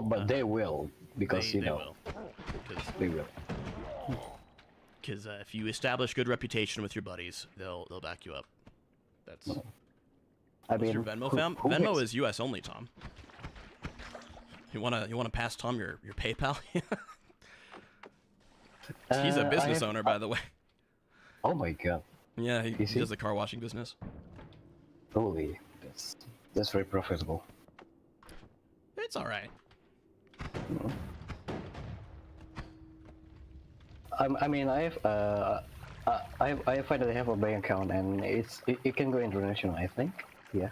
but they will because they will. They will. Because if you establish good reputation with your buddies, they'll back you up. That's. I mean, your Venmo fam? Venmo is US only, Tom. You wanna pass Tom your PayPal? He's a business owner, by the way. Oh my god. Yeah, he does the car washing business. Holy, that's very profitable. It's all right. I mean, I find that I have a bank account and it can go international, I think. Yeah.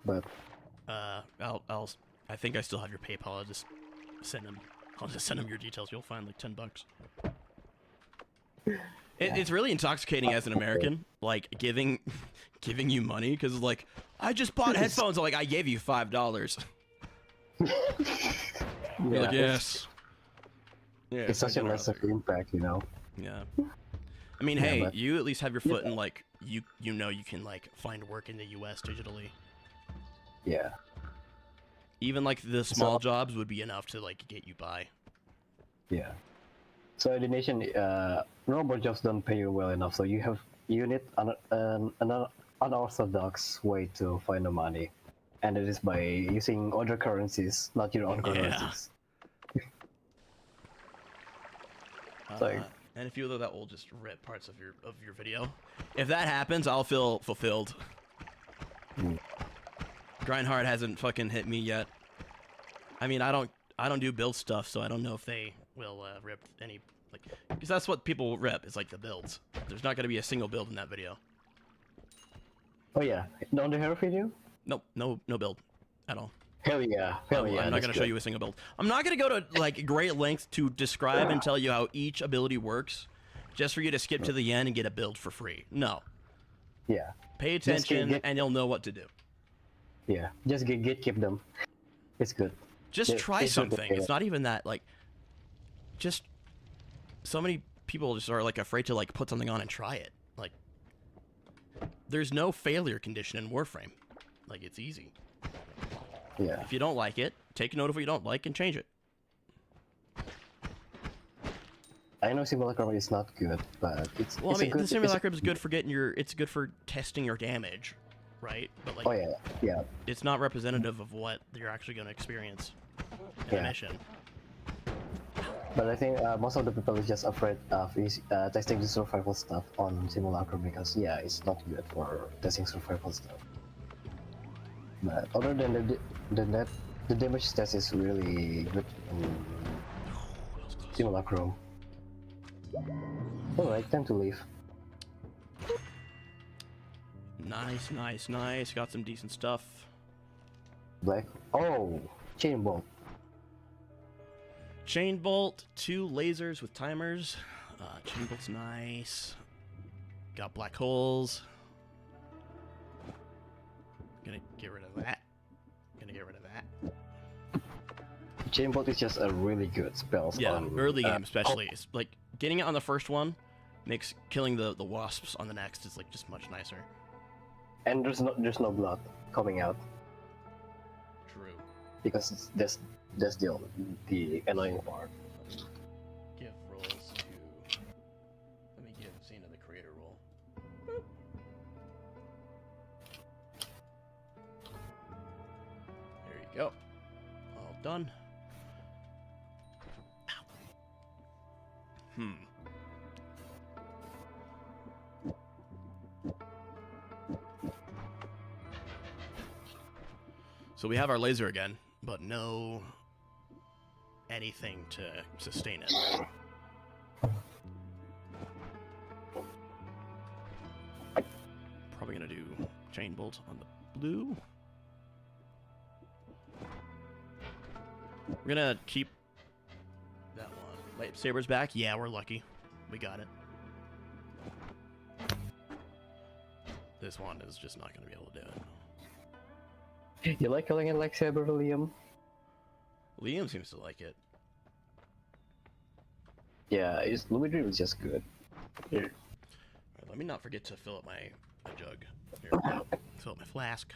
But I think I still have your PayPal. I'll just send him your details. You'll find like $10. It's really intoxicating as an American, like giving you money, because like I just bought headphones. I'm like, I gave you $5. You're like, yes. Yeah, it's such a massive impact, you know. Yeah. I mean, hey, you at least have your foot in like you can like find work in the U.S. digitally. Yeah. Even like the small jobs would be enough to like get you by. Yeah. So Indonesian normal jobs don't pay you well enough, so you need an unorthodox way to find the money, and it is by using other currencies, not your own currencies. And if you though, that will just rip parts of your video. If that happens, I'll feel fulfilled. Grindhard hasn't fucking hit me yet. I mean, I don't do build stuff, so I don't know if they will rip any, like, because that's what people will rip. It's like the builds. There's not gonna be a single build in that video. Oh yeah, on the Harrow video? Nope, no build at all. Hell yeah, hell yeah. I'm not gonna show you a single build. I'm not gonna go to like great lengths to describe and tell you how each ability works, just for you to skip to the end and get a build for free. No. Yeah. Pay attention and you'll know what to do. Yeah, just keep them. It's good. Just try something. It's not even that, like, just so many people just are like afraid to like put something on and try it. Like, there's no failure condition in Warframe. Like, it's easy. Yeah. If you don't like it, take note of what you don't like and change it. I know Simulacrum is not good, but it's well. it's I mean, the Simulacrum is good for getting your. It's good for testing your damage, right? But like, oh yeah. It's not representative of what you're actually going to experience in a mission. But I think most of the people is just afraid of testing the survival stuff on Simulacrum because it's not good for testing survival stuff. But other than that, the damage stats is really good in Simulacrum. Alright, time to leave. Nice, nice, nice. Got some decent stuff. Black. Oh, chain bolt. Chain bolt, 2 lasers with timers. Chain bolt's nice. Got black holes. Gonna get rid of that. Gonna get rid of that. Chain bolt is just a really good spell. Yeah, early game especially. It's like getting it on the first one makes killing the wasps on the next is like just much nicer. And there's no blood coming out True. because that's the annoying part. Give roles to. Let me give Cena the creator role. Boop. There you go. All done. Ow. So we have our laser again, but no anything to sustain it. Probably gonna do chain bolt on the blue. We're gonna keep that one. Lightsaber's back. Yeah, we're lucky. We got it. This one is just not gonna be able to do it. You like calling it like Saber, Liam? Liam seems to like it. Yeah, it's Luigi is just good. Alright, let me not forget to fill up my jug. Here, fill up my flask.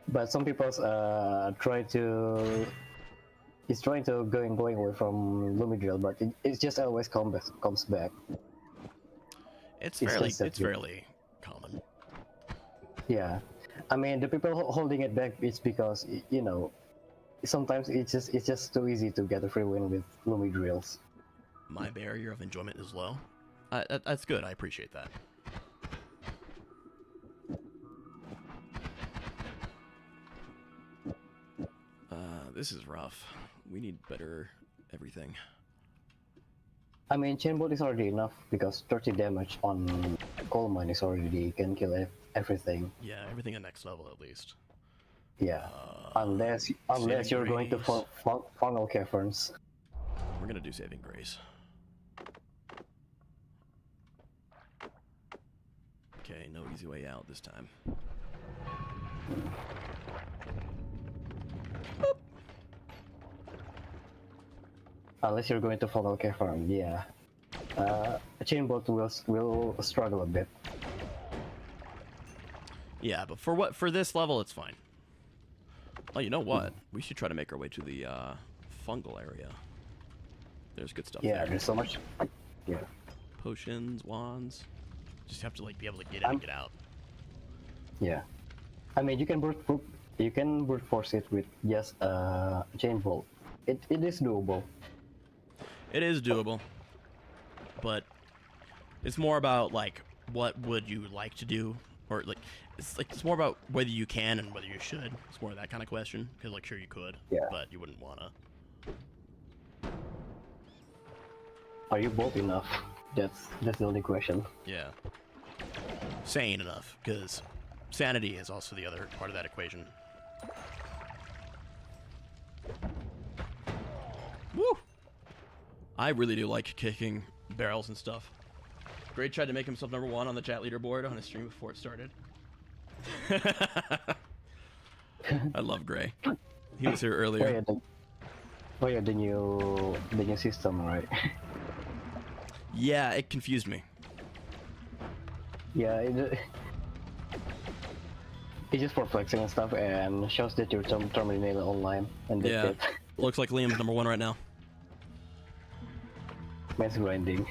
But some people trying to going away from Lumidrill, but it just always comes back. It's fairly common. Yeah, I mean the people holding it back is because you know sometimes it's just too easy to get a free win with Lumidrills. My barrier of enjoyment is low. That's good. I appreciate that. This is rough. We need better everything. I mean, Chain Bolt is already enough because 30 damage on Coal Mine is already can kill everything. Yeah, everything at next level at least. Yeah, unless you're going to funnel caverns. We're gonna do Saving Grace. Okay, no easy way out this time. Boop. Unless you're going to funnel cavern, yeah. Chain Bolt will struggle a bit. Yeah, but for this level, it's fine. Oh, you know what? We should try to make our way to the fungal area. There's good stuff Yeah, there. there's so much. Yeah. Potions, wands. Just have to like be able to get in and get out. Yeah. I mean, you can brute force it with just Chain Bolt. It is doable. It is doable, but it's more about like what would you like to do, or like it's more about whether you can and whether you should. It's more of that kind of question. Because like sure you could, Yeah. but you wouldn't wanna. Are you bold enough? That's the only question. Yeah. Sane enough, because sanity is also the other part of that equation. Woo! I really do like kicking barrels and stuff. Gray tried to make himself #1 on the chat leaderboard on his stream before it started. I love Gray. He was here earlier. Oh yeah, the new system, right? Yeah, it confused me. Yeah, it's just for flexing and stuff, and shows that you're terminated online, and that's Yeah. it. Looks like Liam's #1 right now. Man's grinding.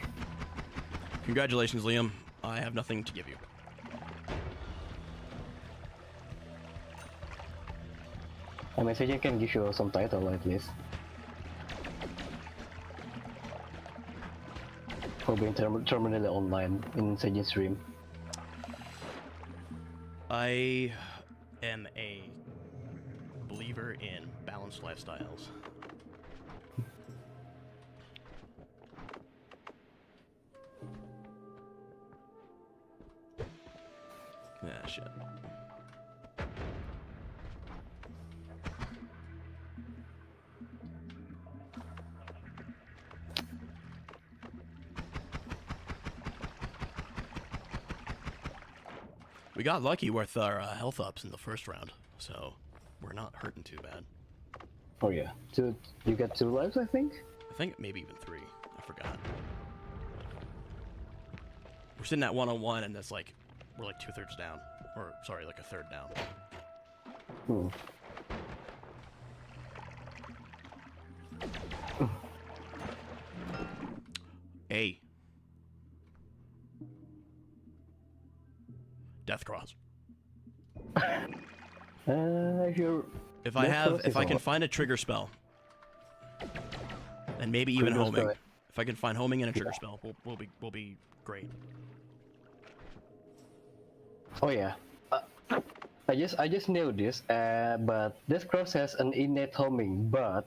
Congratulations, Liam. I have nothing to give you. I mean, Sajin can give you some title at least. For being terminated online in Sajin's stream. I am a believer in balanced lifestyles. Ah, shit. We got lucky with our health ups in the first round, so we're not hurting too bad. Oh yeah, you get 2 lives, I think. I think maybe even 3. I forgot. We're sitting at 1-on-1, and that's like we're like 2/3 down, or sorry, like 1/3 down. Hmm. A. Death cross. If you're. If I can find a trigger spell, and maybe even Trigger homing. spell. If I can find homing and a trigger spell, we'll be great. Oh yeah. I just knew this, but this cross has an innate homing, but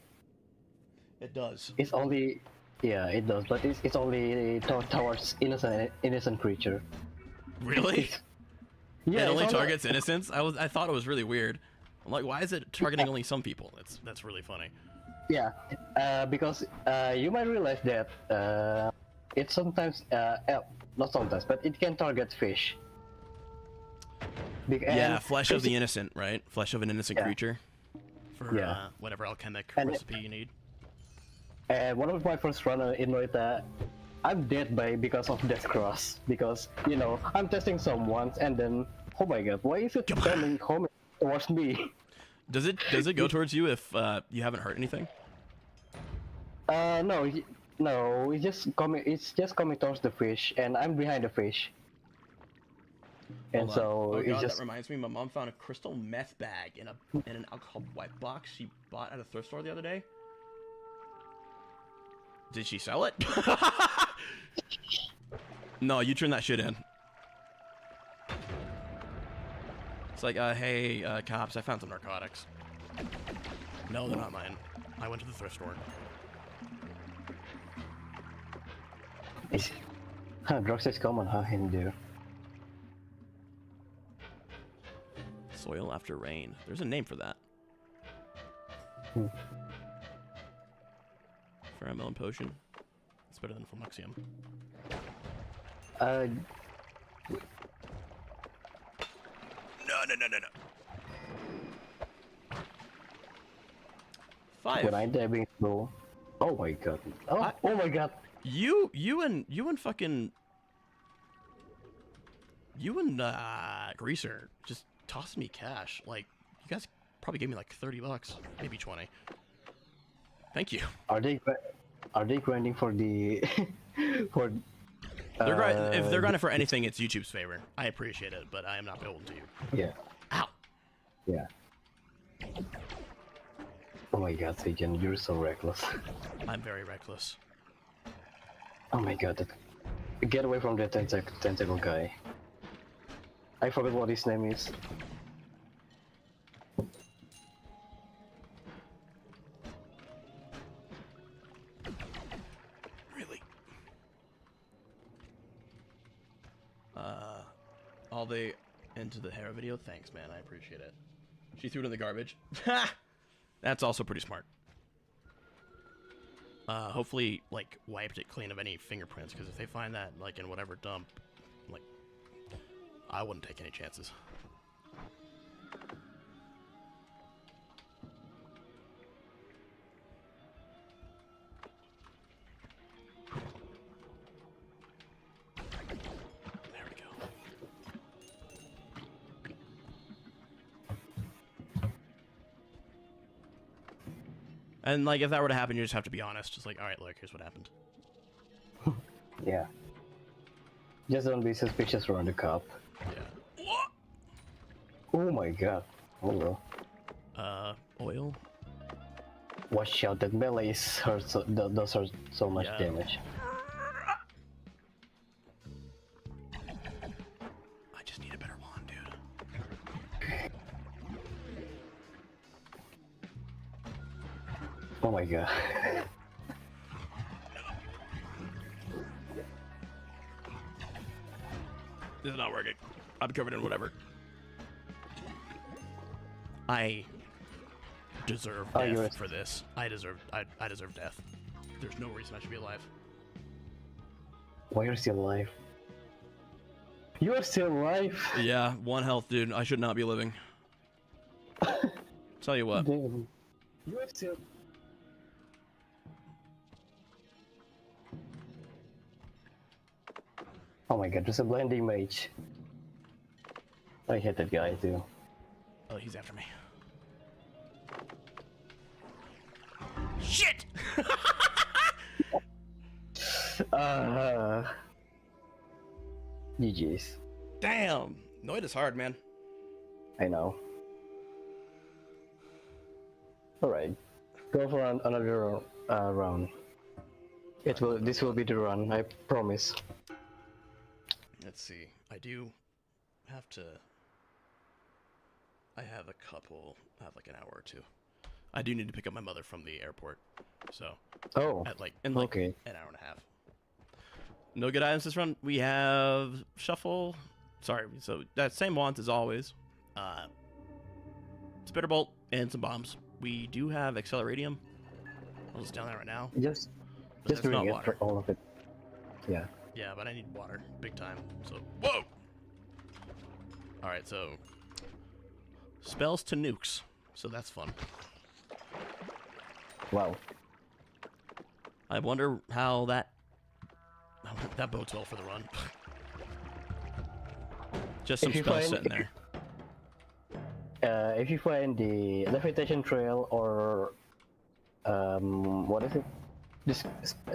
It does. it's only. Yeah, it does, but it's only towards innocent creature. Really? Yeah, It only it's targets innocents. I thought it was really weird. I'm like, why is it targeting only some people? That's really funny. Yeah, because you might realize that it sometimes, not sometimes, but it can target fish. Yeah, flesh of the innocent, right? Flesh of an innocent Yeah. creature. For Yeah. whatever alchemic And recipe you need. One of my first runner in Noita, I'm dead because of Death Cross. Because, I'm testing someone and then, oh my god, why is it coming towards me? Does it go towards you if you haven't hurt anything? No, no, it's just coming towards the fish, and I'm behind the fish. And Hold on. so Oh it's god, just. that reminds me. My mom found a crystal meth bag in an alcohol wipe box she bought at a thrift store the other day. Did she sell it? No, you turn that shit in. It's like, hey, cops, I found some narcotics. No, they're not mine. I went to the thrift store. Drugs is common, huh, in there? Soil after rain. There's a name for that. Hmm. Pheromone potion. It's better than Flummoxium. Uh, No. 5. when I dabbing through. Oh my god. Oh my god. You and Greaser just tossed me cash. Like, you guys probably gave me like $30, maybe 20. Thank you. Are they grinding for the for? If they're grinding for anything, it's YouTube's favor. I appreciate it, but I am not beholden to you. Yeah. Ow. Yeah. Oh my god, Sajin, you're so reckless. I'm very reckless. Oh my god, get away from that tentacle guy. I forgot what his name is. Really? All the into the Harrow video? Thanks, man. I appreciate it. She threw it in the garbage. That's also pretty smart. Hopefully, like, wiped it clean of any fingerprints, because if they find that, like, in whatever dump, like, I wouldn't take any chances. There we go. And, like, if that were to happen, you just have to be honest. Just like, alright, look, here's what happened. Yeah. Just don't be suspicious around the cop. Yeah. Oh my god. Hello. Oil? Watch out, that melee is does hurt so much Yeah. damage. I just need a better wand, dude. Oh my god. This is not working. I'm covered in whatever. I deserve death for this. I deserve death. There's no reason I should be alive. Why are you still alive? You are still alive? Yeah, 1 health, dude. I should not be living. Tell you what. Damn. You are still... Oh my god, there's a blinding mage. I hate that guy too. Oh, he's after me. Shit! GG's. Damn! Noita's hard, man. I know. Alright. Go for another round. This will be the run, I promise. Let's see. I do have to... I have a couple... I have like an hour or two. I do need to pick up my mother from the airport. So... Oh, in okay. an hour and a half. No good items this run. We have Shuffle. Sorry, so that same want as always. Spitter Bolt and some bombs. We do have Acceleratium. I'll just down there right now. Just That's bring not it water. for all of it. Yeah. Yeah, but I need water. Big time. So, whoa! Alright, so... Spells to nukes. So that's fun. Wow. I wonder how that... that bodes well for the run. Just some spells sitting there. If you find the levitation trail or... what is it?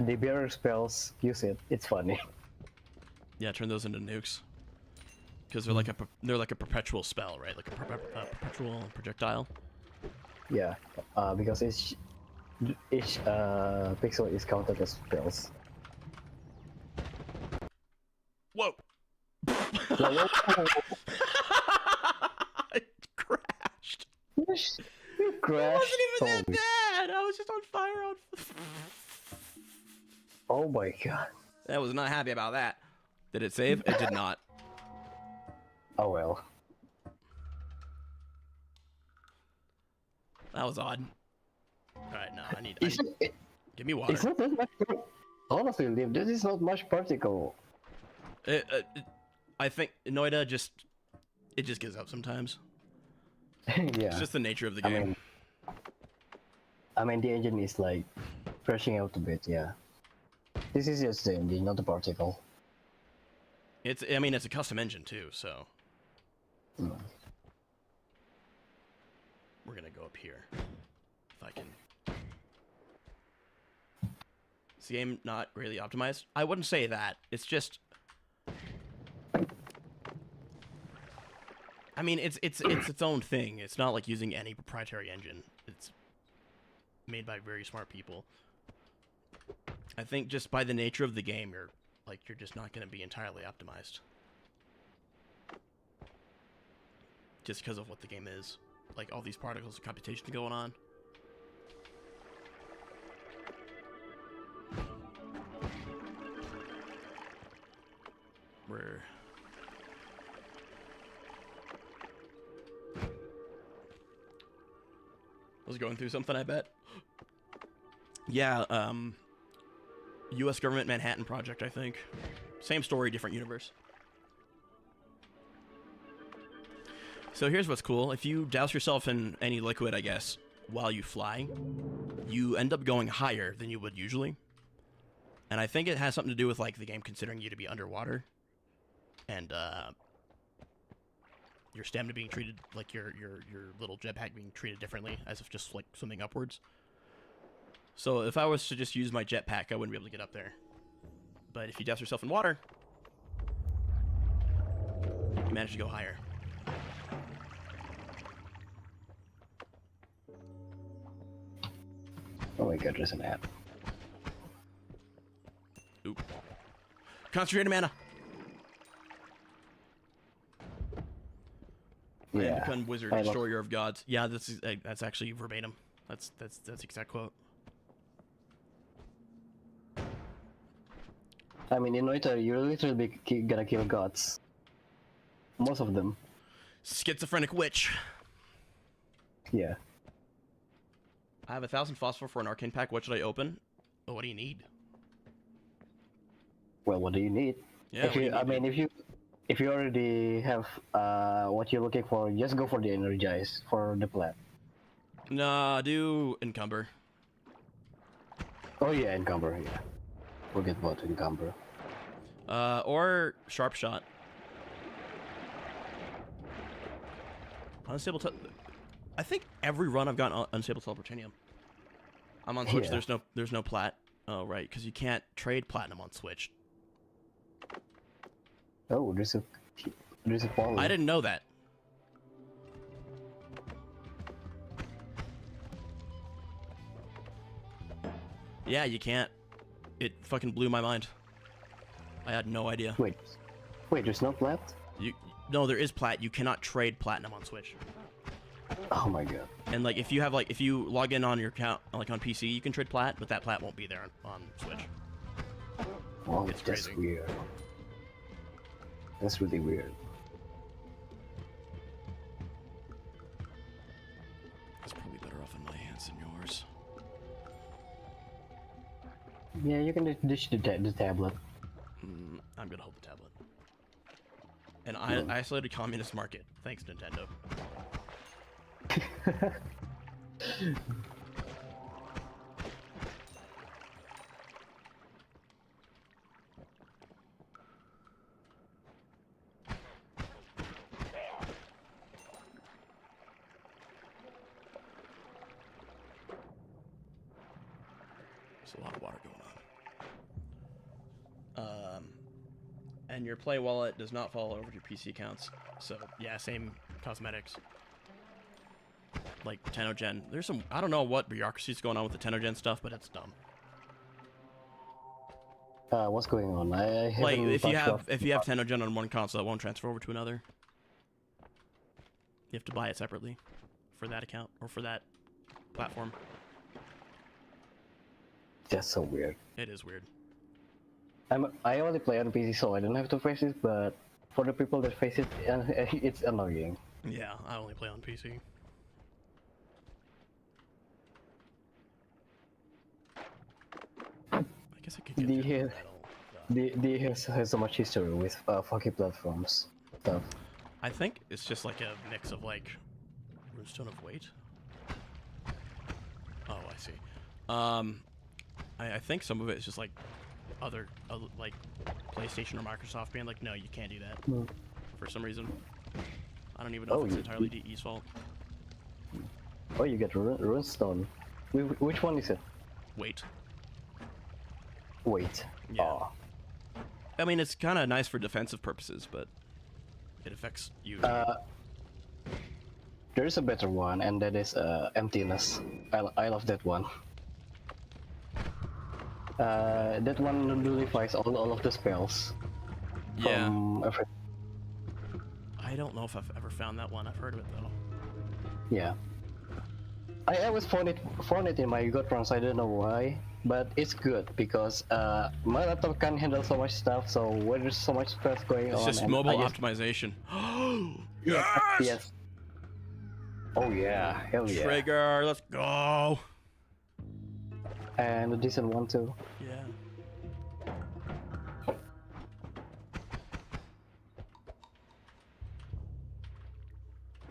The bearer spells, use it. It's funny. Yeah, turn those into nukes. Because they're like a perpetual spell, right? Like a perpetual projectile. Yeah, because each pixel is counted as spells. Whoa! I crashed. You crashed. It wasn't even that bad. I was just on fire. Oh my god. I was not happy about that. Did it save? It did not. Oh well. That was odd. Alright, no, I need give me water. It's not that much. Honestly, Liv, this is not much particle. I think Noita just gives up sometimes. Yeah. It's just the nature of the game. I mean, the engine is like crashing out a bit. Yeah. This is just the engine, not the particle. It's a custom engine too, so. Mm. We're gonna go up here. If I can. Is the game not greatly optimized? I wouldn't say that. It's just. I mean, it's its own thing. It's not like using any proprietary engine. It's made by very smart people. I think just by the nature of the game, you're just not going to be entirely optimized. Just because of what the game is. Like all these particles of computation going on. We're... I was going through something, I bet. Yeah, U.S. government Manhattan Project, I think. Same story, different universe. So here's what's cool. If you douse yourself in any liquid, I guess, while you fly, you end up going higher than you would usually. And I think it has something to do with, like, the game considering you to be underwater. And, your stamina being treated, like, your little jetpack being treated differently, as if just, like, swimming upwards. So if I was to just use my jetpack, I wouldn't be able to get up there. But if you douse yourself in water, you manage to go higher. Oh my god, there's an app. Oop. Concentrated mana. Yeah. I am become wizard, destroyer of gods. Yeah, that's actually verbatim. That's the exact quote. I mean, in Noita, you're literally gonna kill gods. Most of them. Schizophrenic witch. Yeah. I have 1,000 phosphor for an arcane pack. What should I open? Oh, what do you need? Well, what do you need? Yeah, If you, I mean, if you already have what you're looking for, just go for the energize for the plat. Nah, do encumber. Oh yeah, encumber. Yeah. Forget about encumber. Or sharp shot. Unstable. I think every run I've gotten unstable teleportanium. I'm on Switch. Yeah. There's no plat. Oh right, because you can't trade platinum on Switch. Oh, there's a poly. I didn't know that. Yeah, you can't. It fucking blew my mind. I had no idea. Wait, there's no plat? No, there is plat. You cannot trade platinum on Switch. Oh my god. And like, if you log in on your account, like on PC, you can trade plat, but that plat won't be there on Switch. Wow, It's that's crazy. weird. That's really weird. It's probably better off in my hands than yours. Yeah, you can dish the tablet. I'm gonna hold the tablet. And isolated communist market. Thanks, Nintendo. There's a lot of water going on. And your Play wallet does not fall over to your PC accounts. So, yeah, same cosmetics. Like Tenogen. There's some, I don't know what bureaucracy is going on with the Tenogen stuff, but it's dumb. What's going on? I Like, haven't if you touched have Tenogen on one console, it won't transfer over to another. You have to buy it separately for that account or for that platform. That's so weird. It is weird. I only play on PC, so I don't have to face it. But for the people that face it, it's annoying. Yeah, I only play on PC. I guess I could get The through uh, metal. the has so much history with funky platforms stuff. I think it's just like a mix of like Runestone of Weight. Oh, I see. I think some of it is just like other like PlayStation or Microsoft being like, no, you can't do that for some reason. I don't even know if it's entirely DE's fault. Oh, you get Runestone. Which one is it? Wait. Wait. Yeah. Oh. I mean, it's kind of nice for defensive purposes, but it affects you. There's a better one, and that is Emptiness. I love that one. That one nullifies all of the spells. Yeah. From I don't know if I've ever found that one. I've heard of it though. Yeah. I always found it in my gut runs. I don't know why, but it's good because my laptop can't handle so much stuff. So when there's so much stuff going on, It's just and mobile I just, optimization. yes! Yes. Oh yeah, hell yeah. Trigger, let's go. And a decent one too. Yeah.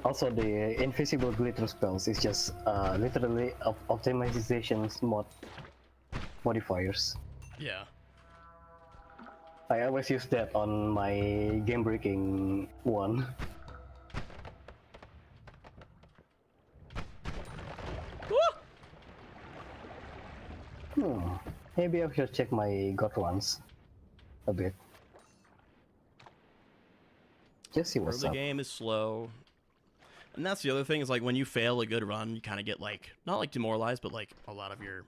Also, the invisible glitter spells is just literally optimizations modifiers. Yeah. I always use that on my game breaking one. Maybe I should check my god runs a bit. Just see what's The up. game is slow. And that's the other thing is like when you fail a good run, you kind of get like not like demoralized, but like a lot of your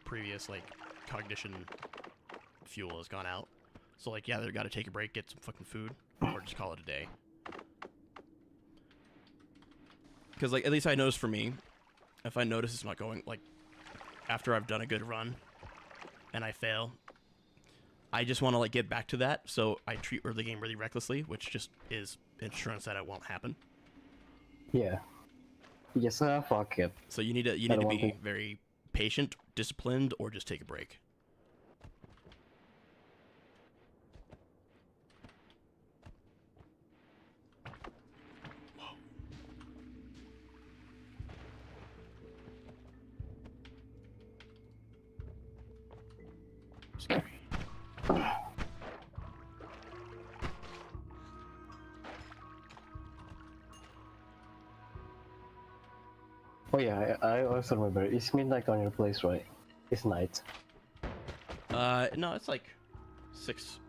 previous like cognition fuel has gone out. So like yeah, they've got to take a break, get some fucking food, or just call it a day. Because like at least I notice for me, if I notice it's not going like after I've done a good run and I fail, I just want to like get back to that, so I treat early game really recklessly, which just is insurance that it won't happen. Yeah. Just fuck it. So you need to be very patient, disciplined, or just take a break. Whoa. Scary. Oh yeah, I also remember. It's midnight on your place, right? It's night. No, it's like 6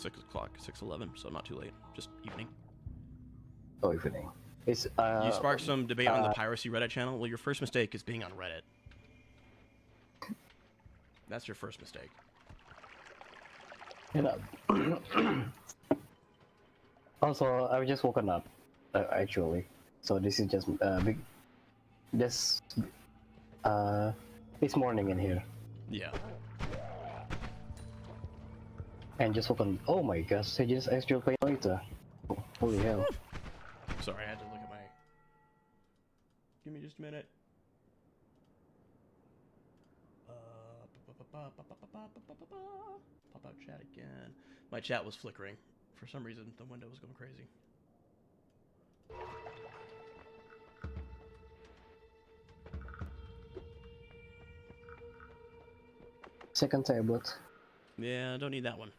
o'clock, 6:11, so not too late. Just evening. Oh, evening. It's You sparked some debate on the piracy Reddit channel. Well, your first mistake is being on Reddit. That's your first mistake. You know. Also, I've just woken up, actually. So this is just big. Just it's morning in here, Yeah. and just woken. Oh my gosh! I just actually play Noita. Holy hell! Sorry, I had to look at my. Give me just a minute. Pop out chat again. My chat was flickering. For some reason, the window was going crazy. Second tablet. Yeah, I don't need that one.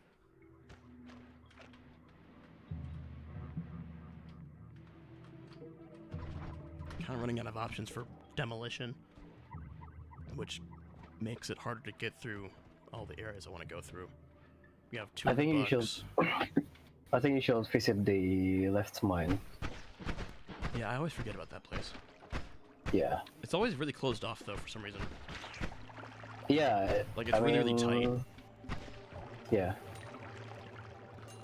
Kind of running out of options for demolition, which makes it harder to get through all the areas I want to go through. We have two. I think you should. I think you should visit the left mine. Yeah, I always forget about that place. Yeah. It's always really closed off though for some reason. Yeah. Like it's really tight. Yeah.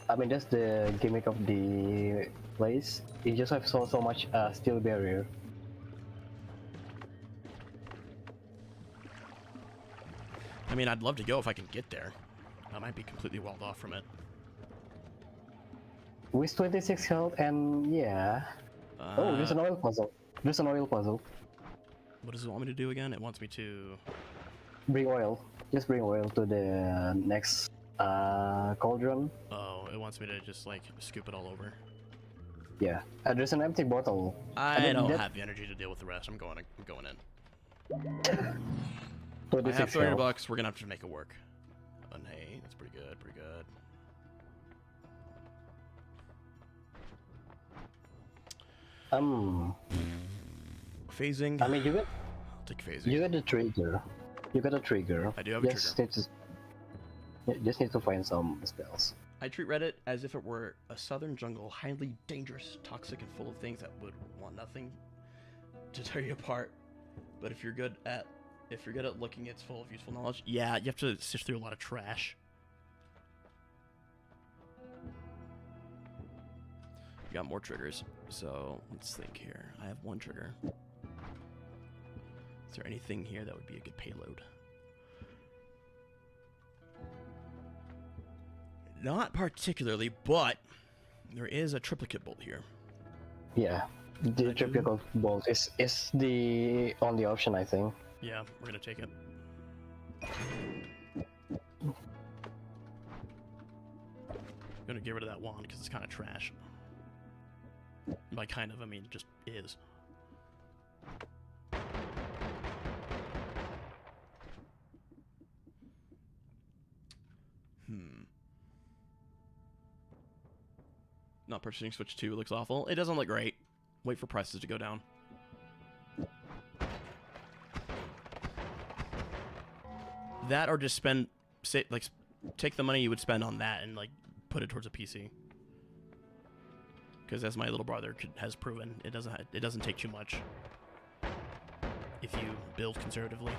I mean that's the gimmick of the place. You just have so much steel barrier. I mean, I'd love to go if I can get there. I might be completely walled off from it. With 26 health and yeah. Oh, there's an oil puzzle. There's an oil puzzle. What does it want me to do again? It wants me to bring oil. Just bring oil to the next cauldron. Oh, it wants me to just like scoop it all over. Yeah. There's an empty bottle. I don't have the energy to deal with the rest. I'm going in. I have 300 bucks. We're gonna have to make it work. And hey, that's pretty good. Pretty good. Phasing. I mean, you got. I'll take phasing. You got the trigger. You got a trigger. I do have a trigger. Just need to find some spells. I treat Reddit as if it were a southern jungle, highly dangerous, toxic, and full of things that would want nothing to tear you apart. But if you're good at looking, it's full of useful knowledge. Yeah, you have to sift through a lot of trash. You got more triggers. So let's think here. I have one trigger. Is there anything here that would be a good payload? Not particularly, but there is a triplicate bolt here. Yeah, the triplicate bolt is the only option, I think. Yeah, we're gonna take it. I'm gonna get rid of that wand because it's kind of trash. By kind of, I mean just is. Not purchasing Switch 2 looks awful. It doesn't look great. Wait for prices to go down. That or just take the money you would spend on that and like put it towards a PC. Because as my little brother has proven, it doesn't take too much if you build conservatively.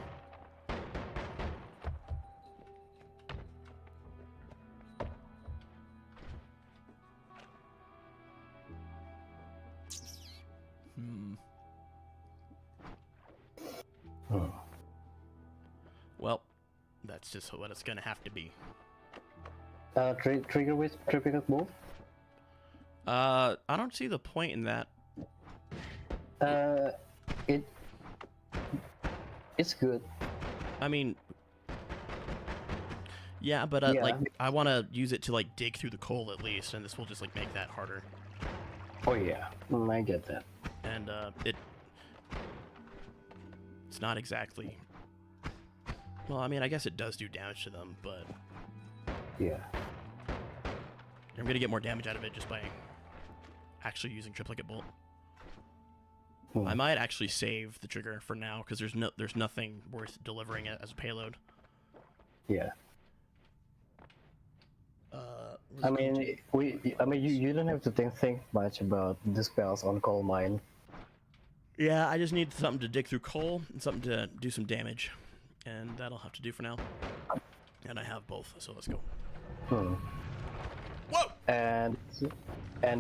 Well, that's just what it's gonna have to be. Trigger with triple move. I don't see the point in that. Uh, it it's good. I mean, yeah, but Yeah. like I want to use it to like dig through the coal at least, and this will just like make that harder. Oh yeah, I get that. And it's not exactly. Well, I mean, I guess it does do damage to them, but Yeah. I'm gonna get more damage out of it just by actually using triplicate bolt. I might actually save the trigger for now because there's nothing worth delivering it as a payload. Yeah. Where's I it mean, going to? you don't have to think much about the spells on coal mine. Yeah, I just need something to dig through coal and something to do some damage, and that'll have to do for now. And I have both, so let's go. Whoa! And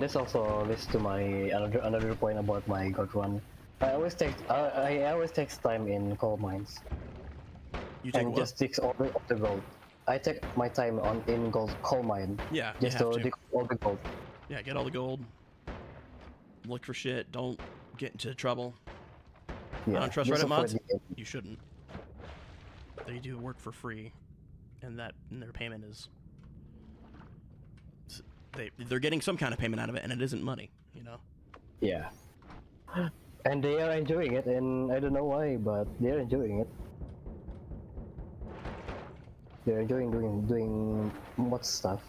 this also leads to my another point about my god run. I always take time in coal mines You take and what? just dig all the gold. I take my time in coal mine. Yeah, Just you have to to. dig all the gold. Yeah, get all the gold. Look for shit. Don't get into trouble. Yeah. I don't trust just Reddit mods. avoid the- You shouldn't. They do work for free, and their payment is. They're getting some kind of payment out of it, and it isn't money. You know. Yeah. And they are enjoying it, and I don't know why, but they're enjoying it. They're enjoying doing mod stuff.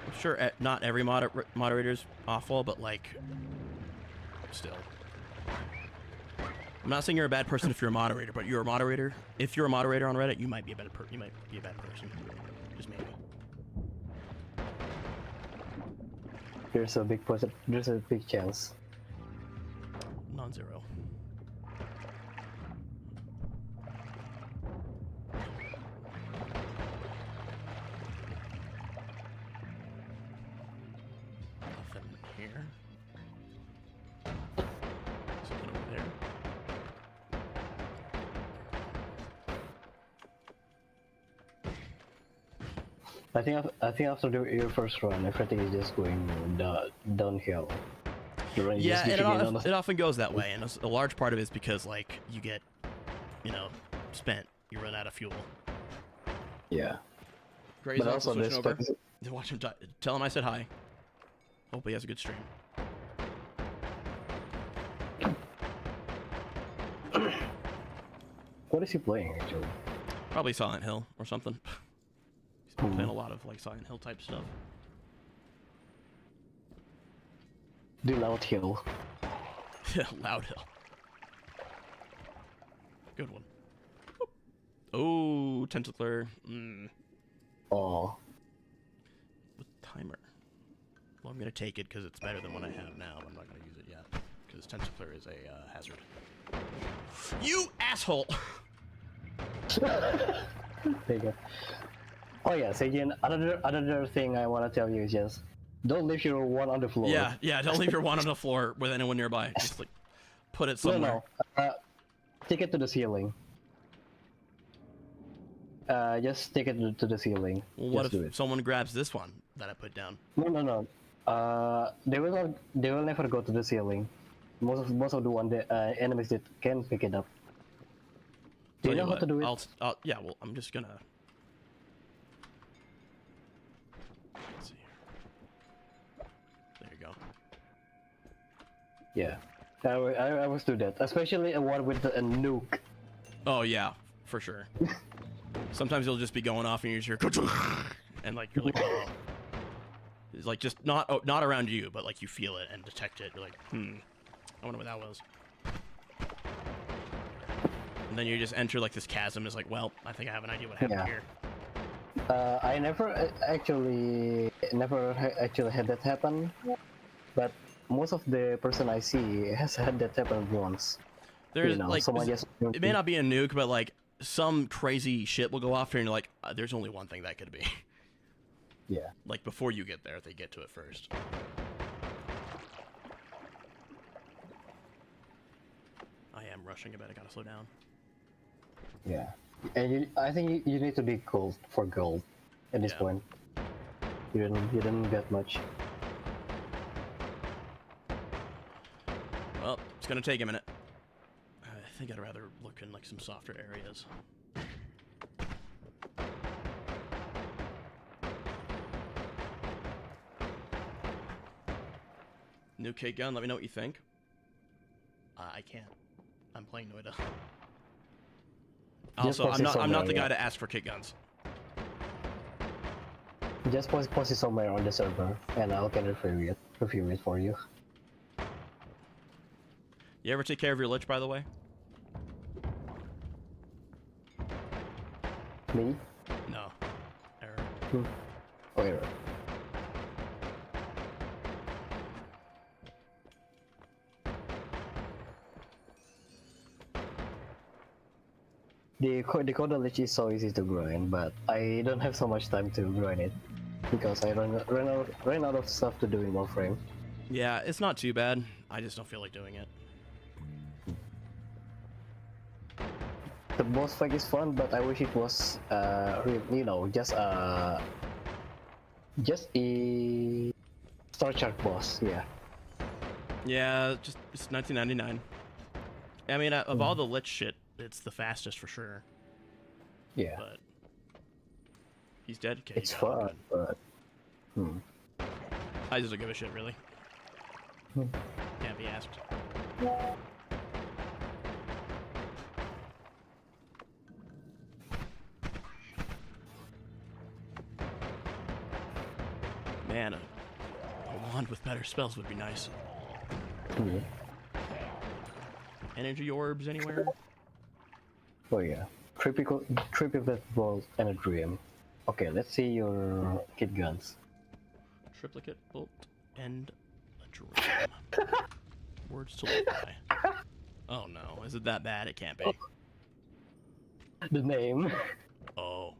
I'm sure not every moderator's awful, but like, still. I'm not saying you're a bad person if you're a moderator, but you're a moderator. If you're a moderator on Reddit, you might be a bad person. Just maybe. There's a big chance. Non-zero. Nothing here. Something over there. I think after your first run, everything is just going downhill. The run is Yeah, just and kicking in on it often goes that way, and a large part of it is because like you get, spent, you run out of fuel. Yeah. Gray's But also also switching this over. Watch him. Tell him I said hi. Hope he has a good stream. What is he playing actually? Probably Silent Hill or something. He's been playing a lot of like Silent Hill type stuff. The Loud Hill. Loud Hill. Good one. Oh, Tentacler. Oh. With timer. Well, I'm gonna take it because it's better than what I have now. I'm not gonna use it yet because Tentacler is a hazard. You asshole! There you go. Oh yeah, Sajin, another thing I want to tell you is just don't leave your one on the floor. Yeah. Don't leave your wand on the floor with anyone nearby. Just like put it somewhere. No. Take it to the ceiling. Just take it to the ceiling. Well, what Just do if it. someone grabs this one that I put down? No. They will never go to the ceiling. Most of the enemies that can pick it up. Do you Tell know how what, to do it? yeah, well, I'm just gonna. Let's see here. There you go. Yeah. I always do that, especially a one with a nuke. Oh yeah, for sure. Sometimes you'll just be going off and you just hear, and like you're like, oh. It's like just not around you, but like you feel it and detect it. You're like, I wonder what that was. And then you just enter like this chasm. It's like, well, I think I have an idea what happened here. I never actually had that happen, but most of the person I see has had that happen once. There's like, someone just it may not be a nuke, but like some crazy shit will go off here, and you're like, there's only one thing that could be. Yeah. Like before you get there, they get to it first. I am I'm rushing a bit. I gotta slow down. Yeah. And I think you need to be gold for gold at this point. You didn't get much. Well, it's gonna take a minute. I think I'd rather look in like some softer areas. New Kate gun, let me know what you think. I can't. I'm playing Noita. Also, I'm not the guy to ask for kit guns. Just post it somewhere on the server, and I'll get it review it for you. You ever take care of your lich, by the way? Me? No. Error. Oh, error. The Coda Lich is so easy to grind, but I don't have so much time to grind it because I ran out of stuff to do in Warframe. Yeah, it's not too bad. I just don't feel like doing it. The boss fight is fun, but I wish it was, just a Star Chart boss. Yeah. Yeah, it's 1999. I mean, of all the lich shit, it's the fastest for sure. Yeah. But he's dead. Okay, it's fun, but I just don't give a shit, really. Can't be asked. Man, a wand with better spells would be nice. Yeah. Energy orbs anywhere? Oh yeah. Creepy Vault and a Dream. Okay, let's see your kit guns. Triplicate bolt and a dream. Words to live by. Oh no, is it that bad? It can't be. The name. Oh.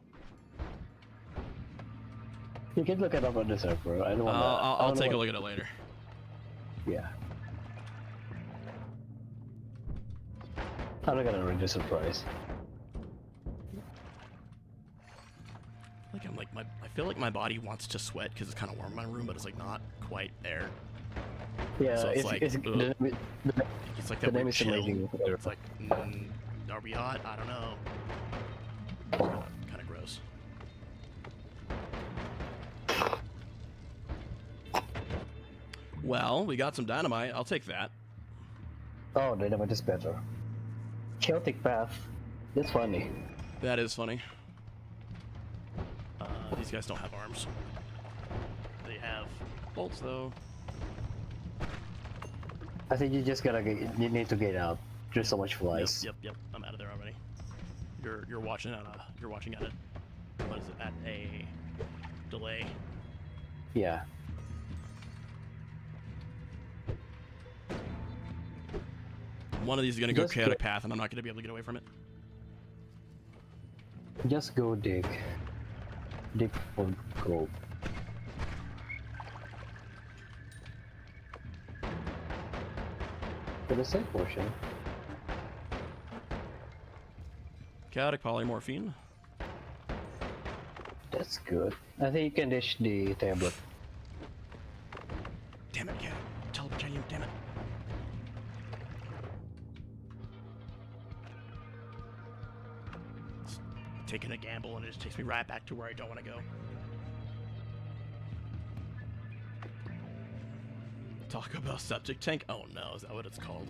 You can look it up on the server. I don't want. I'll take a look at it later. Yeah. I'm not gonna read the surprise. I feel like my body wants to sweat because it's kind of warm in my room, but it's like not quite there. Yeah, so it's like like the name is chill. amazing. It's like, are we hot? I don't know. Kind of gross. Well, we got some dynamite. I'll take that. Oh, dynamite is better. Chaotic Path. That's funny. That is funny. These guys don't have arms. They have bolts, though. I think you just you need to get out. There's so much flies. Yep. I'm out of there already. You're watching at a what is it, at a delay. Yeah. One of these is gonna go chaotic path, and I'm not gonna be able to get away from it. Just go dig. Dig for gold. For the same portion. Chaotic polymorphine. That's good. I think you can dish the tablet. Damn it, yeah. Teleport you, damn it. It's taking a gamble and it just takes me right back to where I don't want to go. Taco Bell septic tank? Oh no, is that what it's called?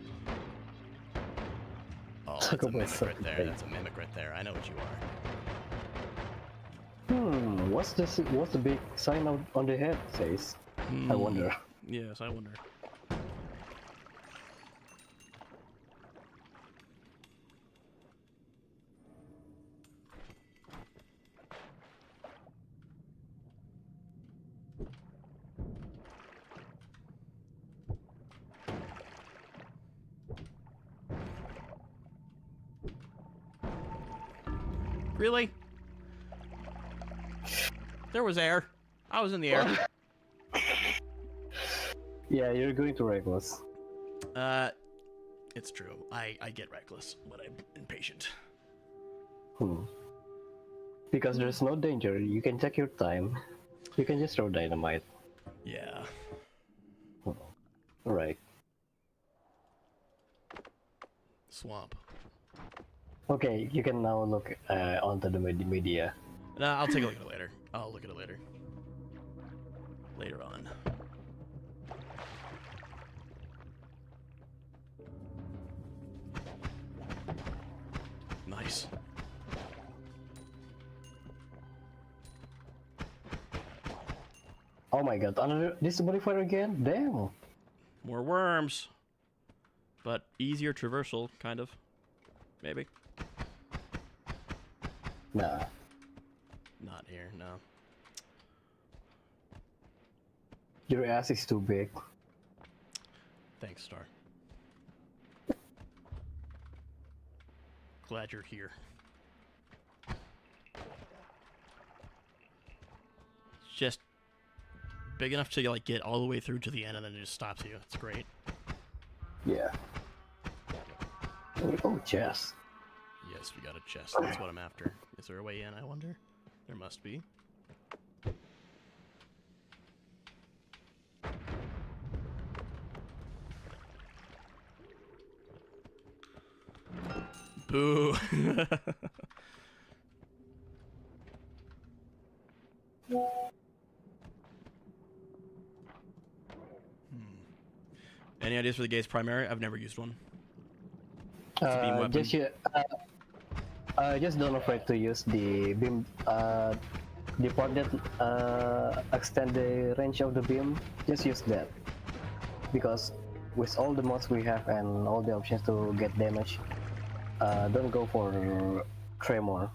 Oh, that's a mimic right there. That's a mimic right there. I know what you are. What's the big sign on the head says? I wonder. Yes, I wonder. Really? There was air. I was in the air. Yeah, you're going to reckless. It's true. I get reckless, but I'm impatient. Because there's no danger. You can take your time. You can just throw dynamite. Yeah. Right. Swamp. Okay, you can now look onto the media. Nah, I'll take a look at it later. I'll look at it later. Later on. Nice. Oh my god, another this modifier again? Damn. More worms. But easier traversal, kind of. Maybe. Nah. Not here, no. Your ass is too big. Thanks, Star. Glad you're here. It's just big enough to like get all the way through to the end and then it just stops you. It's great. Yeah. Oh, chest. Yes, we got a chest. That's what I'm after. Is there a way in, I wonder? There must be. Boo. Any ideas for the gaze primary? I've never used one. It's a beam weapon. Just don't afraid to use the beam. The part that extend the range of the beam. Just use that, because with all the mods we have and all the options to get damage, don't go for tremor.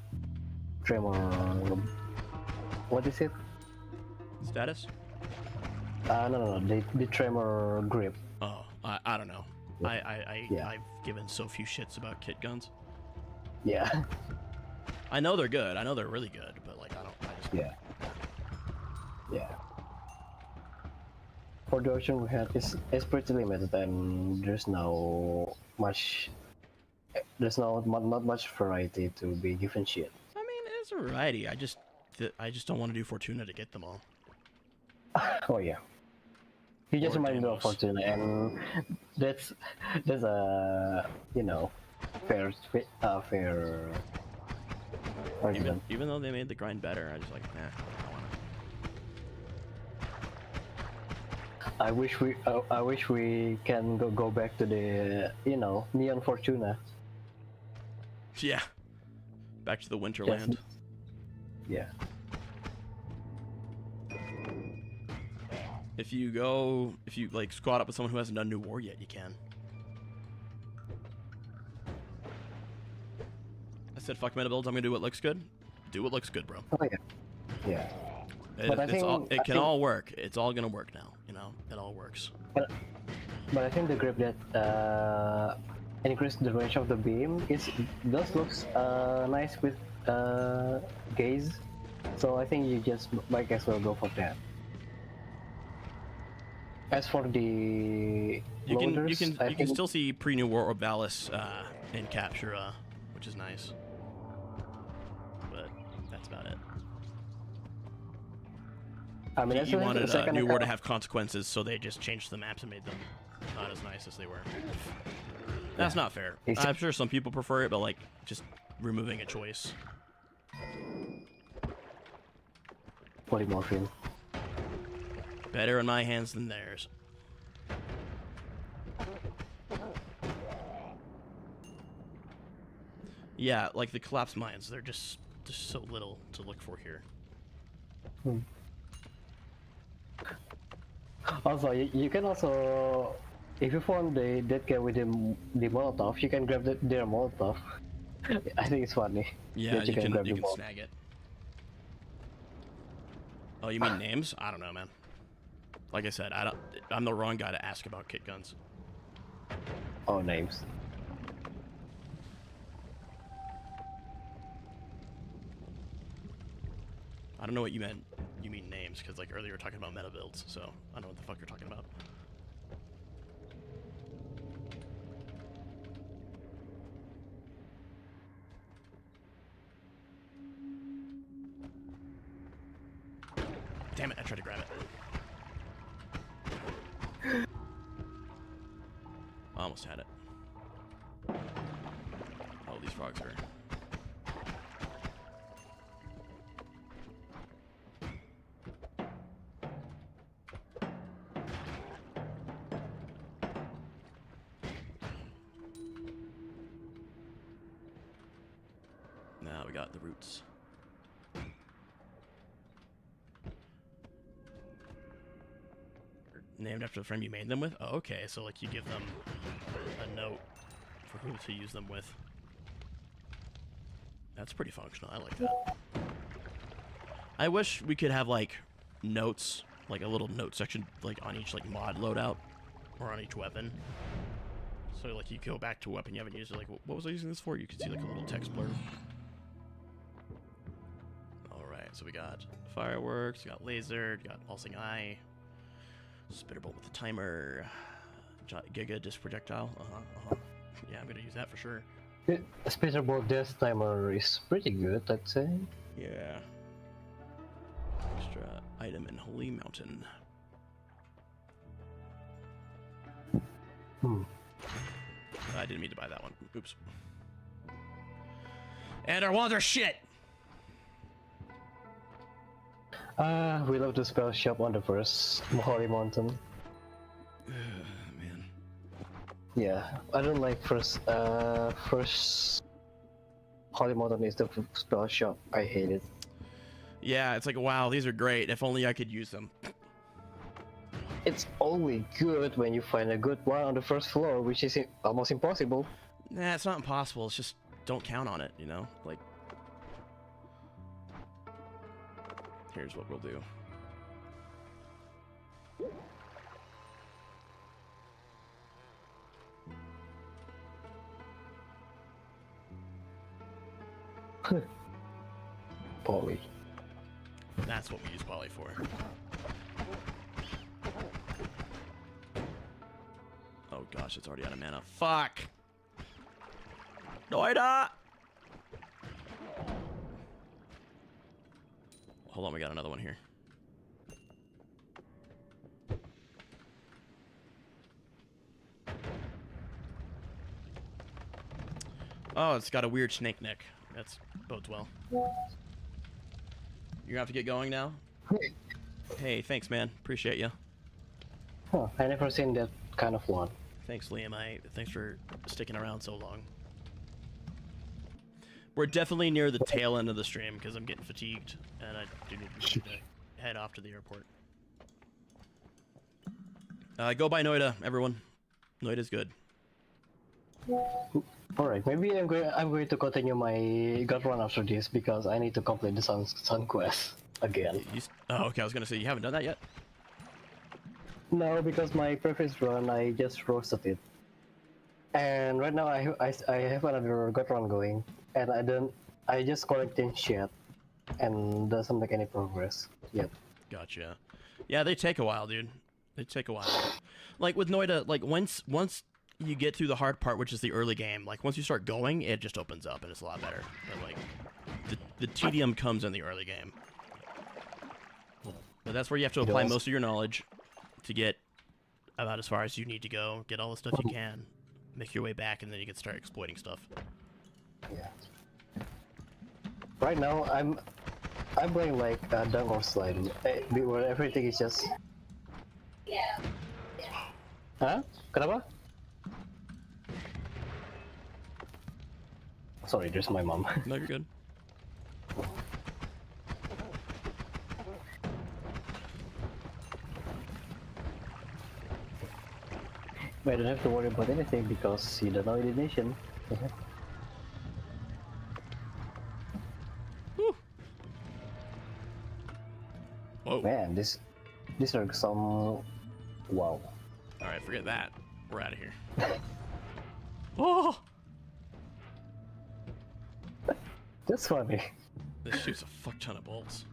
What is it? Status? No. The tremor grip. Oh, I don't know. Yeah. I've given so few shits about kit guns. Yeah. I know they're good. I know they're really good, but like I just Yeah. For the option we have is pretty limited, and not much variety to be given shit. I mean, there's a variety. I just don't want to do Fortuna to get them all. Oh yeah. He just Or reminded me of demos. Fortuna, and that's a fair argument. Even though they made the grind better, I just like, nah, I don't wanna. I wish we can go back to the Neon Fortuna. Yeah. Back to the Winterland. Yeah. If you like squad up with someone who hasn't done New War yet, you can. I said fuck meta builds, I'm gonna do what looks good. Do what looks good, bro. Oh yeah. Yeah. It can all work. It's all gonna work now, it all works. But I think the grip that increase the range of the beam does looks nice with gaze. So I think you just might as well go for that. As for the You loaders, can still see pre-New War Orbalis in Capture, which is nice. But that's about it. I mean, He wanted New War to have consequences, so they just changed the maps and made them not as nice as they were. That's not fair. I'm sure some people prefer it, but like just removing a choice. polymorphine. Better in my hands than theirs. Yeah, like the collapsed mines, they're just so little to look for here. Also, you can also, if you found that guy with the Molotov, you can grab their Molotov. I think it's funny. Yeah, you can snag it. Oh, you mean names? I don't know, man. Like I said, I'm the wrong guy to ask about kit guns. Oh, names. I don't know what you meant. You mean names, because like earlier we were talking about meta builds, so I don't know what the fuck you're talking about. Damn it, I tried to grab it. Almost had it. Oh, these frogs are... Now we got the roots. Named after the friend you made them with? Oh, okay, so like you give them a note for who to use them with. That's pretty functional, I like that. I wish we could have like notes, like a little note section like on each like mod loadout or on each weapon. So like you go back to a weapon you haven't used it, like what was I using this for? You can see like a little text blurb. Alright, so we got fireworks, we got laser, we got pulsing eye. Spitterbolt with a timer. Giga disc projectile. Yeah, I'm gonna use that for sure. Spitterbolt death timer is pretty good, I'd say. Yeah. Extra item in Holy Mountain. I didn't mean to buy that one. Oops. And our wands are shit! We love to spell shop on the first Holy Mountain. Man. Yeah, I don't like first Holy Mountain is the spell shop. I hate it. Yeah, it's like, wow, these are great. If only I could use them. It's only good when you find a good one on the first floor, which is almost impossible. Nah, it's not impossible. It's just don't count on it, you know? Like, here's what we'll do. Poly. That's what we use poly for. Oh gosh, it's already out of mana. Fuck! Noita! Hold on, we got another one here. Oh, it's got a weird snake neck. That's bodes well. You're gonna have to get going now? Hey, thanks, man. Appreciate you. Huh, I never seen that kind of one. Thanks, Liam. Thanks for sticking around so long. We're definitely near the tail end of the stream because I'm getting fatigued and I do need to head off to the airport. Go buy Noita, everyone. Noita's good. Alright, maybe I'm going to continue my gut run after this because I need to complete the Sun Quest again. Oh, okay. I was gonna say you haven't done that yet. No, because my previous run I just roasted it, and right now I have another gut run going, and I just collecting shit, and doesn't make any progress yet. Gotcha. Yeah, they take a while, dude. They take a while. Like with Noita, like once you get through the hard part, which is the early game, like once you start going, it just opens up and it's a lot better. But like the tedium comes in the early game. But that's where you have to apply most of your knowledge to get about as far as you need to go, get all the stuff you can, make your way back, and then you can start exploiting stuff. Yeah. Right now I'm playing like dunk or slide, where everything is just. Yeah. Huh? Kenapa? Sorry, there's my mom. No, you're good. I don't have to worry about anything because you don't know the nation. Whoa. Man, these are some. Wow. Alright, forget that. We're out of here. Oh! That's funny. This shoots a fuck ton of bolts.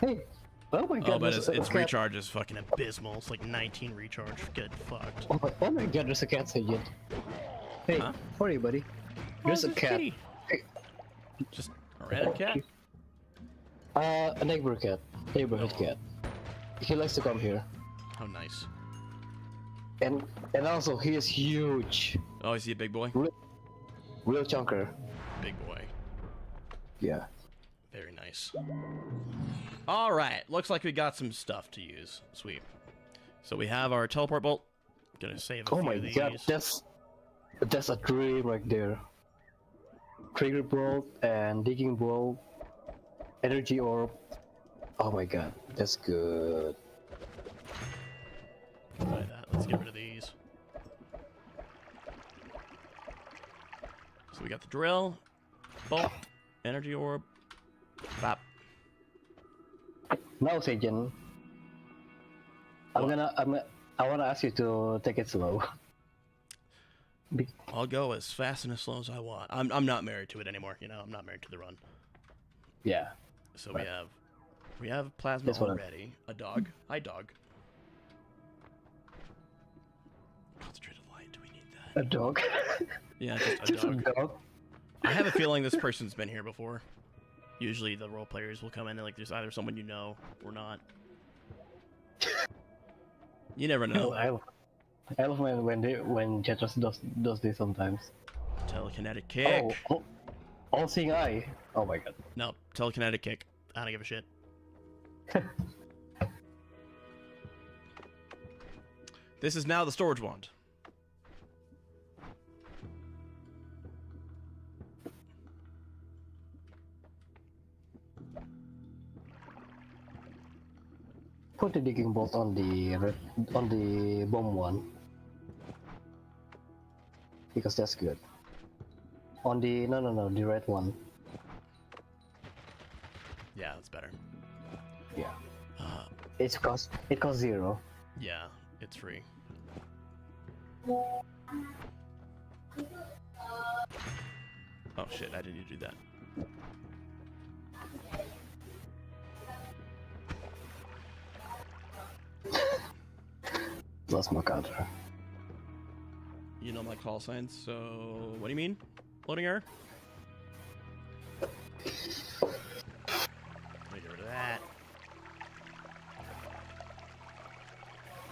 Hey! Oh my god. Oh, but its recharge is fucking abysmal. It's like 19 recharge. Get fucked. Oh my god, there's a cat, Sajin. Hey, Huh? how are you, buddy? There's a cat. Kitty. Just a random cat? A neighbor cat. Neighborhood cat. He likes to come here. How nice. And also he is huge. Oh, is he a big boy? Real chunker. Big boy. Yeah. Very nice. All right, looks like we got some stuff to use. Sweet. So we have our teleport bolt. Gonna save a few of these. God, that's a dream right there. Trigger bolt and digging bolt, energy orb. Oh my god, that's good. Like that. Let's get rid of these. So we got the drill, bolt, energy orb, bop. Now, Sajin, I wanna ask you to take it slow. I'll go as fast and as slow as I want. I'm not married to it anymore. You know, I'm not married to the run. Yeah. So we have plasma already. A dog. Hi, dog. Concentrated light. Do we need that? A dog. Yeah, just a dog. I have a feeling this person's been here before. Usually the role players will come in and like there's either someone you know or not. You never know. I love when Jetros does this sometimes. Telekinetic kick. Oh, all-seeing eye. Oh my god. No, telekinetic kick. I don't give a shit. This is now the storage wand. Put the digging bolt on the bomb one. Because that's good. On the no, the red one. Yeah, that's better. Yeah. It costs 0. Yeah, it's free. Oh shit, I didn't need to do that. Lost my counter. You know my call signs, so what do you mean? Loading error? Let me get rid of that.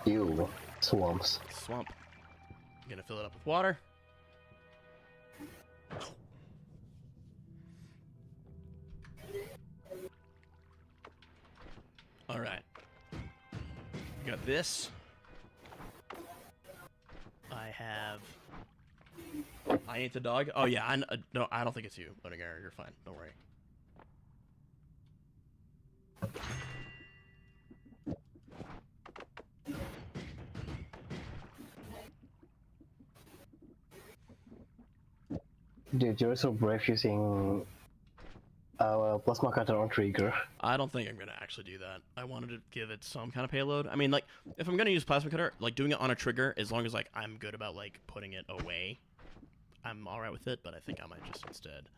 Ew, swamps. Swamp. I'm gonna fill it up with water. Alright. Got this. I ain't the dog. Oh yeah, no, I don't think it's you. Loading error. You're fine. Don't worry. Dude, you're so brave using plasma cutter on trigger. I don't think I'm gonna actually do that. I wanted to give it some kind of payload. I mean, like, if I'm gonna use plasma cutter, like doing it on a trigger, as long as like I'm good about like putting it away, I'm all right with it. But I think I might just instead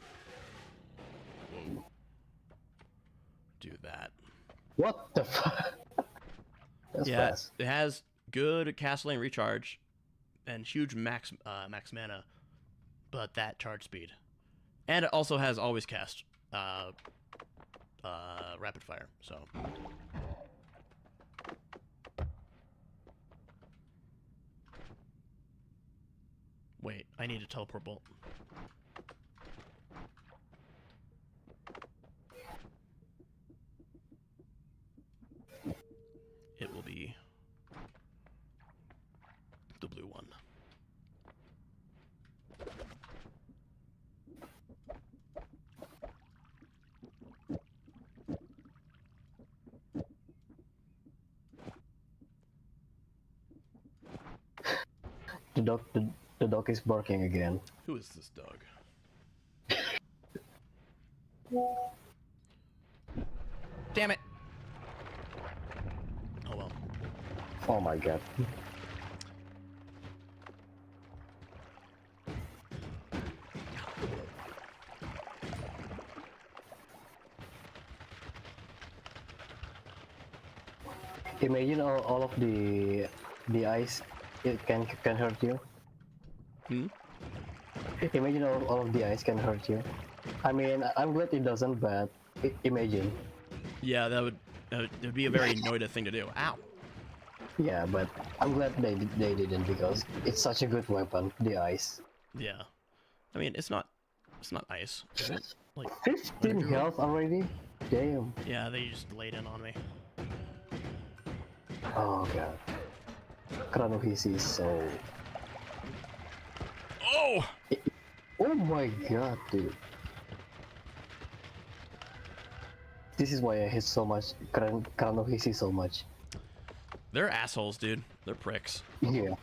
do that. What the fuck? That's fast. It has good castle lane recharge and huge max mana, but that charge speed, and it also has always cast rapid fire. So wait, I need a teleport bolt. It will be the blue one. The dog is barking again. Who is this dog? Damn it! Oh well. Oh my god. Imagine all of the ice it can hurt you. Hmm? Imagine all of the ice can hurt you. I mean, I'm glad it doesn't, but imagine. Yeah, It'd be a very Noita thing to do. Ow. Yeah, but I'm glad they didn't because it's such a good weapon. The ice. Yeah. I mean, it's not ice. Is it? Like 15 health already. Damn. Yeah, they just laid in on me. Oh god. Kranohisi is so. Oh! Oh my god, dude. This is why I hate so much Kranohisi so much. They're assholes, dude. They're pricks. Yeah.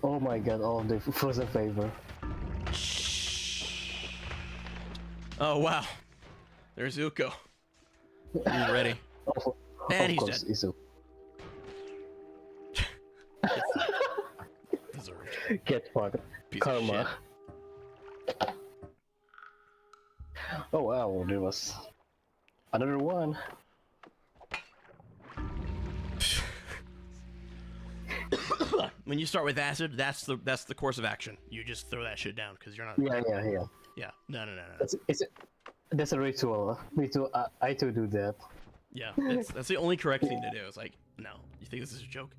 Oh my god, all of the frozen favor. Oh wow. There's Zuko. He's ready. Oh, And of he's course, dead. Izu. Deserved. Get fucked. Piece of Karma. Oh wow, there was another one. When you start with acid, that's the course of action. You just throw that shit down because you're not. Yeah. Yeah. No. That's a ritual. Me too. I too do that. Yeah. That's the only correct thing to do. It's like, no. You think this is a joke?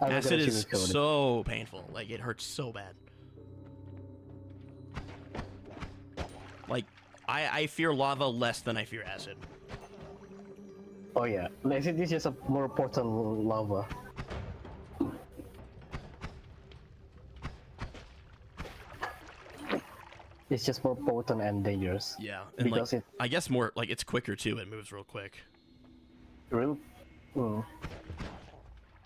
I'm not Acid gonna is sugarcoat it. so painful. Like, it hurts so bad. Like, I fear lava less than I fear acid. Oh yeah, like, this is just a more potent lava. It's just more potent and dangerous. Yeah, and because like, I guess more like it's quicker too. It moves real quick. Real. Mm.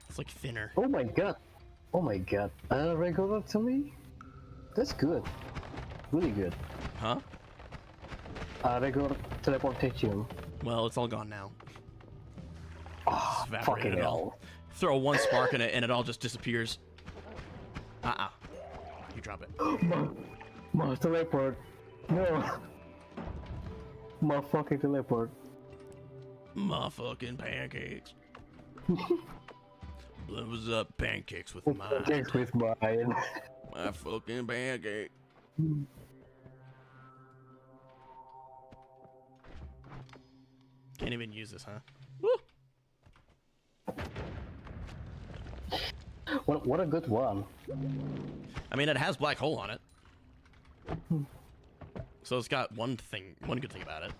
It's like thinner. Oh my god! Oh my god! Regular to me? That's good. Really good. Huh? Regular teleportation. Well, it's all gone now. Oh, It's evaporated fucking it all. hell. Throw one spark in it and it all just disappears. You drop it. My teleport. No. My fucking teleport. My fucking pancakes. Blows up pancakes with mine. Thanks with mine. My fucking pancake. Can't even use this, huh? Woo! What a good one. I mean, it has black hole on it. So it's got one good thing about it.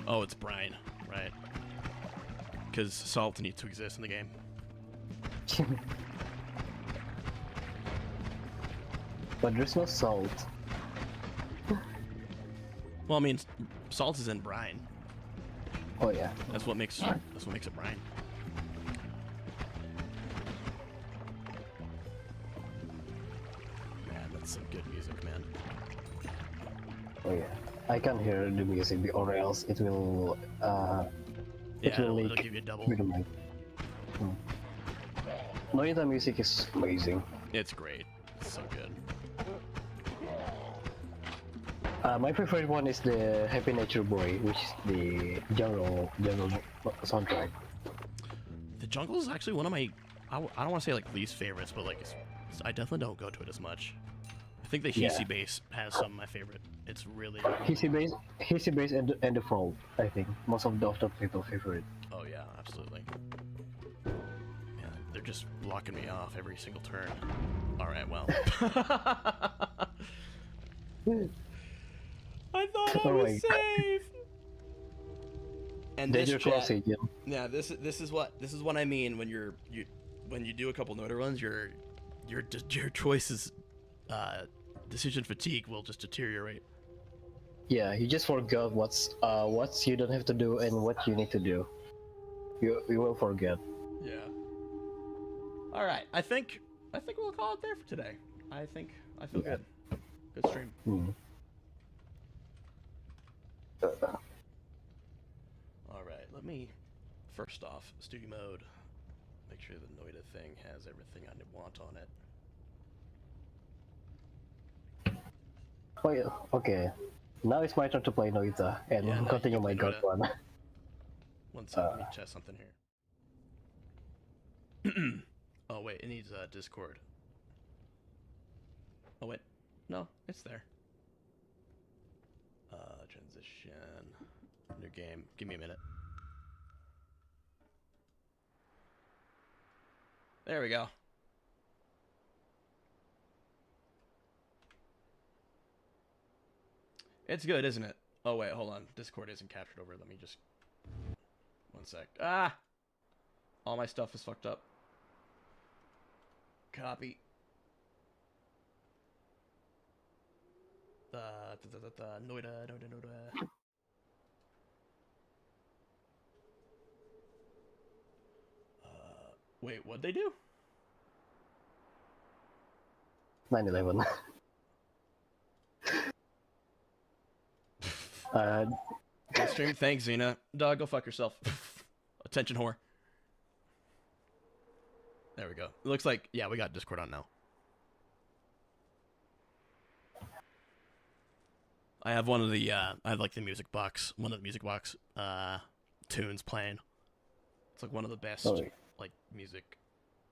Oh, it's brine, right? Because salt needs to exist in the game. But there's no salt. Well, I mean, salt is in brine. Oh yeah. That's what makes it brine. Man, that's some good music, man. Oh yeah. I can hear the music or else it will Yeah, it'll leak give you a double. with the mic. Noita music is amazing. It's great. It's so good. My preferred one is the Happy Nature Boy, which is the jungle soundtrack. The jungle is actually one of my, I don't want to say like least favorites, but like I definitely don't go to it as much. I think the Hisi Yeah. bass has some of my favorite. It's really. Hisi bass and the Fall, I think. Most of the people favorite. Oh yeah, absolutely. Yeah, they're just blocking me off every single turn. All right, well. I thought I Oh was my safe. And this Danger chat, Cross Agent. yeah, this is what I mean when when you do a couple Noita runs, your choices, decision fatigue will just deteriorate. Yeah, you just forgot what you don't have to do and what you need to do. You will forget. Yeah. All right, I think we'll call it there for today. I feel Yeah. good. Good stream. All right. First off, studio mode. Make sure the Noita thing has everything I want on it. Oh, yeah. Okay. Now it's my turn to play Noita and Yeah, now you continue can my play god Noita. one. One second, let me test something here. Oh wait, it needs Discord. Oh wait, no, it's there. Transition, new game. Give me a minute. There we go. It's good, isn't it? Oh wait, hold on. Discord isn't captured over. Let me just... One sec. Ah! All my stuff is fucked up. Copy. Noita. Wait, what'd they do? 9/11. Good stream. Thanks, Xena. Dog, go fuck yourself. Attention whore. There we go. It looks like, yeah, we got Discord on now. I have one of the, I have like the music box, tunes playing. It's like one of the best, like, music,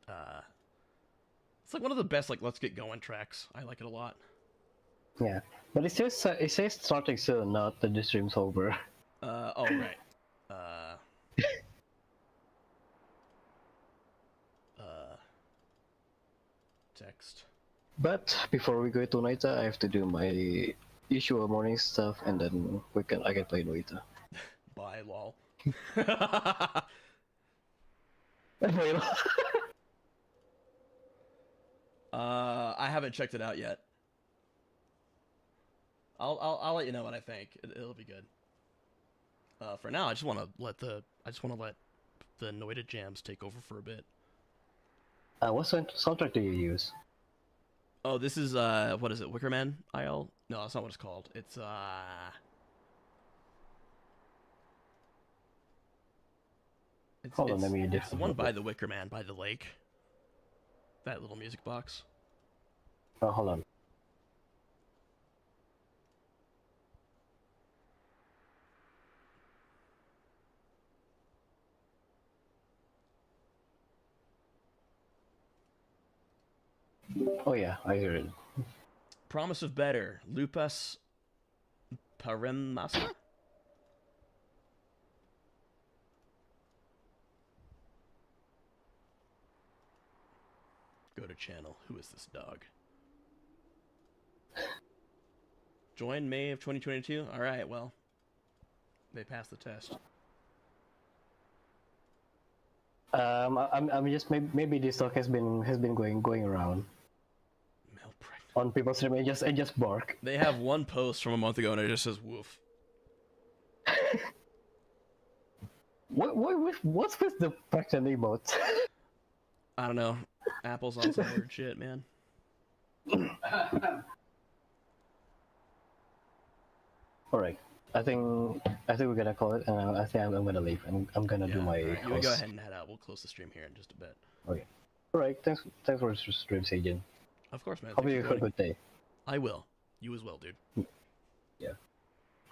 it's like one of the best, like, let's get going tracks. I like it a lot. Yeah, but it says starting soon, not that the stream's over. Oh, right. Text. But before we go to Noita, I have to do my usual morning stuff, and then I can play Noita. Bye, lol. I haven't checked it out yet. I'll let you know what I think. It'll be good. For now, I just want to let the Noita jams take over for a bit. What soundtrack do you use? Oh, this is what is it? Wickerman IL? No, that's not what it's called. It's Hold on, let me it's the one by the Wickerman by the lake. That little music box. Oh, hold on. Oh yeah, I hear it. Promise of Better. Lupas Paremasa? Go to channel. Who is this dog? Join May of 2022? Alright, well. They passed the test. I'm just maybe this talk has been going around. On people's stream, I just bark. They have one post from a month ago and it just says woof. What's with the pregnant emotes? I don't know. Apple's on some weird shit, man. Alright. I think we're gonna call it, and I think I'm gonna leave, and I'm gonna do my right. house. You go ahead and head out. We'll close the stream here in just a bit. Okay. Alright, thanks for the stream, Sajin. Of course, man. Hope you have a good day. I will. You as well, dude. Yeah.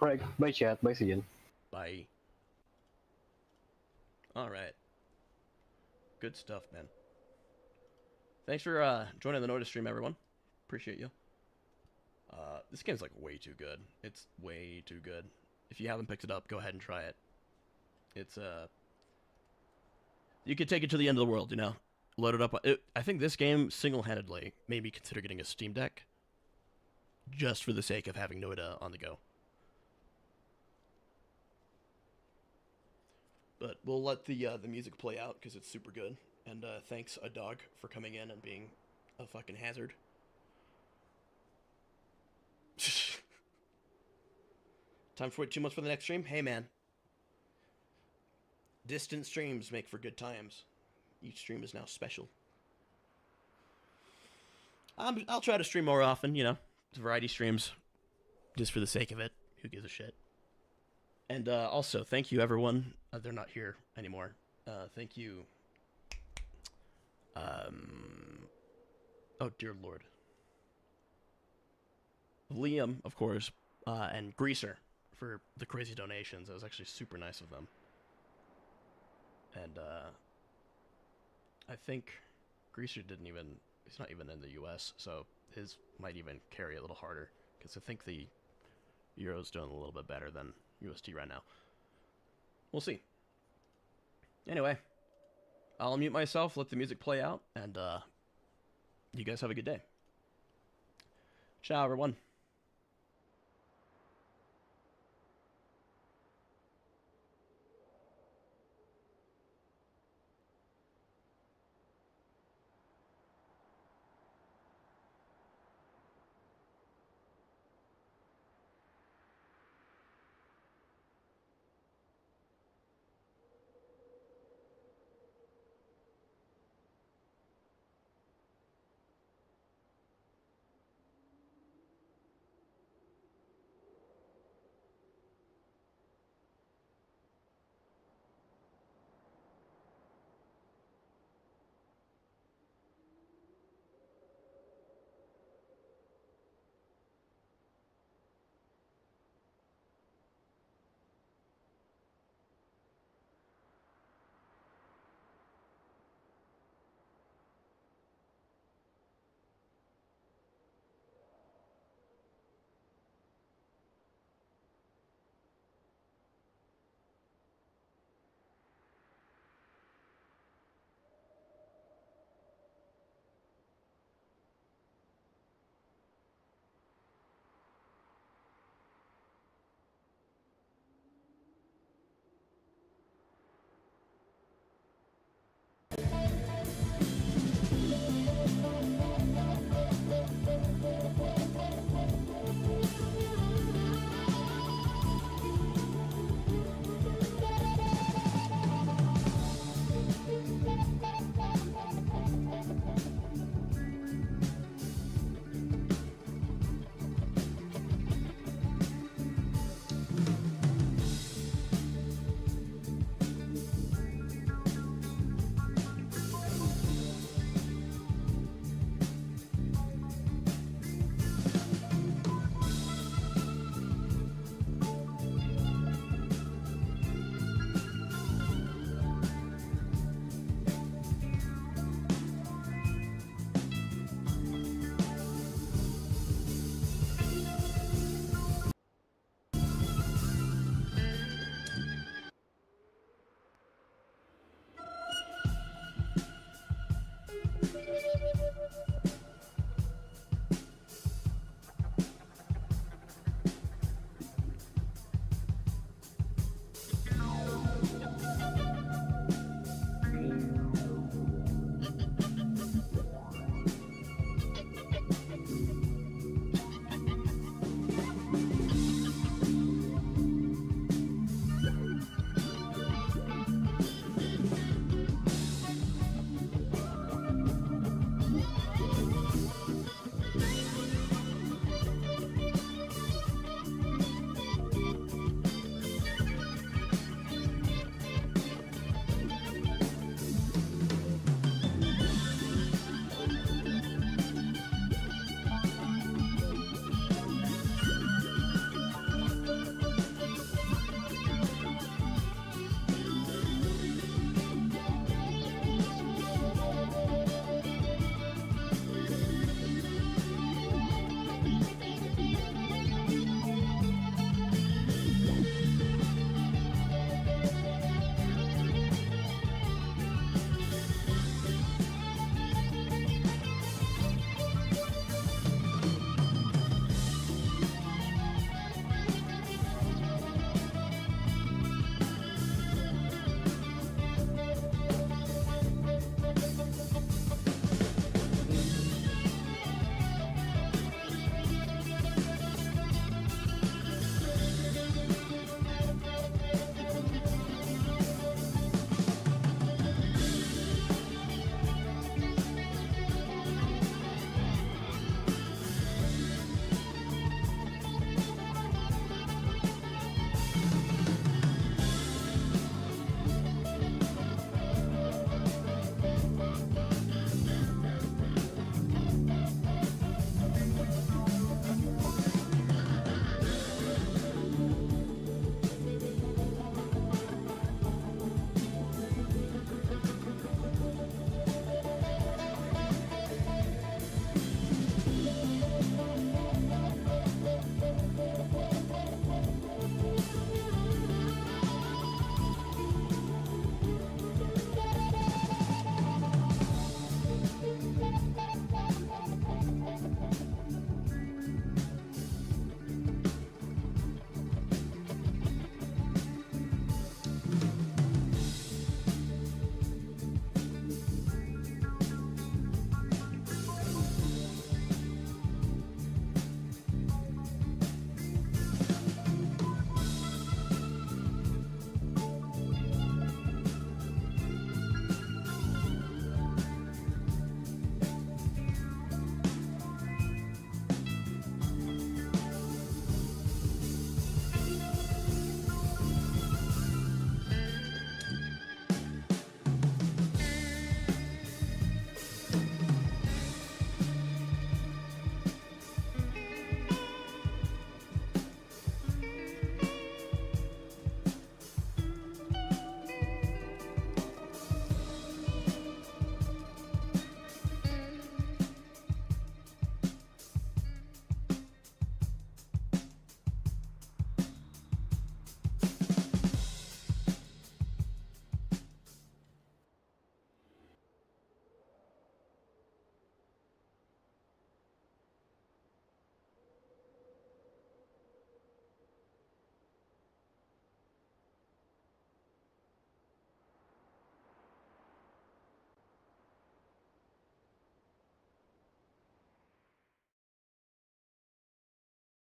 Alright, bye chat, bye Sajin. Bye. Alright. Good stuff, man. Thanks for joining the Noita stream, everyone. Appreciate you. This game's like way too good. It's way too good. If you haven't picked it up, go ahead and try it. It's you could take it to the end of the world, you know. Load it up. I think this game single-handedly made me consider getting a Steam Deck just for the sake of having Noita on the go. But we'll let the music play out because it's super good. And thanks, a dog, for coming in and being a fucking hazard. Time for 2 months for the next stream? Hey, man. Distant streams make for good times. Each stream is now special. I'll try to stream more often, you know. Variety streams. Just for the sake of it. Who gives a shit? And also, thank you, everyone. They're not here anymore. Thank you. Oh dear lord. Liam, of course, and Greaser for the crazy donations. That was actually super nice of them. And I think Greaser didn't even. He's not even in the U.S., so his might even carry a little harder because I think the Euro's doing a little bit better than USD right now. We'll see. Anyway, I'll mute myself, let the music play out, and you guys have a good day. Ciao, everyone.